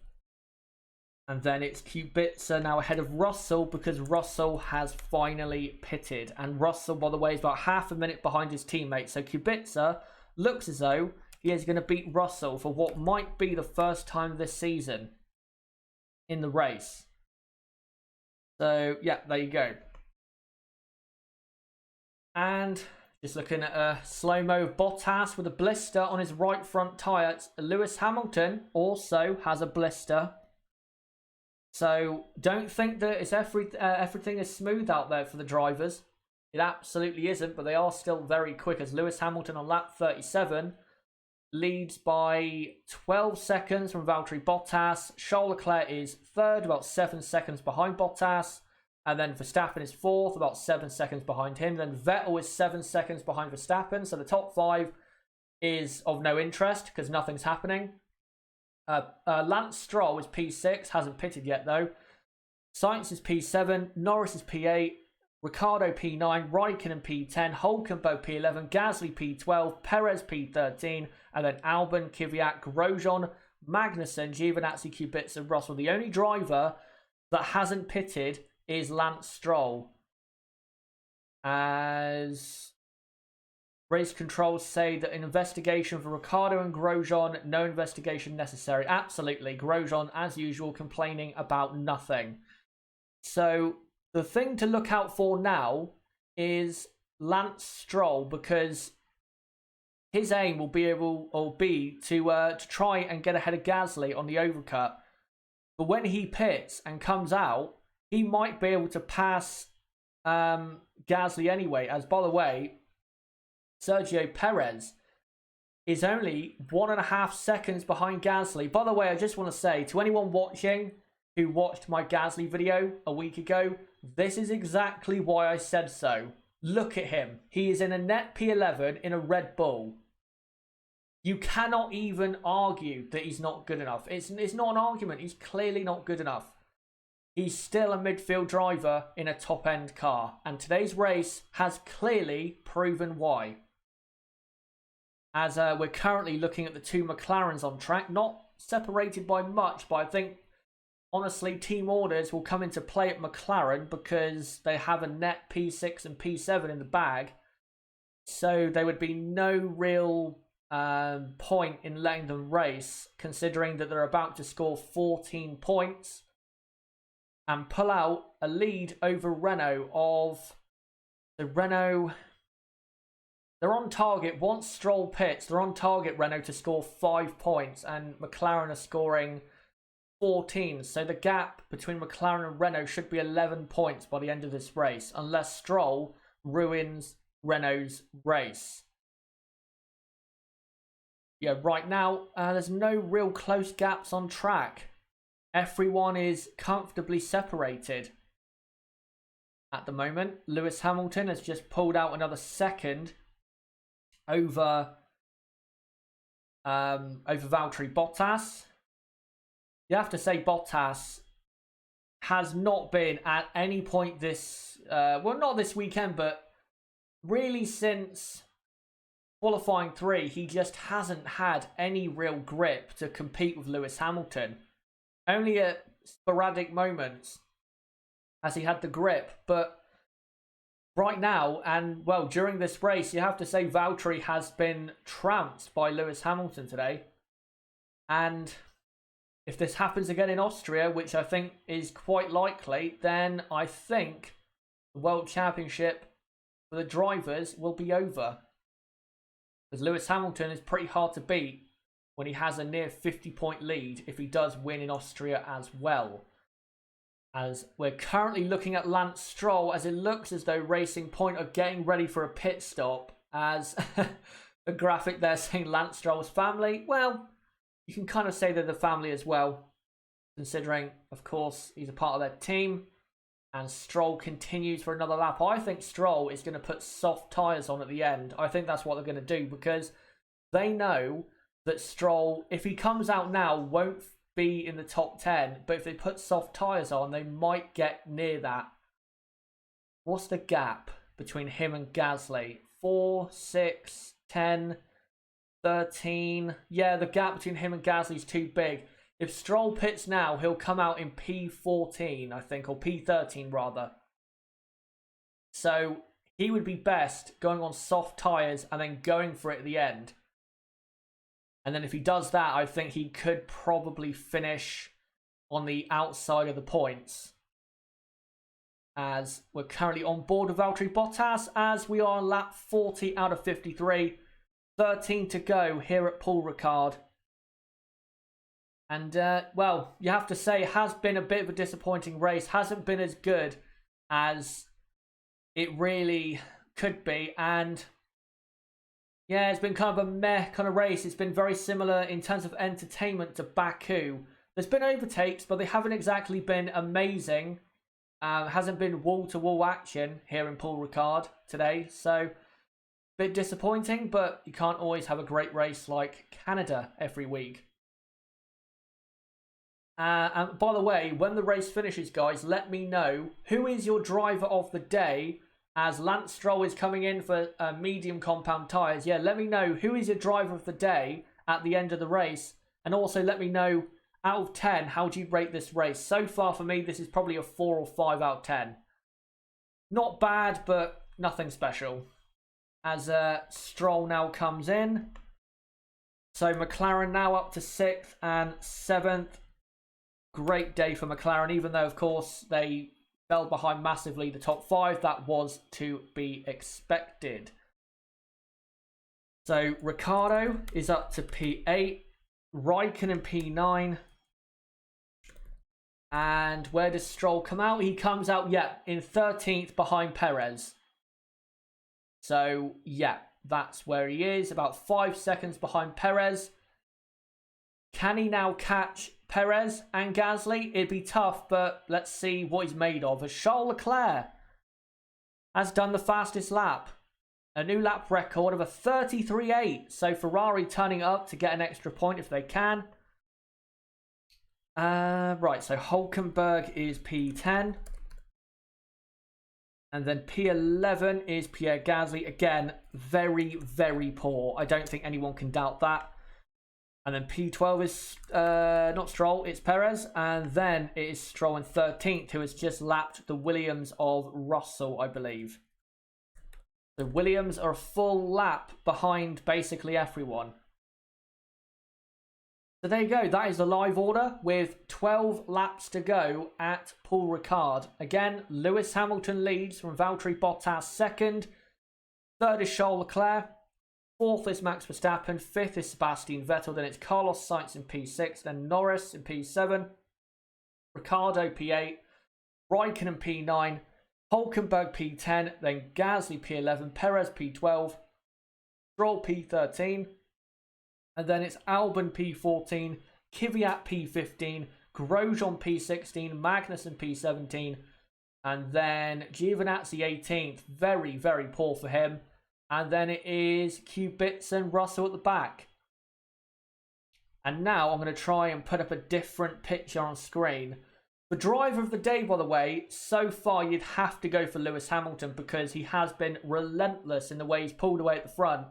then it's Kubica now ahead of Russell, because Russell has finally pitted. And Russell, by the way, is about half a minute behind his teammate. So Kubica looks as though he is going to beat Russell for what might be the first time this season in the race. So yeah, there you go. And just looking at a slow-mo of Bottas with a blister on his right front tyre. Lewis Hamilton also has a blister. So don't think that it's everything is smooth out there for the drivers. It absolutely isn't, but they are still very quick, as Lewis Hamilton on lap 37 leads by 12 seconds from Valtteri Bottas. Charles Leclerc is third, about 7 seconds behind Bottas. And then Verstappen is fourth, about 7 seconds behind him. Then Vettel is 7 seconds behind Verstappen. So the top 5 is of no interest because nothing's happening. Lance Stroll is P6, hasn't pitted yet though. Sainz is P7, Norris is P8, Ricciardo P9, Raikkonen P10, Hulkenberg P11, Gasly P12, Perez P13, and then Albon, Kvyat, Grosjean, Magnussen, Giovinazzi, Kubica, Russell. The only driver that hasn't pitted is Lance Stroll, as race controls say that an investigation for Ricciardo and Grosjean, no investigation necessary. Absolutely, Grosjean, as usual, complaining about nothing. So the thing to look out for now is Lance Stroll, because his aim will be to try and get ahead of Gasly on the overcut. But when he pits and comes out, he might be able to pass Gasly anyway. As by the way, Sergio Perez is only 1.5 seconds behind Gasly. By the way, I just want to say to anyone watching who watched my Gasly video a week ago, this is exactly why I said so. Look at him. He is in a net P11 in a Red Bull. You cannot even argue that he's not good enough. It's not an argument. He's clearly not good enough. He's still a midfield driver in a top-end car. And today's race has clearly proven why. As we're currently looking at the two McLarens on track, not separated by much, but I think, honestly, team orders will come into play at McLaren because they have a net P6 and P7 in the bag. So there would be no real point in letting them race, considering that they're about to score 14 points and pull out a lead over Renault of the Renault. They're on target. Once Stroll pits, they're on target, Renault, to score 5 points, and McLaren are scoring 14. So the gap between McLaren and Renault should be 11 points by the end of this race, unless Stroll ruins Renault's race. Yeah, right now, there's no real close gaps on track. Everyone is comfortably separated at the moment. Lewis Hamilton has just pulled out another second over Valtteri Bottas. You have to say Bottas has not been at any point this, well, not this weekend, but really since qualifying 3, he just hasn't had any real grip to compete with Lewis Hamilton. Only at sporadic moments has he had the grip, but right now, and well, during this race, you have to say Valtteri has been trounced by Lewis Hamilton today. And if this happens again in Austria, which I think is quite likely, then I think the World Championship for the drivers will be over. Because Lewis Hamilton is pretty hard to beat when he has a near 50-point lead if he does win in Austria as well. As we're currently looking at Lance Stroll, as it looks as though Racing Point are getting ready for a pit stop. As a graphic there saying Lance Stroll's family. Well, you can kind of say they're the family as well, considering, of course, he's a part of their team. And Stroll continues for another lap. I think Stroll is going to put soft tyres on at the end. I think that's what they're going to do, because they know that Stroll, if he comes out now, won't be in the top 10. But if they put soft tyres on, they might get near that. What's the gap between him and Gasly? 4, 6, 10, 13. Yeah, the gap between him and Gasly is too big. If Stroll pits now, he'll come out in P14, I think, or P13 rather. So he would be best going on soft tyres and then going for it at the end. And then if he does that, I think he could probably finish on the outside of the points. As we're currently on board with Valtteri Bottas, as we are on lap 40 out of 53. 13 to go here at Paul Ricard. And, well, you have to say it has been a bit of a disappointing race. Hasn't been as good as it really could be. And, yeah, it's been kind of a meh kind of race. It's been very similar in terms of entertainment to Baku. There's been overtakes, but they haven't exactly been amazing. Hasn't been wall-to-wall action here in Paul Ricard today. So, bit disappointing, but you can't always have a great race like Canada every week. And by the way, when the race finishes, guys, let me know who is your driver of the day, as Lance Stroll is coming in for medium compound tyres. Yeah, let me know who is your driver of the day at the end of the race. And also let me know, out of 10, how do you rate this race? So far for me, this is probably a 4 or 5 out of 10. Not bad, but nothing special. As Stroll now comes in. So McLaren now up to 6th and 7th. Great day for McLaren, even though, of course, they fell behind massively the top 5. That was to be expected. So Ricciardo is up to P8. Raikkonen P9. And where does Stroll come out? He comes out, yeah, in 13th behind Perez. So, yeah, that's where he is. About 5 seconds behind Perez. Can he now catch Perez and Gasly? It'd be tough, but let's see what he's made of. As Charles Leclerc has done the fastest lap. A new lap record of a 33.8. So Ferrari turning up to get an extra point if they can. Right, so Hülkenberg is P10. And then P11 is Pierre Gasly. Again, very, very poor. I don't think anyone can doubt that. And then P12 is not Stroll, it's Perez. And then it is Stroll in 13th, who has just lapped the Williams of Russell, I believe. The Williams are a full lap behind basically everyone. So there you go. That is the live order with 12 laps to go at Paul Ricard. Again, Lewis Hamilton leads from Valtteri Bottas second. Third is Charles Leclerc. Fourth is Max Verstappen. Fifth is Sebastian Vettel. Then it's Carlos Sainz in P6. Then Norris in P7. Ricciardo P8. Raikkonen P9. Hülkenberg P10. Then Gasly P11. Perez P12. Stroll P13. And then it's Albon P14, Kvyat P15, Grosjean P16, Magnussen P17, and then Giovinazzi 18th. Very, very poor for him. And then it is Kubica and Russell at the back. And now I'm going to try and put up a different picture on screen. The driver of the day, by the way, so far you'd have to go for Lewis Hamilton because he has been relentless in the way he's pulled away at the front.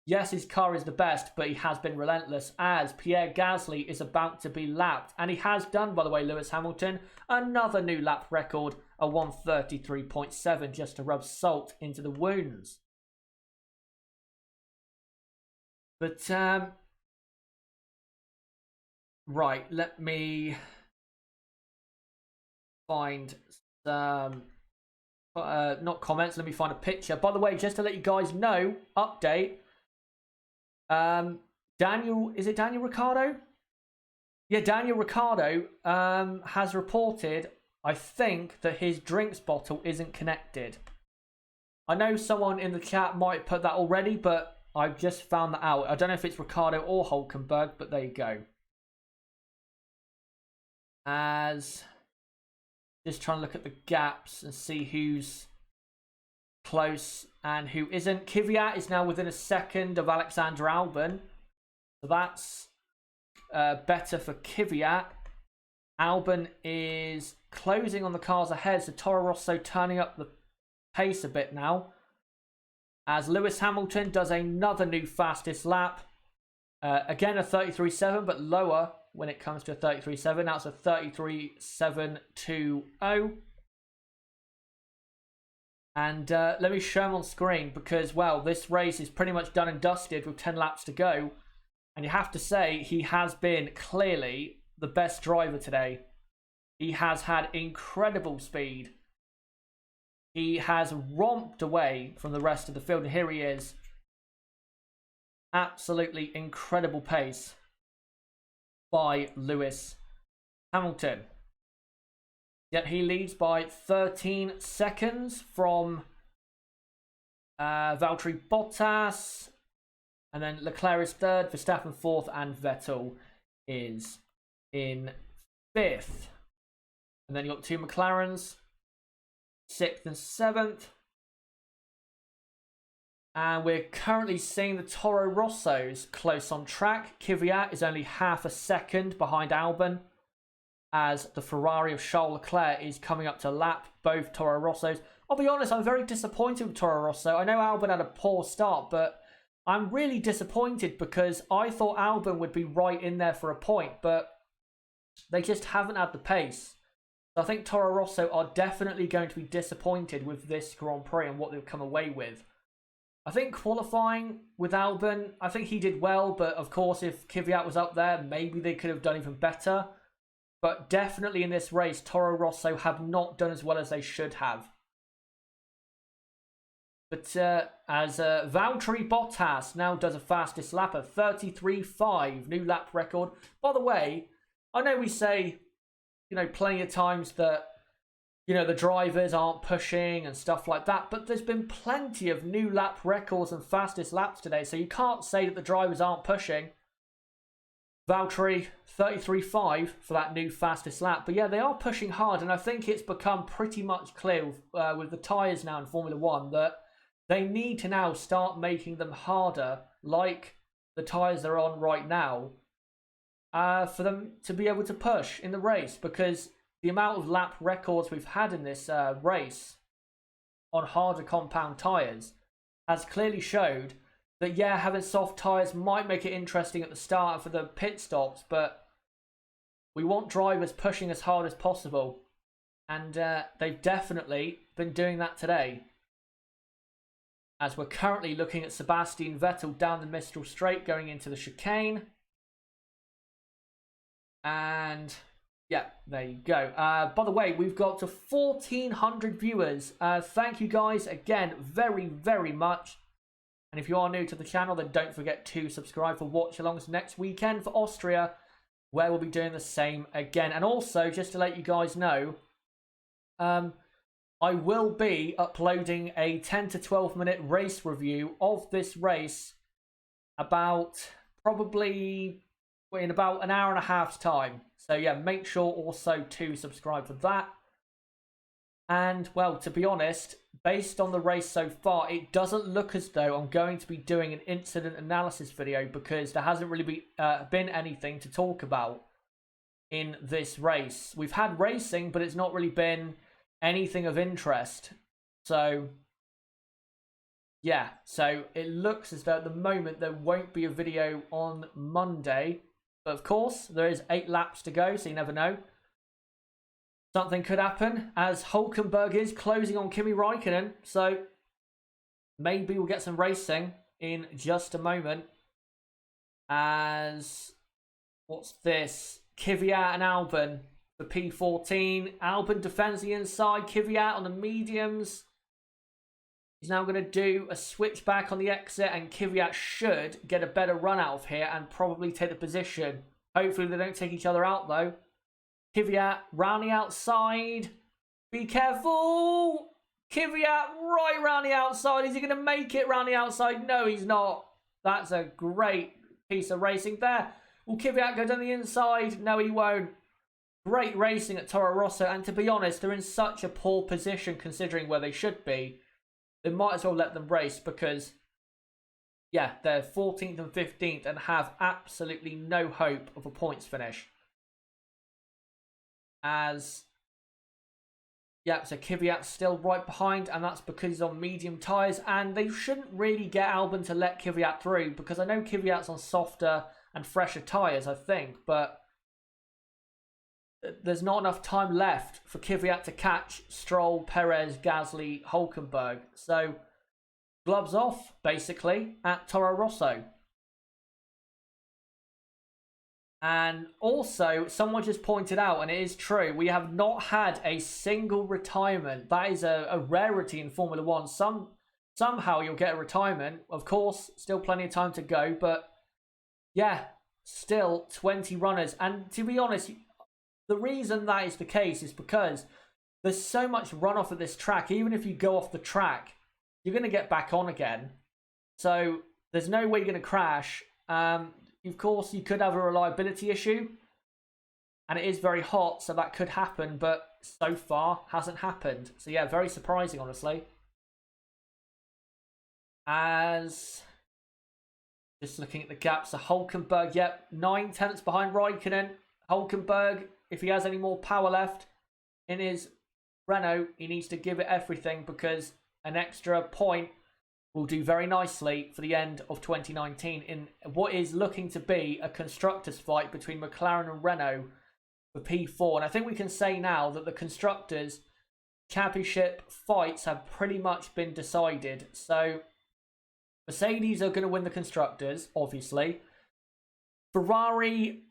yes, his car is the best, but he has been relentless, as Pierre Gasly is about to be lapped. And he has done, by the way, Lewis Hamilton, another new lap record, a 1:33.7, just to rub salt into the wounds. But, right, let me find some, not comments, let me find a picture. By the way, just to let you guys know, update, Daniel, is it Daniel Ricciardo? Yeah, Daniel Ricciardo has reported, I think, that his drinks bottle isn't connected. I know someone in the chat might put that already, but I've just found that out. I don't know if it's Ricciardo or Hulkenberg, but there you go. As just trying to look at the gaps and see who's close and who isn't. Kvyat is now within a second of Alexander Albon, so that's better for Kvyat. Albon is closing on the cars ahead, so Toro Rosso turning up the pace a bit now, as Lewis Hamilton does another new fastest lap. Again a 33.7, but lower when it comes to a 33.7. Now it's a 33.720. And let me show him on screen, because, well, this race is pretty much done and dusted with 10 laps to go. And you have to say, he has been clearly the best driver today. He has had incredible speed. He has romped away from the rest of the field. And here he is. Absolutely incredible pace by Lewis Hamilton. Yet he leads by 13 seconds from Valtteri Bottas. And then Leclerc is third, Verstappen fourth, and Vettel is in fifth. And then you've got two McLarens, sixth and seventh. And we're currently seeing the Toro Rossos close on track. Kvyat is only half a second behind Albon, as the Ferrari of Charles Leclerc is coming up to lap both Toro Rossos. I'll be honest, I'm very disappointed with Toro Rosso. I know Albon had a poor start, but I'm really disappointed because I thought Albon would be right in there for a point, but they just haven't had the pace. So I think Toro Rosso are definitely going to be disappointed with this Grand Prix and what they've come away with. I think qualifying with Albon, I think he did well, but of course if Kvyat was up there, maybe they could have done even better. But definitely in this race, Toro Rosso have not done as well as they should have. But as Valtteri Bottas now does a fastest lap of 33.5, new lap record. By the way, I know we say, plenty of times that, the drivers aren't pushing and stuff like that, but there's been plenty of new lap records and fastest laps today, so you can't say that the drivers aren't pushing. Valtteri, 33.5 for that new fastest lap. But yeah, they are pushing hard, and I think it's become pretty much clear with the tyres now in Formula 1 that they need to now start making them harder, like the tyres they're on right now, for them to be able to push in the race, because the amount of lap records we've had in this race on harder compound tyres has clearly showed that, yeah, having soft tyres might make it interesting at the start for the pit stops, but we want drivers pushing as hard as possible. And they've definitely been doing that today. As we're currently looking at Sebastian Vettel down the Mistral Straight going into the chicane. And yeah, there you go. By the way, we've got to 1,400 viewers. Thank you guys again very, very much. And if you are new to the channel, then don't forget to subscribe for watch-alongs next weekend for Austria, where we'll be doing the same again. And also, just to let you guys know, I will be uploading a 10 to 12 minute race review of this race about probably in about an hour and a half's time. So yeah, make sure also to subscribe for that. And well, to be honest, based on the race so far, it doesn't look as though I'm going to be doing an incident analysis video, because there hasn't really been anything to talk about in this race. We've had racing, but it's not really been anything of interest. So yeah, so it looks as though at the moment there won't be a video on Monday. But of course, there is 8 laps to go, so you never know. Something could happen as Hulkenberg is closing on Kimi Räikkönen. So maybe we'll get some racing in just a moment. As, what's this? Kvyat and Albon for P14. Albon defends the inside. Kvyat on the mediums. He's now going to do a switchback on the exit, and Kvyat should get a better run out of here and probably take the position. Hopefully they don't take each other out though. Kvyat round the outside. Be careful! Kvyat right round the outside. Is he going to make it round the outside? No, he's not. That's a great piece of racing there. Will Kvyat go down the inside? No, he won't. Great racing at Toro Rosso, and to be honest, they're in such a poor position considering where they should be. They might as well let them race because, yeah, they're 14th and 15th and have absolutely no hope of a points finish. As, yeah, so Kvyat's still right behind, and that's because he's on medium tyres, and they shouldn't really get Albon to let Kvyat through because I know Kvyat's on softer and fresher tyres, I think, but there's not enough time left for Kvyat to catch Stroll, Perez, Gasly, Hulkenberg. So, gloves off, basically, at Toro Rosso. And also, someone just pointed out, and it is true, we have not had a single retirement. That is a rarity in Formula One. Somehow you'll get a retirement. Of course, still plenty of time to go, but yeah, still 20 runners. And to be honest, the reason that is the case is because there's so much runoff at this track. Even if you go off the track, you're going to get back on again. So there's no way you're going to crash. Of course, you could have a reliability issue. And it is very hot, so that could happen. But so far, hasn't happened. So yeah, very surprising, honestly. As, just looking at the gaps, so Hulkenberg, yep, 9 tenths behind Räikkönen. Hulkenberg, if he has any more power left in his Renault, he needs to give it everything because an extra point will do very nicely for the end of 2019 in what is looking to be a constructors fight between McLaren and Renault for P4. And I think we can say now that the constructors championship fights have pretty much been decided. So Mercedes are going to win the constructors, obviously. Ferrari,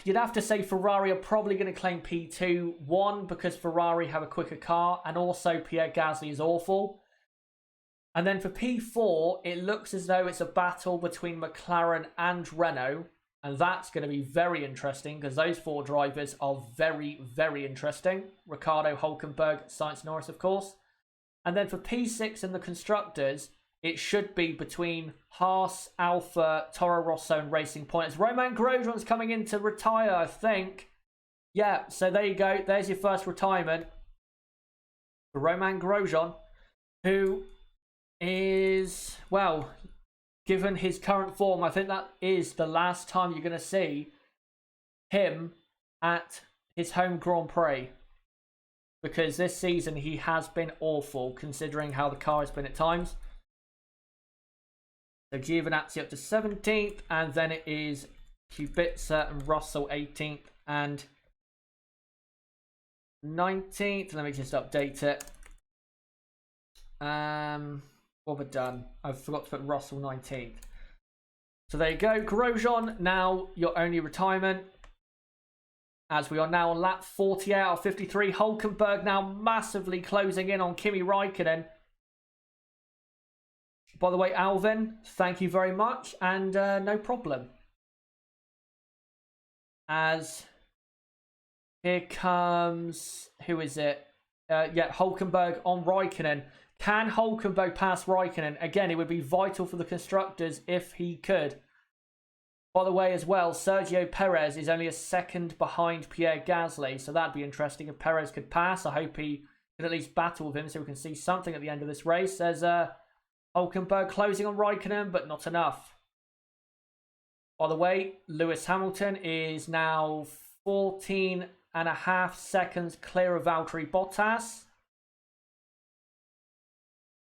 you'd have to say Ferrari are probably going to claim P2. One, because Ferrari have a quicker car, and also Pierre Gasly is awful. And then for P4, it looks as though it's a battle between McLaren and Renault. And that's going to be very interesting because those 4 drivers are very, very interesting. Ricciardo, Hulkenberg, Sainz, Norris, of course. And then for P6 and the constructors, it should be between Haas, Alfa, Toro Rosso and Racing Point. As Romain Grosjean's coming in to retire, I think. Yeah, so there you go. There's your first retirement for Romain Grosjean, who is, well, given his current form, I think that is the last time you're going to see him at his home Grand Prix. Because this season he has been awful, considering how the car has been at times. So Giovinazzi up to 17th, and then it is Kubica and Russell 18th and 19th. Let me just update it. What have I done? I forgot to put Russell 19th. So there you go. Grosjean, now your only retirement. As we are now on lap 48 out of 53. Hulkenberg now massively closing in on Kimi Räikkönen. By the way, Alvin, thank you very much. And no problem. As here comes, who is it? Yeah, Hulkenberg on Räikkönen. Can Hulkenberg pass Räikkönen? Again, it would be vital for the constructors if he could. By the way, as well, Sergio Perez is only a second behind Pierre Gasly, so that'd be interesting if Perez could pass. I hope he can at least battle with him so we can see something at the end of this race. There's Hulkenberg closing on Räikkönen, but not enough. By the way, Lewis Hamilton is now 14.5 seconds clear of Valtteri Bottas.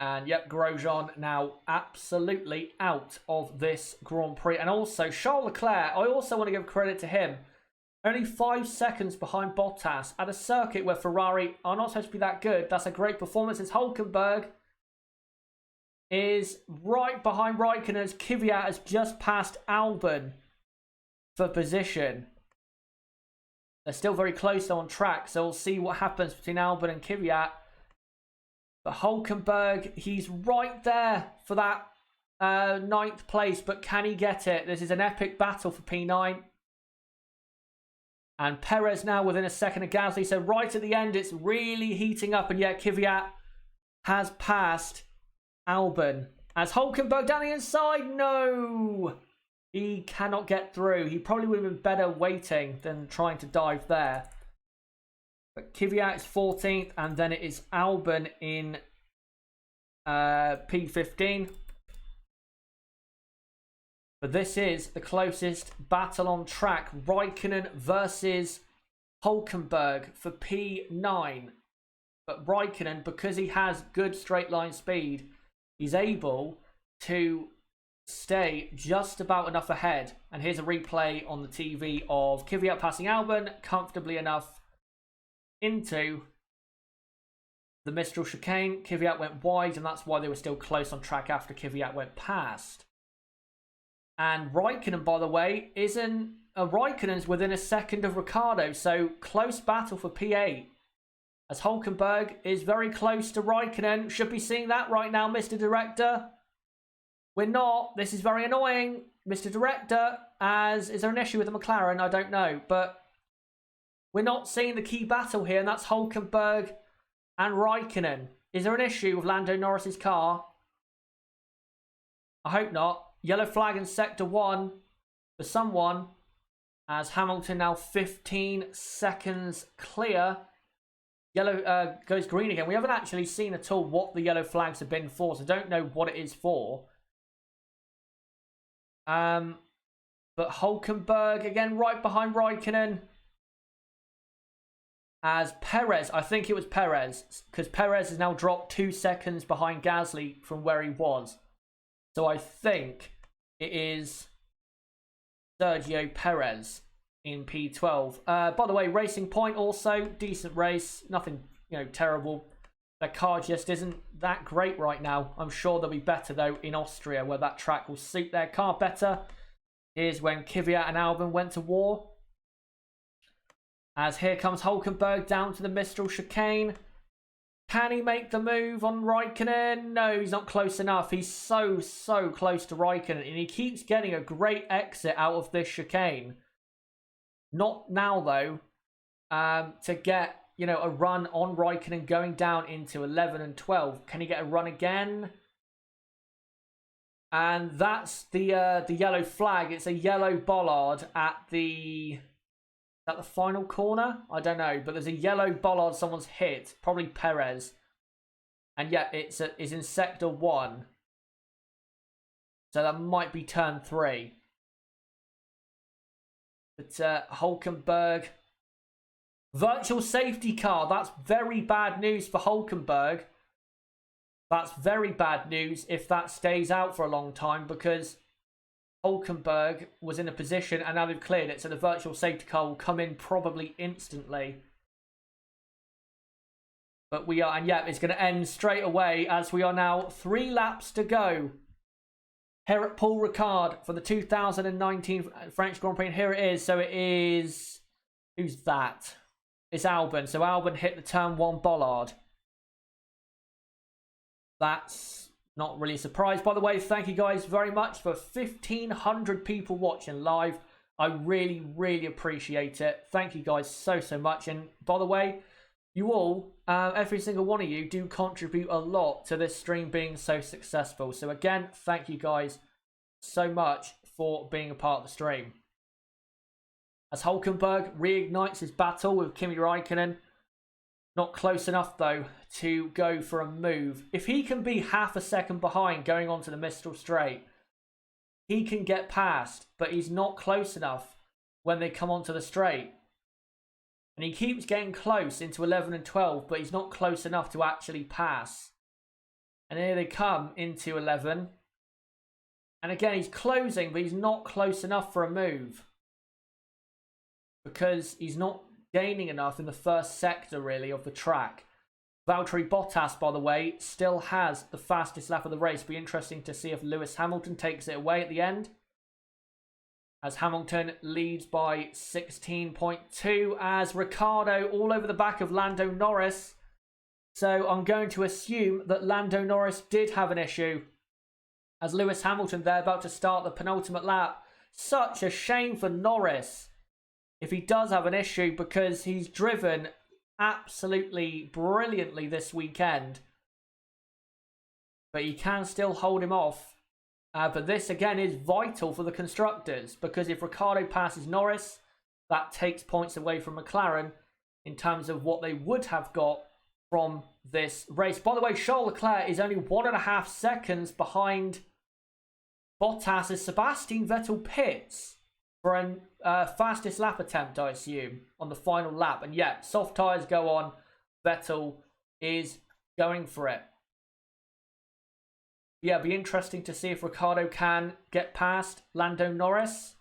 And yep, Grosjean now absolutely out of this Grand Prix. And also, Charles Leclerc, I also want to give credit to him. Only 5 seconds behind Bottas at a circuit where Ferrari are not supposed to be that good. That's a great performance. It's Hülkenberg is right behind Raikkonen as Kvyat has just passed Albon for position. They're still very close on track, so we'll see what happens between Albon and Kvyat. But Hülkenberg, he's right there for that 9th place, but can he get it? This is an epic battle for P9. And Perez now within a second of Gasly, so right at the end it's really heating up, and yet Kvyat has passed Albon. As Hülkenberg down the inside, no! He cannot get through. He probably would have been better waiting than trying to dive there. But Kvyat is 14th, and then it is Albon in P15. But this is the closest battle on track. Raikkonen versus Hülkenberg for P9. But Raikkonen, because he has good straight line speed, he's able to stay just about enough ahead. And here's a replay on the TV of Kvyat passing Albon comfortably enough into the Mistral chicane. Kvyat went wide, and that's why they were still close on track after Kvyat went past. And Raikkonen, by the way, Raikkonen's within a second of Ricciardo, so close battle for P8. As Hülkenberg is very close to Raikkonen. Should be seeing that right now, Mr. Director. We're not. This is very annoying, Mr. Director. Is there an issue with the McLaren? I don't know. But we're not seeing the key battle here, and that's Hülkenberg and Raikkonen. Is there an issue with Lando Norris's car? I hope not. Yellow flag in Sector 1 for someone. As Hamilton now 15 seconds clear. Yellow goes green again. We haven't actually seen at all what the yellow flags have been for, so I don't know what it is for. But Hülkenberg again right behind Raikkonen. As Perez, I think it was Perez, because Perez has now dropped 2 seconds behind Gasly from where he was. So I think it is Sergio Perez in P12. By the way, Racing Point also, decent race. Nothing, terrible. Their car just isn't that great right now. I'm sure they'll be better, though, in Austria, where that track will suit their car better. Here's when Kvyat and Albon went to war. As here comes Hülkenberg down to the Mistral chicane. Can he make the move on Raikkonen? No, he's not close enough. He's so close to Raikkonen, and he keeps getting a great exit out of this chicane. Not now, though, to get, a run on Raikkonen going down into 11 and 12. Can he get a run again? And that's the yellow flag. It's a yellow bollard at the final corner? I don't know, but there's a yellow bollard someone's hit, probably Perez. And yeah, it's in Sector 1. So that might be turn 3. But Hülkenberg, virtual safety car. That's very bad news for Hülkenberg. That's very bad news if that stays out for a long time, because Hülkenberg was in a position and now they've cleared it, so the virtual safety car will come in probably instantly. But we are, and yeah, it's going to end straight away as we are now 3 laps to go. Here at Paul Ricard for the 2019 French Grand Prix, and here it is. So it is, who's that? It's Albon. So Albon hit the turn 1 bollard. That's not really a surprise. By the way, thank you guys very much for 1,500 people watching live. I really appreciate it. Thank you guys so much. And by the way, you all, every single one of you do contribute a lot to this stream being so successful. So again, thank you guys so much for being a part of the stream. As Hülkenberg reignites his battle with Kimi Raikkonen. Not close enough, though, to go for a move. If he can be half a second behind going onto the Mistral Straight, he can get past, but he's not close enough when they come onto the straight. And he keeps getting close into 11 and 12, but he's not close enough to actually pass. And here they come into 11. And again, he's closing, but he's not close enough for a move. Because he's not gaining enough in the first sector, really, of the track. Valtteri Bottas, by the way, still has the fastest lap of the race. Be interesting to see if Lewis Hamilton takes it away at the end. As Hamilton leads by 16.2, as Ricciardo all over the back of Lando Norris. So I'm going to assume that Lando Norris did have an issue. As Lewis Hamilton there about to start the penultimate lap. Such a shame for Norris if he does have an issue, because he's driven absolutely brilliantly this weekend. But he can still hold him off. But this again is vital for the constructors, because if Ricciardo passes Norris, that takes points away from McLaren in terms of what they would have got from this race. By the way, Charles Leclerc is only 1.5 seconds behind Bottas as Sebastian Vettel pits for a fastest lap attempt, I assume, on the final lap. And yeah, soft tyres go on. Vettel is going for it. Yeah, it'll be interesting to see if Ricciardo can get past Lando Norris.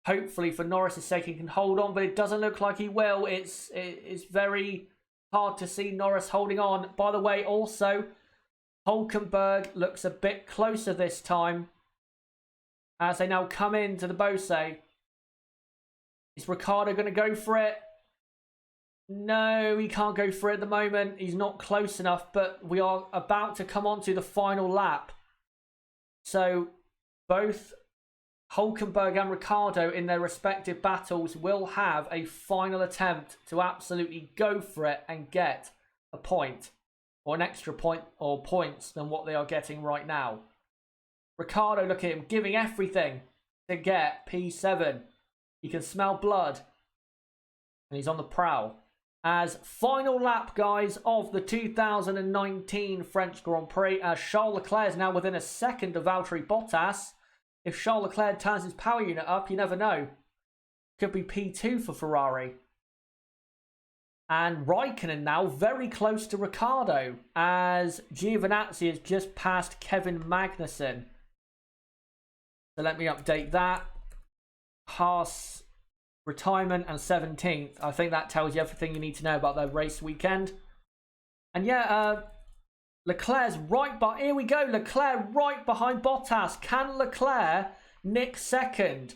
Hopefully, for Norris' sake, he can hold on, but it doesn't look like he will. It's very hard to see Norris holding on. By the way, also, Hülkenberg looks a bit closer this time as they now come into the Bose. Is Ricciardo going to go for it? No, he can't go for it at the moment. He's not close enough, but we are about to come on to the final lap. So both Hülkenberg and Ricciardo in their respective battles will have a final attempt to absolutely go for it and get a point, or an extra point, or points than what they are getting right now. Ricciardo, look at him, giving everything to get P7. You can smell blood. And he's on the prowl. As final lap, guys, of the 2019 French Grand Prix, as Charles Leclerc is now within a second of Valtteri Bottas. If Charles Leclerc turns his power unit up, you never know. Could be P2 for Ferrari. And Raikkonen now very close to Ricciardo, as Giovinazzi has just passed Kevin Magnussen. So let me update that. Haas retirement and 17th. I think that tells you everything you need to know about their race weekend. And yeah, Leclerc's right by... Here we go. Leclerc right behind Bottas. Can Leclerc nick second?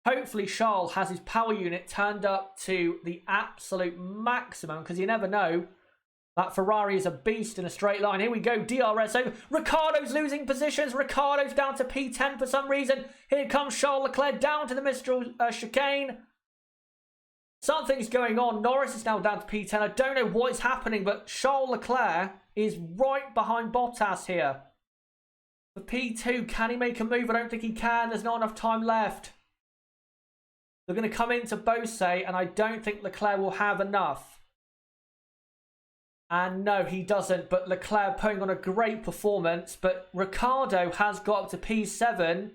Hopefully Charles has his power unit turned up to the absolute maximum, because you never know. That Ferrari is a beast in a straight line. Here we go, DRS. So Ricciardo's losing positions. Ricciardo's down to P10 for some reason. Here comes Charles Leclerc down to the Mistral chicane. Something's going on. Norris is now down to P10. I don't know what is happening, but Charles Leclerc is right behind Bottas here. For P2, can he make a move? I don't think he can. There's not enough time left. They're going to come into Bose, and I don't think Leclerc will have enough. And no, he doesn't. But Leclerc putting on a great performance. But Ricciardo has got up to P7.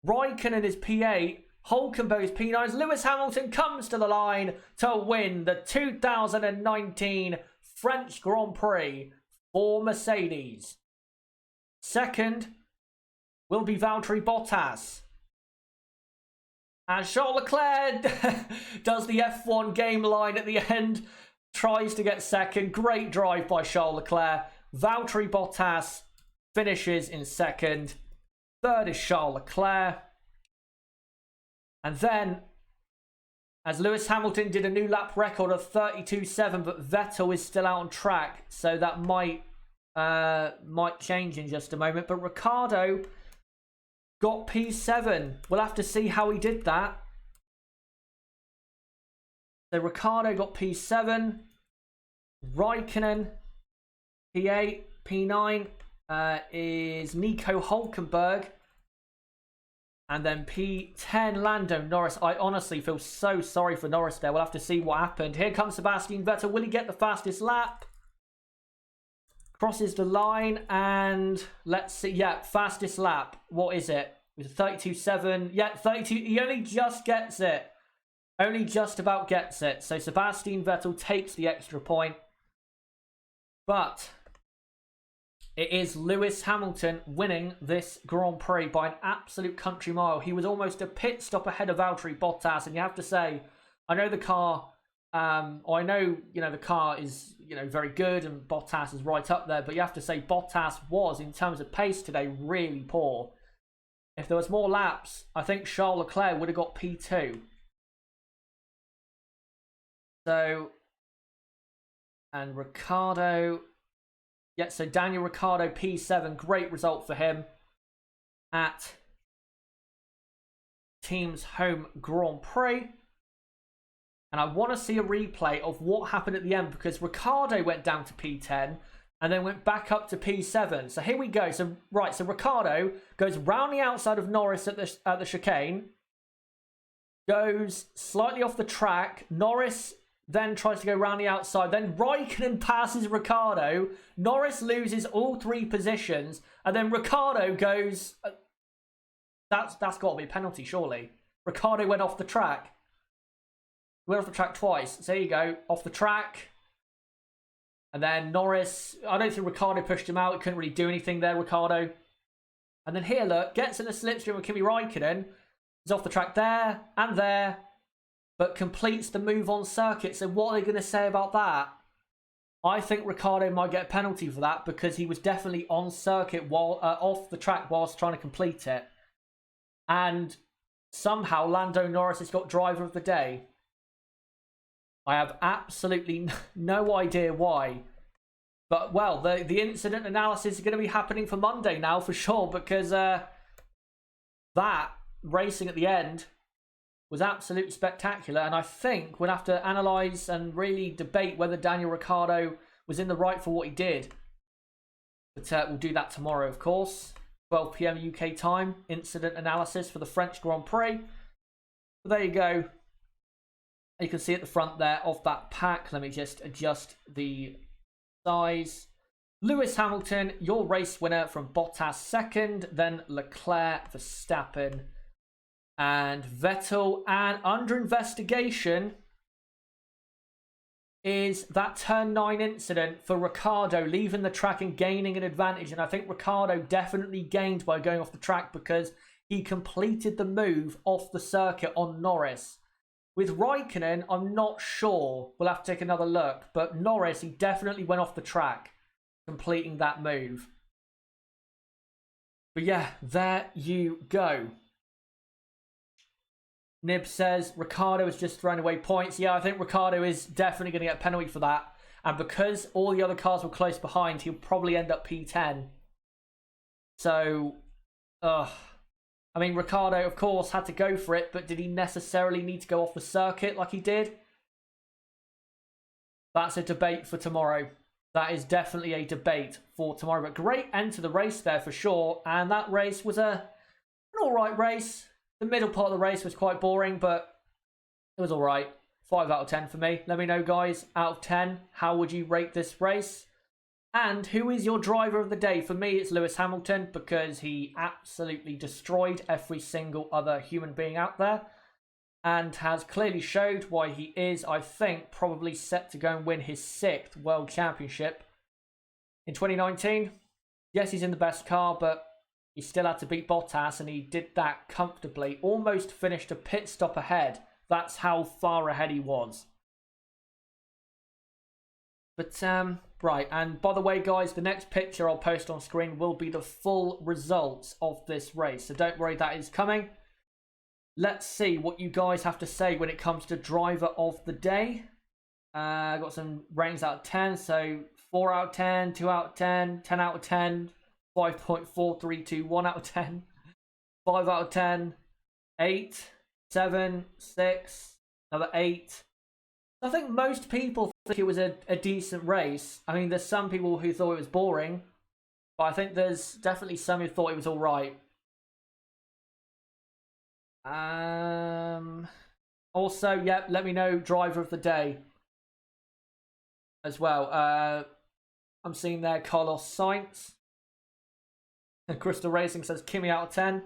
Raikkonen is P8. Hülkenberg is P9. As Lewis Hamilton comes to the line to win the 2019 French Grand Prix for Mercedes. Second will be Valtteri Bottas. And Charles Leclerc does the F1 game line at the end. Tries to get second. Great drive by Charles Leclerc. Valtteri Bottas finishes in second. Third is Charles Leclerc. And then, as Lewis Hamilton did a new lap record of 32.7, but Vettel is still out on track, so that might change in just a moment. But Ricciardo got P7. We'll have to see how he did that. So Ricciardo got P7. Raikkonen P8. P9 is Nico Hülkenberg. And then P10, Lando Norris. I honestly feel so sorry for Norris there. We'll have to see what happened. Here comes Sebastian Vettel. Will he get the fastest lap? Crosses the line and let's see. Yeah, fastest lap. What is it? It was 32.7. Yeah, 32. He only just gets it. Only just about gets it. So Sebastian Vettel takes the extra point. But It is Lewis Hamilton winning this Grand Prix by an absolute country mile. He was almost a pit stop ahead of Valtteri Bottas, and you have to say, I know the car, I know, the car is, very good and Bottas is right up there, but you have to say Bottas was, in terms of pace today, really poor. If there was more laps, I think Charles Leclerc would have got P2. So, and Ricciardo... Yeah, so Daniel Ricciardo, P7. Great result for him at team's home Grand Prix. And I want to see a replay of what happened at the end, because Ricciardo went down to P10 and then went back up to P7. So here we go. So Ricciardo goes round the outside of Norris at the chicane, goes slightly off the track. Norris then tries to go round the outside. Then Raikkonen passes Ricciardo. Norris loses all 3 positions. And then Ricciardo goes... That's got to be a penalty, surely. Ricciardo went off the track. Went off the track twice. So there you go. Off the track. And then Norris... I don't think Ricciardo pushed him out. He couldn't really do anything there, Ricciardo. And then here, look. Gets in a slipstream with Kimi Raikkonen. He's off the track there and there, but completes the move on circuit. So what are they going to say about that? I think Ricciardo might get a penalty for that, because he was definitely on circuit while off the track whilst trying to complete it. And somehow Lando Norris has got driver of the day. I have absolutely no idea why. But, well, the incident analysis is going to be happening for Monday now for sure, because that racing at the end was absolutely spectacular, and I think we'll have to analyse and really debate whether Daniel Ricciardo was in the right for what he did. But we'll do that tomorrow, of course. 12 PM UK time, incident analysis for the French Grand Prix. But there you go. You can see at the front there of that pack. Let me just adjust the size. Lewis Hamilton, your race winner, from Bottas second, then Leclerc, Verstappen, and Vettel. And under investigation is that turn 9 incident for Ricciardo leaving the track and gaining an advantage. And I think Ricciardo definitely gained by going off the track, because he completed the move off the circuit on Norris. With Raikkonen, I'm not sure. We'll have to take another look. But Norris, he definitely went off the track, completing that move. But yeah, there you go. Nib says Ricciardo has just thrown away points. Yeah, I think Ricciardo is definitely going to get a penalty for that. And because all the other cars were close behind, he'll probably end up P10. So, I mean, Ricciardo, of course, had to go for it, but did he necessarily need to go off the circuit like he did? That's a debate for tomorrow. That is definitely a debate for tomorrow. But great end to the race there for sure. And that race was an alright race. The middle part of the race was quite boring, but it was alright. 5 out of 10 for me. Let me know, guys, out of 10, how would you rate this race? And who is your driver of the day? For me, it's Lewis Hamilton, because he absolutely destroyed every single other human being out there, and has clearly showed why he is, I think, probably set to go and win his 6th World Championship in 2019. Yes, he's in the best car, but he still had to beat Bottas, and he did that comfortably. Almost finished a pit stop ahead. That's how far ahead he was. But, right, and by the way, guys, the next picture I'll post on screen will be the full results of this race. So don't worry, that is coming. Let's see what you guys have to say when it comes to driver of the day. I got some ratings out of 10, so 4 out of 10, 2 out of 10, 10 out of 10, 5.4321 1 out of 10, 5 out of 10, 8, 7, 6, another 8. I think most people think it was a decent race. I mean, there's some people who thought it was boring, but I think there's definitely some who thought it was alright. Also, yeah, let me know driver of the day as well. I'm seeing there Carlos Sainz. And Crystal Racing says Kimi out of 10.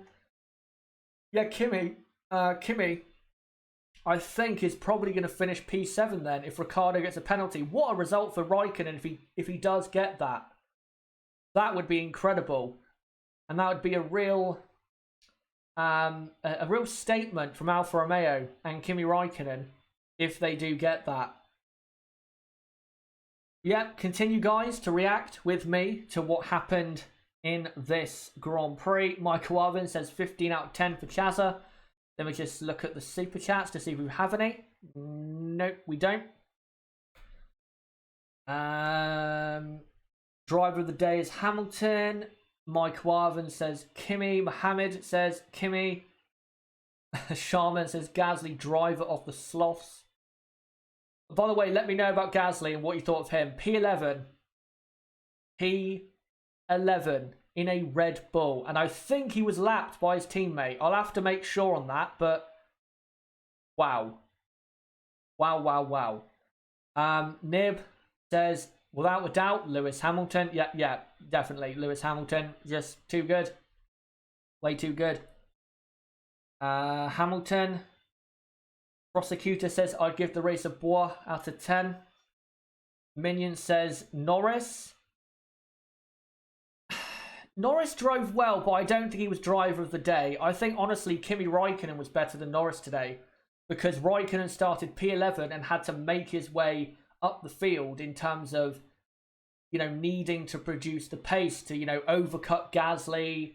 Yeah, Kimi, I think is probably going to finish P7 then if Ricciardo gets a penalty. What a result for Raikkonen if he does get that. That would be incredible. And that would be a real statement from Alfa Romeo and Kimi Raikkonen if they do get that. Yep, continue guys to react with me to what happened in this Grand Prix. Michael Arvin says 15 out of 10 for Chazza. Let me just look at the super chats to see if we have any. Nope, we don't. Driver of the day is Hamilton. Mike Warven says Kimi. Mohammed says Kimi. Sharman says Gasly, driver of the Sloths. By the way, let me know about Gasly and what you thought of him. P11. P11 in a Red Bull. And I think he was lapped by his teammate. I'll have to make sure on that, but wow. Wow, wow, wow. Nib says, without a doubt, Lewis Hamilton. Yeah, definitely. Lewis Hamilton. Just too good. Way too good. Hamilton. Prosecutor says, I'd give the race a Bois out of 10. Minion says, Norris. Norris drove well, but I don't think he was driver of the day. I think, honestly, Kimi Raikkonen was better than Norris today. Because Raikkonen started P11 and had to make his way up the field in terms of, needing to produce the pace to, overcut Gasly,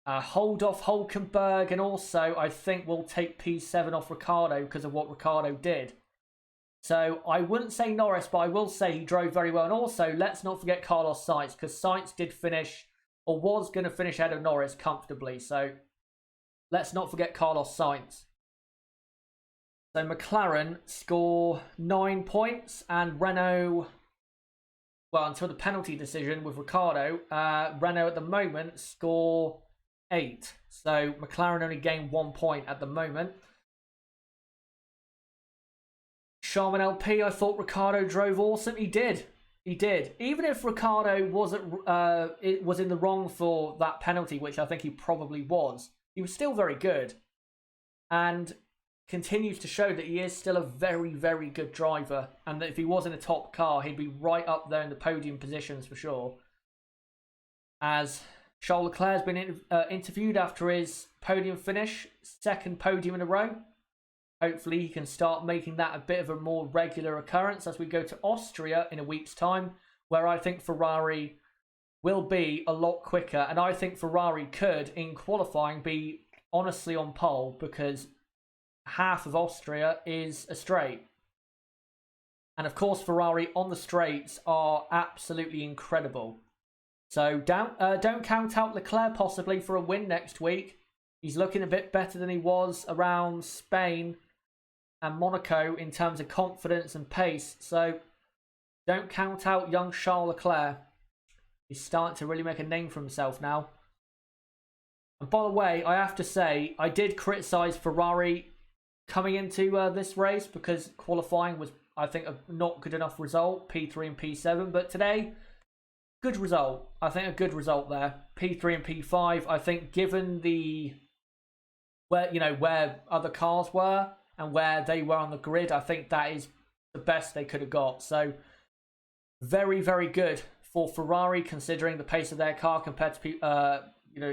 hold off Hulkenberg, and also I think we'll take P7 off Ricciardo because of what Ricciardo did. So I wouldn't say Norris, but I will say he drove very well. And also, let's not forget Carlos Sainz, because Sainz did finish, or was going to finish ahead of Norris comfortably. So let's not forget Carlos Sainz. So McLaren score 9 points, and Renault, well, until the penalty decision with Ricciardo, Renault at the moment score 8. So McLaren only gain 1 point at the moment. Sharman LP, I thought Ricciardo drove awesome. He did. Even if Ricciardo was in the wrong for that penalty, which I think he probably was, he was still very good. And continues to show that he is still a very, very good driver, and that if he was in a top car, he'd be right up there in the podium positions for sure. As Charles Leclerc has been interviewed after his podium finish, second podium in a row. Hopefully he can start making that a bit of a more regular occurrence as we go to Austria in a week's time, where I think Ferrari will be a lot quicker, and I think Ferrari could, in qualifying, be honestly on pole, because half of Austria is a straight. And of course, Ferrari on the straights are absolutely incredible. So don't count out Leclerc possibly for a win next week. He's looking a bit better than he was around Spain and Monaco in terms of confidence and pace. So don't count out young Charles Leclerc. He's starting to really make a name for himself now. And by the way, I have to say, I did criticise Ferrari coming into this race because qualifying was, I think, a not good enough result, P3 and P7. But today, good result. I think a good result there. P3 and P5. I think given where other cars were and where they were on the grid, I think that is the best they could have got. So very, very good for Ferrari considering the pace of their car compared to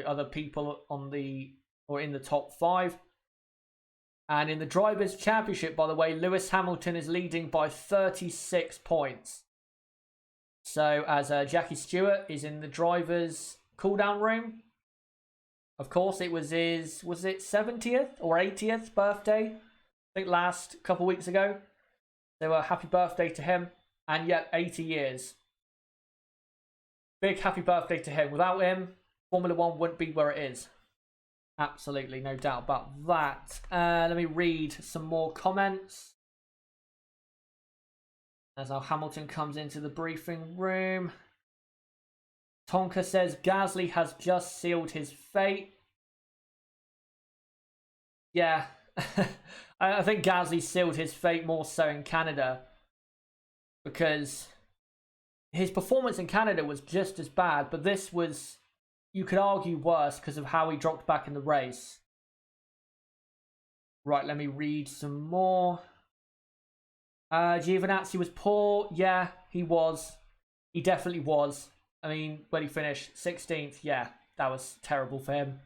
other people in the top 5. And in the Drivers' Championship, by the way, Lewis Hamilton is leading by 36 points. So as Jackie Stewart is in the drivers' cool-down room, of course it was his, was it 70th or 80th birthday? I think last couple weeks ago. So happy birthday to him. And yet 80 years. Big happy birthday to him. Without him, Formula 1 wouldn't be where it is. Absolutely, no doubt about that. Let me read some more comments. As our Hamilton comes into the briefing room. Tonka says Gasly has just sealed his fate. Yeah. I think Gasly sealed his fate more so in Canada. Because his performance in Canada was just as bad. But this was, you could argue, worse because of how he dropped back in the race. Right, let me read some more. Giovinazzi was poor. Yeah, he was. He definitely was. I mean, when he finished 16th, yeah, that was terrible for him.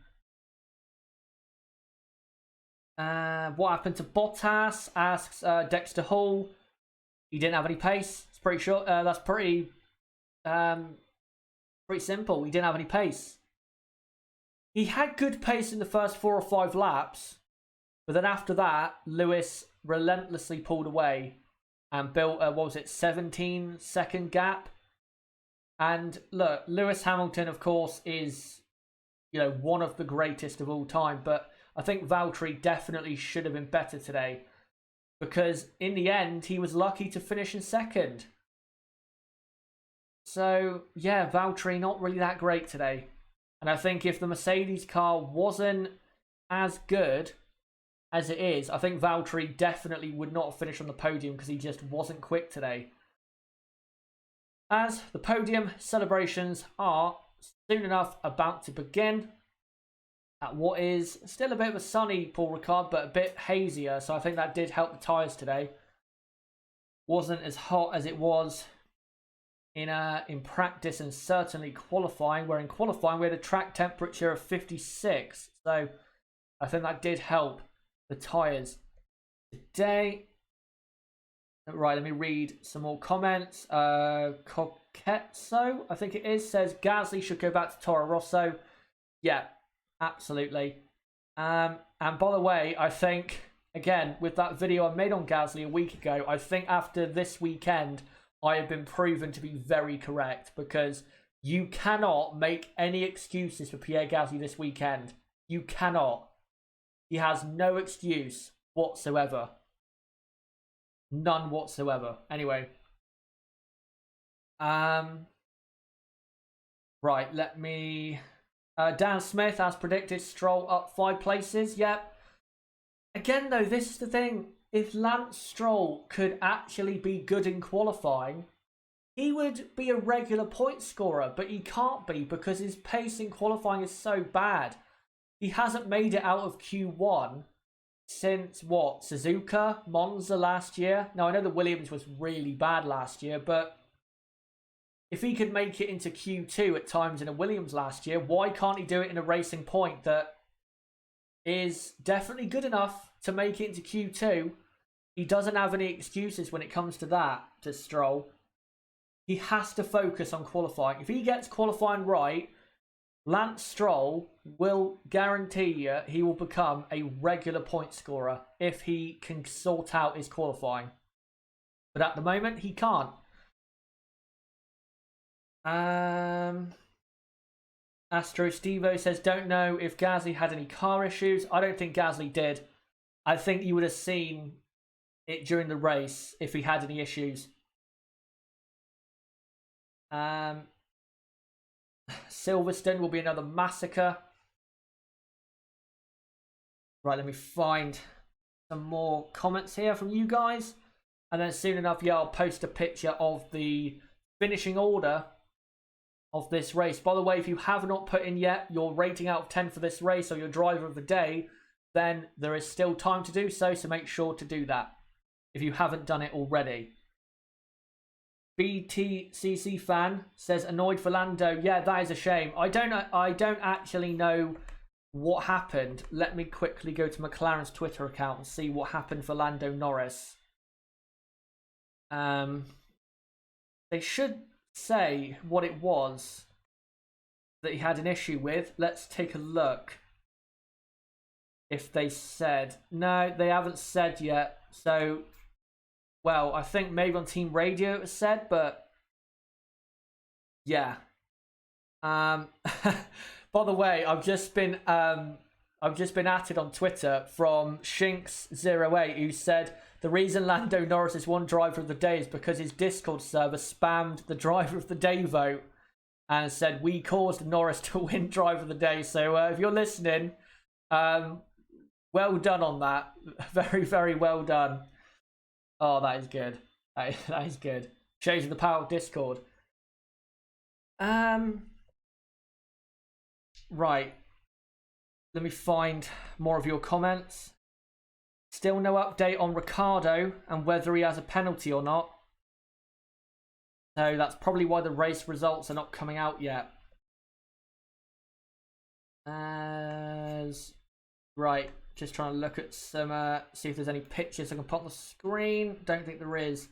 What happened to Bottas? Asks Dexter Hall. He didn't have any pace. It's pretty short. That's pretty simple. He didn't have any pace. He had good pace in the first 4 or 5 laps, but then after that, Lewis relentlessly pulled away and built a, 17-second gap. And look, Lewis Hamilton, of course, is, one of the greatest of all time, but I think Valtteri definitely should have been better today, because in the end, he was lucky to finish in second. So, yeah, Valtteri not really that great today. And I think if the Mercedes car wasn't as good as it is, I think Valtteri definitely would not have finished on the podium because he just wasn't quick today. As the podium celebrations are soon enough about to begin at what is still a bit of a sunny Paul Ricard, but a bit hazier, so I think that did help the tyres today. Wasn't as hot as it was in practice and certainly qualifying, where in qualifying we had a track temperature of 56, so I think that did help the tyres today. Right, let me read some more comments. Coquetso, I think it is, says Gasly should go back to Toro Rosso. Yeah, absolutely. And by the way, I think, again, with that video I made on Gasly a week ago, I think after this weekend, I have been proven to be very correct, because you cannot make any excuses for Pierre Gasly this weekend. You cannot. He has no excuse whatsoever. None whatsoever. Anyway. Right, let me... Dan Smith, as predicted, Stroll up 5 places. Yep. Again, though, this is the thing. If Lance Stroll could actually be good in qualifying, he would be a regular point scorer, but he can't be because his pace in qualifying is so bad. He hasn't made it out of Q1 since, what, Suzuka, Monza last year? Now, I know the Williams was really bad last year, but if he could make it into Q2 at times in a Williams last year, why can't he do it in a Racing Point that is definitely good enough to make it into Q2? He doesn't have any excuses when it comes to that, to Stroll. He has to focus on qualifying. If he gets qualifying right, Lance Stroll will guarantee you he will become a regular point scorer if he can sort out his qualifying. But at the moment, he can't. Astro Stevo says, don't know if Gasly had any car issues. I don't think Gasly did. I think you would have seen it during the race if he had any issues. Silverstone will be another massacre. Right, let me find some more comments here from you guys. And then soon enough, yeah, I'll post a picture of the finishing order of this race. By the way, if you have not put in yet your rating out of 10 for this race or your driver of the day, then there is still time to do so, so make sure to do that if you haven't done it already. BTCC fan says, annoyed for Lando. Yeah, that is a shame. I don't actually know what happened. Let me quickly go to McLaren's Twitter account and see what happened for Lando Norris. They should say what it was that he had an issue with. Let's take a look. If they said. No, they haven't said yet. So, well, I think maybe on team radio it was said, but yeah. By the way, I've just been added on Twitter from Shinks08, who said the reason Lando Norris is one driver of the day is because his Discord server spammed the driver of the day vote and said we caused Norris to win driver of the day. So if you're listening, well done on that. Very, very well done. Oh, that is good. That is good. Shows you the power of Discord. Right. Let me find more of your comments. Still no update on Ricciardo and whether he has a penalty or not. So that's probably why the race results are not coming out yet. Right, just trying to look at some, see if there's any pictures I can put on the screen. Don't think there is.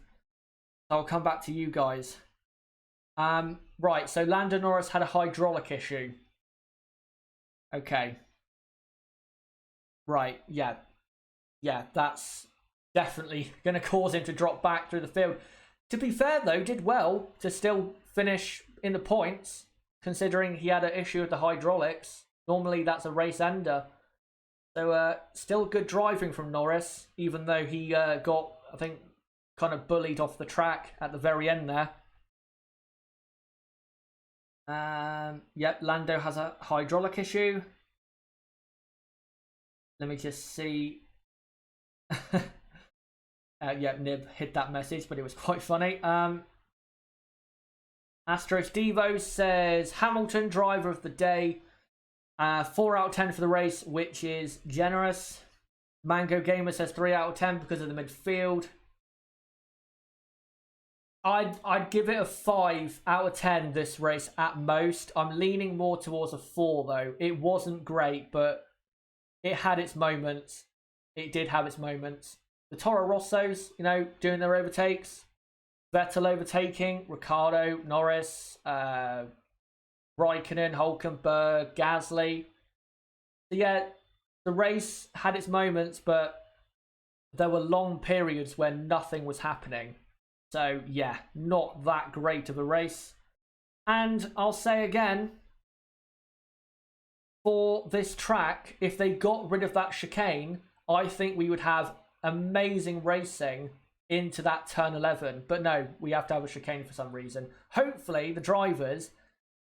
I'll come back to you guys. Right, so Lando Norris had a hydraulic issue. Okay. Right, yeah. Yeah, that's definitely going to cause him to drop back through the field. To be fair, though, did well to still finish in the points, considering he had an issue with the hydraulics. Normally, that's a race ender. So, still good driving from Norris, even though he got, I think, kind of bullied off the track at the very end there. Yep, Lando has a hydraulic issue. Let me just see. Yeah, Nib hit that message, but it was quite funny. Astros Devo says Hamilton, driver of the day. 4 out of 10 for the race, which is generous. Mango Gamer says 3 out of 10 because of the midfield. I'd give it a 5 out of 10 this race at most. I'm leaning more towards a 4 though. It wasn't great, but it had its moments. It did have its moments. The Toro Rossos, you know, doing their overtakes. Vettel overtaking, Ricciardo, Norris, Raikkonen, Hülkenberg, Gasly. So yeah, the race had its moments, but there were long periods when nothing was happening. So yeah, not that great of a race. And I'll say again, for this track, if they got rid of that chicane, I think we would have amazing racing into that turn 11. But no, we have to have a chicane for some reason. Hopefully, the drivers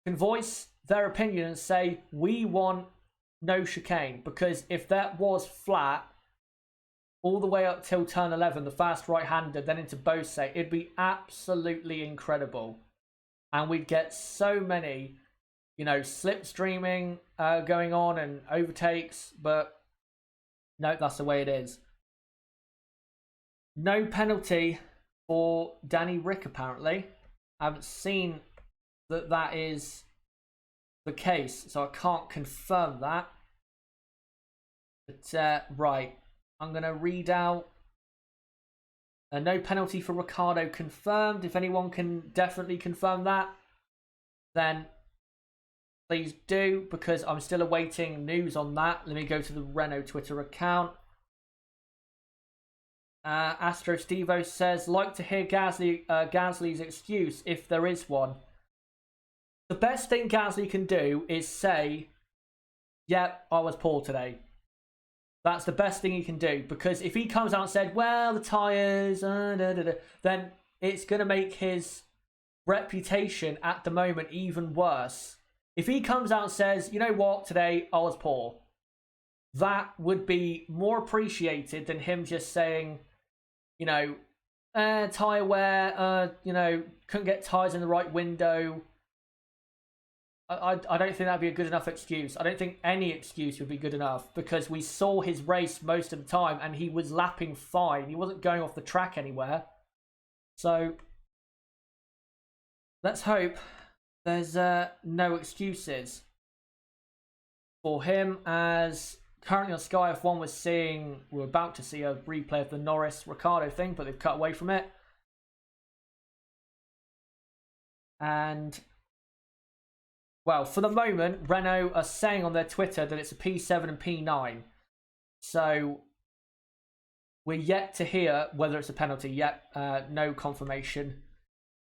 can voice their opinion and say, we want no chicane. Because if that was flat, all the way up till turn 11, the fast right-hander, then into Bose, it'd be absolutely incredible. And we'd get so many, you know, slipstreaming going on and overtakes. But no, that's the way it is. No penalty for Danny Rick, apparently. I haven't seen that is the case, so I can't confirm that. But, right, I'm going to read out no penalty for Ricciardo confirmed. If anyone can definitely confirm that, then please do, because I'm still awaiting news on that. Let me go to the Renault Twitter account. Astro Stevo says, like to hear Gasly's excuse if there is one. The best thing Gasly can do is say, yep, I was poor today. That's the best thing he can do, because if he comes out and said, well, the tyres, then it's going to make his reputation at the moment even worse. If he comes out and says, you know what, today I was poor, that would be more appreciated than him just saying, you know, tyre wear, you know, couldn't get tyres in the right window. I don't think that'd be a good enough excuse. I don't think any excuse would be good enough, because we saw his race most of the time and he was lapping fine. He wasn't going off the track anywhere. So let's hope there's no excuses for him, as currently on Sky F1 we're about to see a replay of the Norris Ricciardo thing, but they've cut away from it. And well, for the moment, Renault are saying on their Twitter that it's a P7 and P9. So we're yet to hear whether it's a penalty yet. No confirmation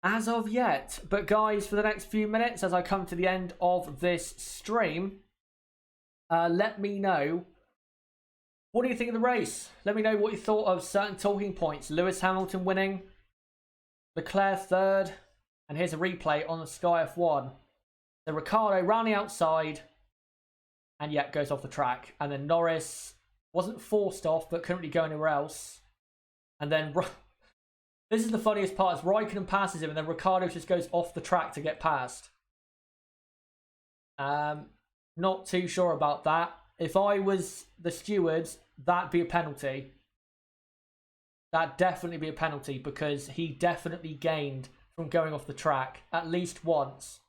as of yet. But guys, for the next few minutes, as I come to the end of this stream, let me know, what do you think of the race? Let me know what you thought of certain talking points. Lewis Hamilton winning, Leclerc third, and here's a replay on the Sky F1. So Ricciardo round the outside, and yet goes off the track. And then Norris wasn't forced off, but couldn't really go anywhere else. And then this is the funniest part, is Raikkonen passes him, and then Ricciardo just goes off the track to get past. Not too sure about that. If I was the stewards, that'd be a penalty. That'd definitely be a penalty, because he definitely gained from going off the track at least once,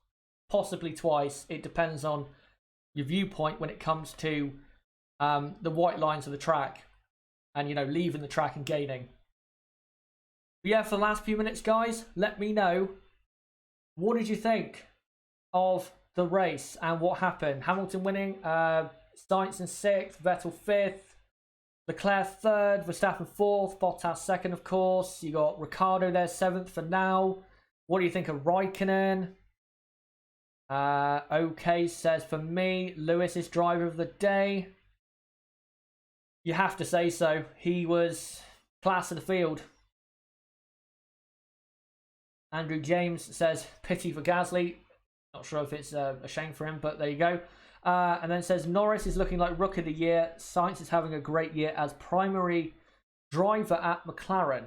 possibly twice. It depends on your viewpoint when it comes to the white lines of the track and, you know, leaving the track and gaining. But yeah, for the last few minutes, guys, let me know, what did you think of the race and what happened? Hamilton winning, Sainz in 6th, Vettel 5th, Leclerc 3rd, Verstappen 4th, Bottas 2nd, of course. You got Ricciardo there 7th for now. What do you think of Raikkonen? OK says, for me, Lewis is driver of the day. You have to say so. He was class of the field. Andrew James says, pity for Gasly. Not sure if it's a shame for him, but there you go. And then says, Norris is looking like Rookie of the Year. Sainz is having a great year as primary driver at McLaren.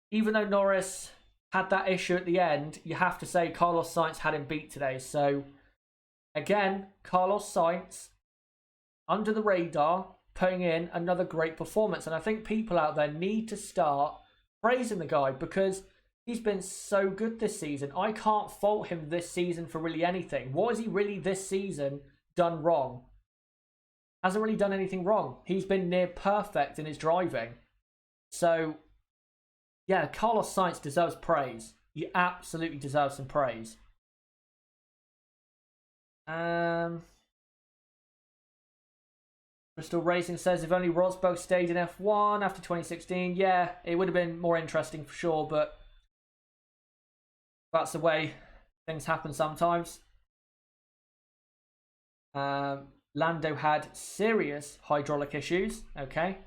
Even though Norris had that issue at the end, you have to say Carlos Sainz had him beat today. So, again, Carlos Sainz, under the radar, putting in another great performance. And I think people out there need to start praising the guy because he's been so good this season. I can't fault him this season for really anything. What has he really this season done wrong? Hasn't really done anything wrong. He's been near perfect in his driving. So, yeah, Carlos Sainz deserves praise. He absolutely deserves some praise. Bristol Racing says, if only Rosberg stayed in F1 after 2016, yeah, it would have been more interesting for sure, but that's the way things happen sometimes. Lando had serious hydraulic issues. Okay.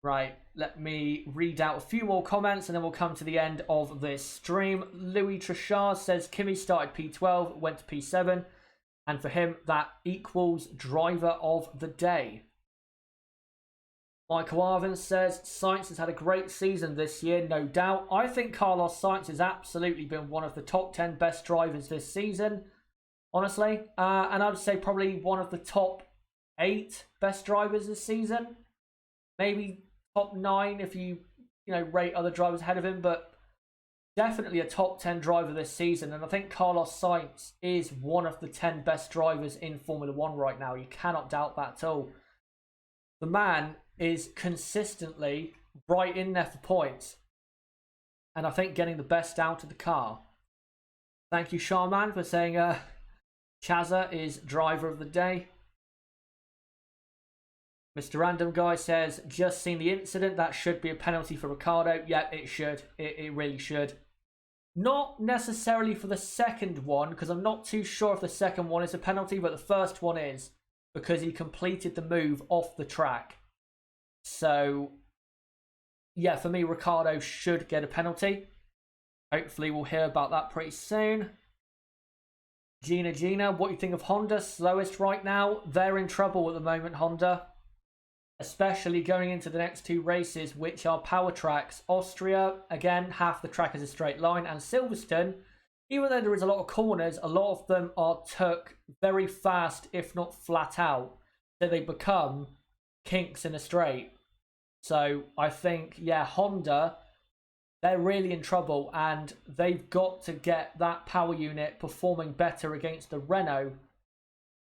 Right, let me read out a few more comments and then we'll come to the end of this stream. Louis Trishard says, Kimi started P12, went to P7, and for him that equals driver of the day. Michael Arvin says, Sainz has had a great season this year, no doubt. I think Carlos Sainz has absolutely been one of the top 10 best drivers this season, honestly. And I would say probably one of the top 8 best drivers this season. Maybe top 9 if you rate other drivers ahead of him, but definitely a top 10 driver this season. And I think Carlos Sainz is one of the 10 best drivers in Formula 1 right now. You cannot doubt that at all. The man is consistently right in there for points. And I think getting the best out of the car. Thank you, Sharman, for saying Chaza is driver of the day. Mr. Random Guy says, just seen the incident. That should be a penalty for Ricciardo. Yep, it should. It really should. Not necessarily for the second one, because I'm not too sure if the second one is a penalty, but the first one is, because he completed the move off the track. So, yeah, for me, Ricciardo should get a penalty. Hopefully we'll hear about that pretty soon. Gina, what do you think of Honda? Slowest right now. They're in trouble at the moment, Honda. Especially going into the next 2 races, which are power tracks. Austria, again, half the track is a straight line. And Silverstone, even though there is a lot of corners, a lot of them are took very fast, if not flat out. So they become kinks in a straight. So I think, yeah, Honda, they're really in trouble. And they've got to get that power unit performing better against the Renault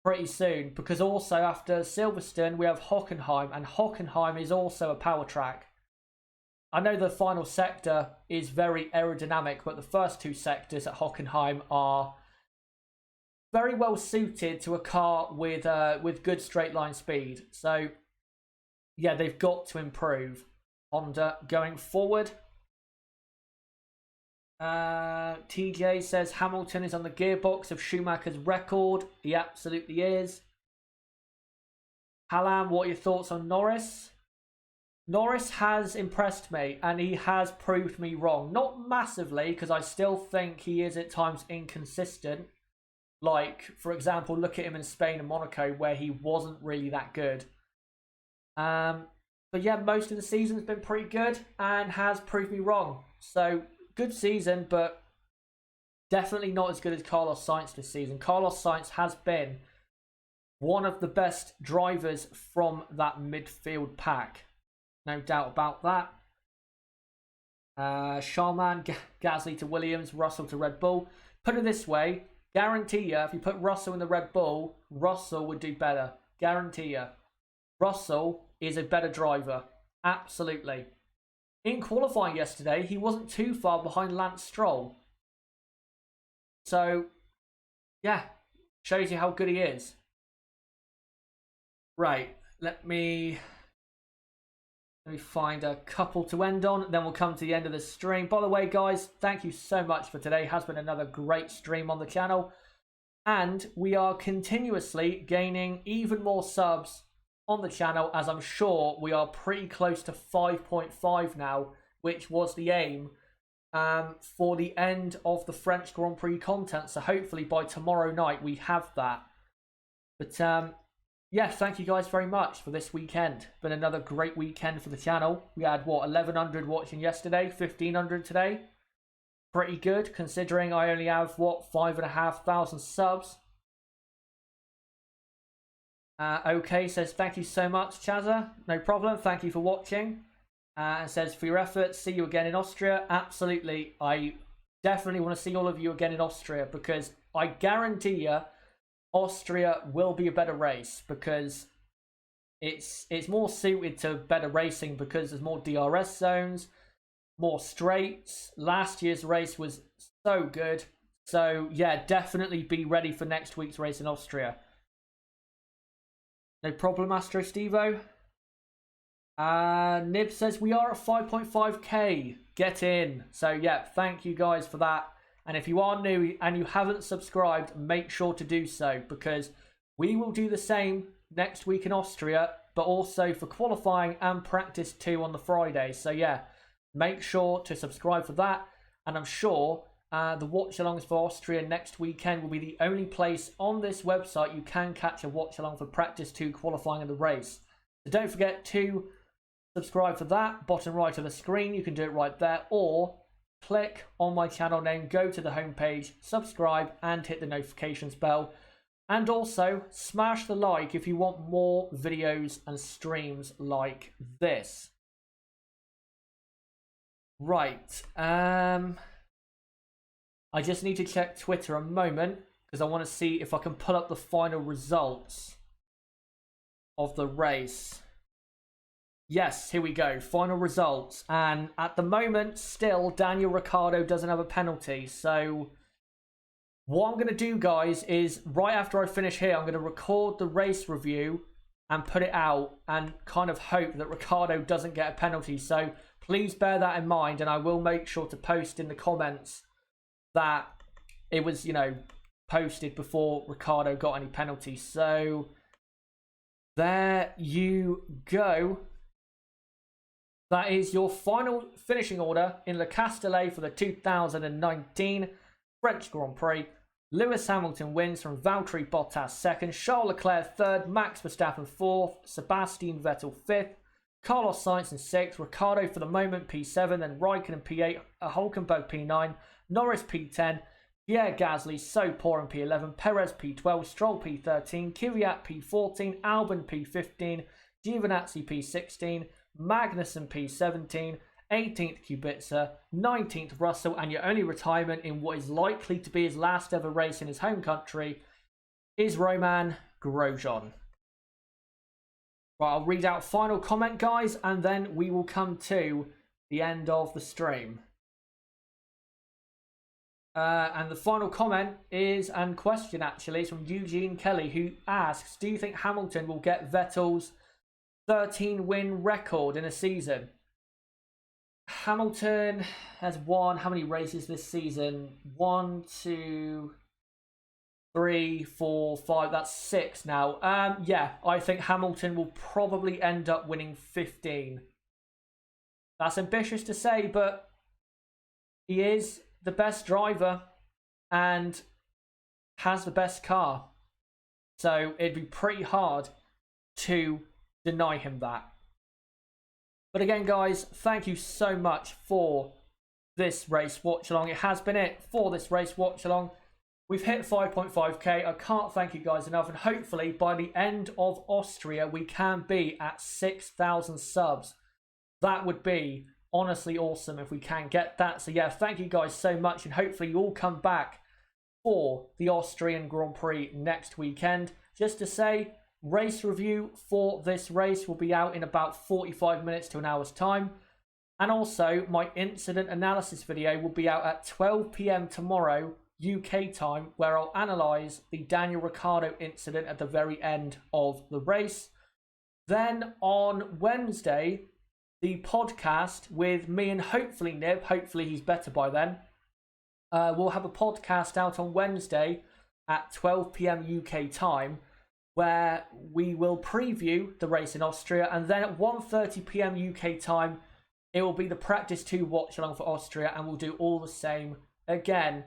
pretty soon, because also after Silverstone we have Hockenheim, and Hockenheim is also a power track. I know the final sector is very aerodynamic, but the first 2 sectors at Hockenheim are very well suited to a car with good straight line speed. So yeah, they've got to improve Honda going forward. TJ says Hamilton is on the gearbox of Schumacher's record. He absolutely is. Halam, what are your thoughts on Norris? Norris has impressed me and he has proved me wrong. Not massively, because I still think he is at times inconsistent. Like, for example, look at him in Spain and Monaco where he wasn't really that good. But yeah, most of the season's been pretty good and has proved me wrong. So good season, but definitely not as good as Carlos Sainz this season. Carlos Sainz has been one of the best drivers from that midfield pack. No doubt about that. Sharman, Gasly to Williams, Russell to Red Bull. Put it this way, guarantee you, if you put Russell in the Red Bull, Russell would do better. Guarantee you. Russell is a better driver. Absolutely. In qualifying yesterday, he wasn't too far behind Lance Stroll. So, yeah, shows you how good he is. Right, let me find a couple to end on, then we'll come to the end of the stream. By the way, guys, thank you so much for today. It has been another great stream on the channel. And we are continuously gaining even more subs on the channel, as I'm sure we are pretty close to 5.5 now, which was the aim for the end of the French Grand Prix content. So hopefully by tomorrow night we have that. But yeah, thank you guys very much for this weekend. Been another great weekend for the channel. We had, what, 1,100 watching yesterday, 1,500 today. Pretty good, considering I only have, what, 5,500 subs. Okay, says, thank you so much, Chazza. No problem, thank you for watching. And says, for your efforts, see you again in Austria. Absolutely, I definitely want to see all of you again in Austria, because I guarantee you, Austria will be a better race, because it's more suited to better racing because there's more DRS zones, more straights. Last year's race was so good. So yeah, definitely be ready for next week's race in Austria. No problem, Astro Stevo. Nib says we are at 5.5k. Get in. So yeah, thank you guys for that. And if you are new and you haven't subscribed, make sure to do so, because we will do the same next week in Austria, but also for qualifying and practice 2 on the Friday. So yeah, make sure to subscribe for that. And I'm sure the watch-alongs for Austria next weekend will be the only place on this website you can catch a watch-along for practice 2 qualifying in the race. So don't forget to subscribe for that. Bottom right of the screen, you can do it right there, or click on my channel name, go to the homepage, subscribe, and hit the notifications bell. And also, smash the like if you want more videos and streams like this. Right. I just need to check Twitter a moment, because I want to see if I can pull up the final results of the race. Yes, here we go. Final results. And at the moment, still, Daniel Ricciardo doesn't have a penalty. So what I'm going to do, guys, is right after I finish here, I'm going to record the race review and put it out and kind of hope that Ricciardo doesn't get a penalty. So please bear that in mind, and I will make sure to post in the comments that it was, you know, posted before Ricciardo got any penalties. So there you go. That is your final finishing order in Le Castellet for the 2019 French Grand Prix. Lewis Hamilton wins from Valtteri Bottas second, Charles Leclerc third, Max Verstappen fourth, Sebastian Vettel fifth, Carlos Sainz in sixth, Ricciardo for the moment P7, then Raikkonen P8, Hulkenberg P9, Norris P10, Pierre Gasly so poor in P11, Perez P12, Stroll P13, Kvyat P14, Albon P15, Giovinazzi P16, Magnussen P17, 18th Kubica, 19th Russell, and your only retirement in what is likely to be his last ever race in his home country is Romain Grosjean. Right, I'll read out final comment, guys, and then we will come to the end of the stream. And the final comment is, and question actually, is from Eugene Kelly, who asks, do you think Hamilton will get Vettel's 13-win record in a season? Hamilton has won how many races this season? 1, 2, 3, 4, 5. That's 6 now. Yeah, I think Hamilton will probably end up winning 15. That's ambitious to say, but he is the best driver and has the best car. So it'd be pretty hard to deny him that. But again, guys, thank you so much for this race watch along. It has been it for this race watch along. We've hit 5.5k. I can't thank you guys enough, and hopefully by the end of Austria we can be at 6,000 subs. That would be honestly awesome if we can get that. So yeah, thank you guys so much, and hopefully you all come back for the Austrian Grand Prix next weekend. Just to say, race review for this race will be out in about 45 minutes to an hour's time. And also, my incident analysis video will be out at 12 PM tomorrow, UK time, where I'll analyse the Daniel Ricciardo incident at the very end of the race. Then on Wednesday, the podcast with me and hopefully Nib, hopefully he's better by then, we'll have a podcast out on Wednesday at 12 PM UK time, where we will preview the race in Austria, and then at 1:30 PM UK time, it will be the practice 2 watch along for Austria, and we'll do all the same again,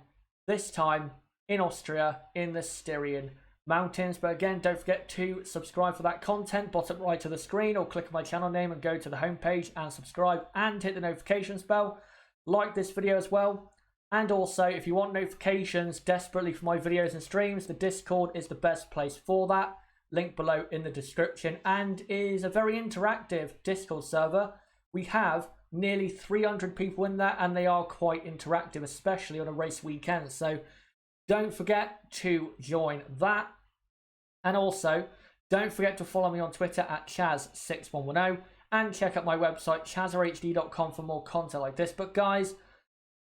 this time in Austria, in the Styrian Mountains. But again, don't forget to subscribe for that content, bottom right of the screen, or click on my channel name and go to the homepage and subscribe and hit the notifications bell. Like this video as well. And also, if you want notifications desperately for my videos and streams, the Discord is the best place for that. Link below in the description, and is a very interactive Discord server. We have nearly 300 people in there, and they are quite interactive, especially on a race weekend. So don't forget to join that. And also, don't forget to follow me on Twitter at Chaz6110, and check out my website, chazrhd.com, for more content like this. But guys,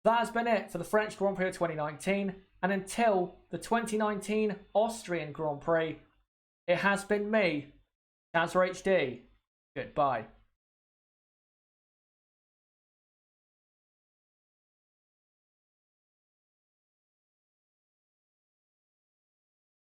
that has been it for the French Grand Prix of 2019. And until the 2019 Austrian Grand Prix, it has been me, ChazRHD. Goodbye.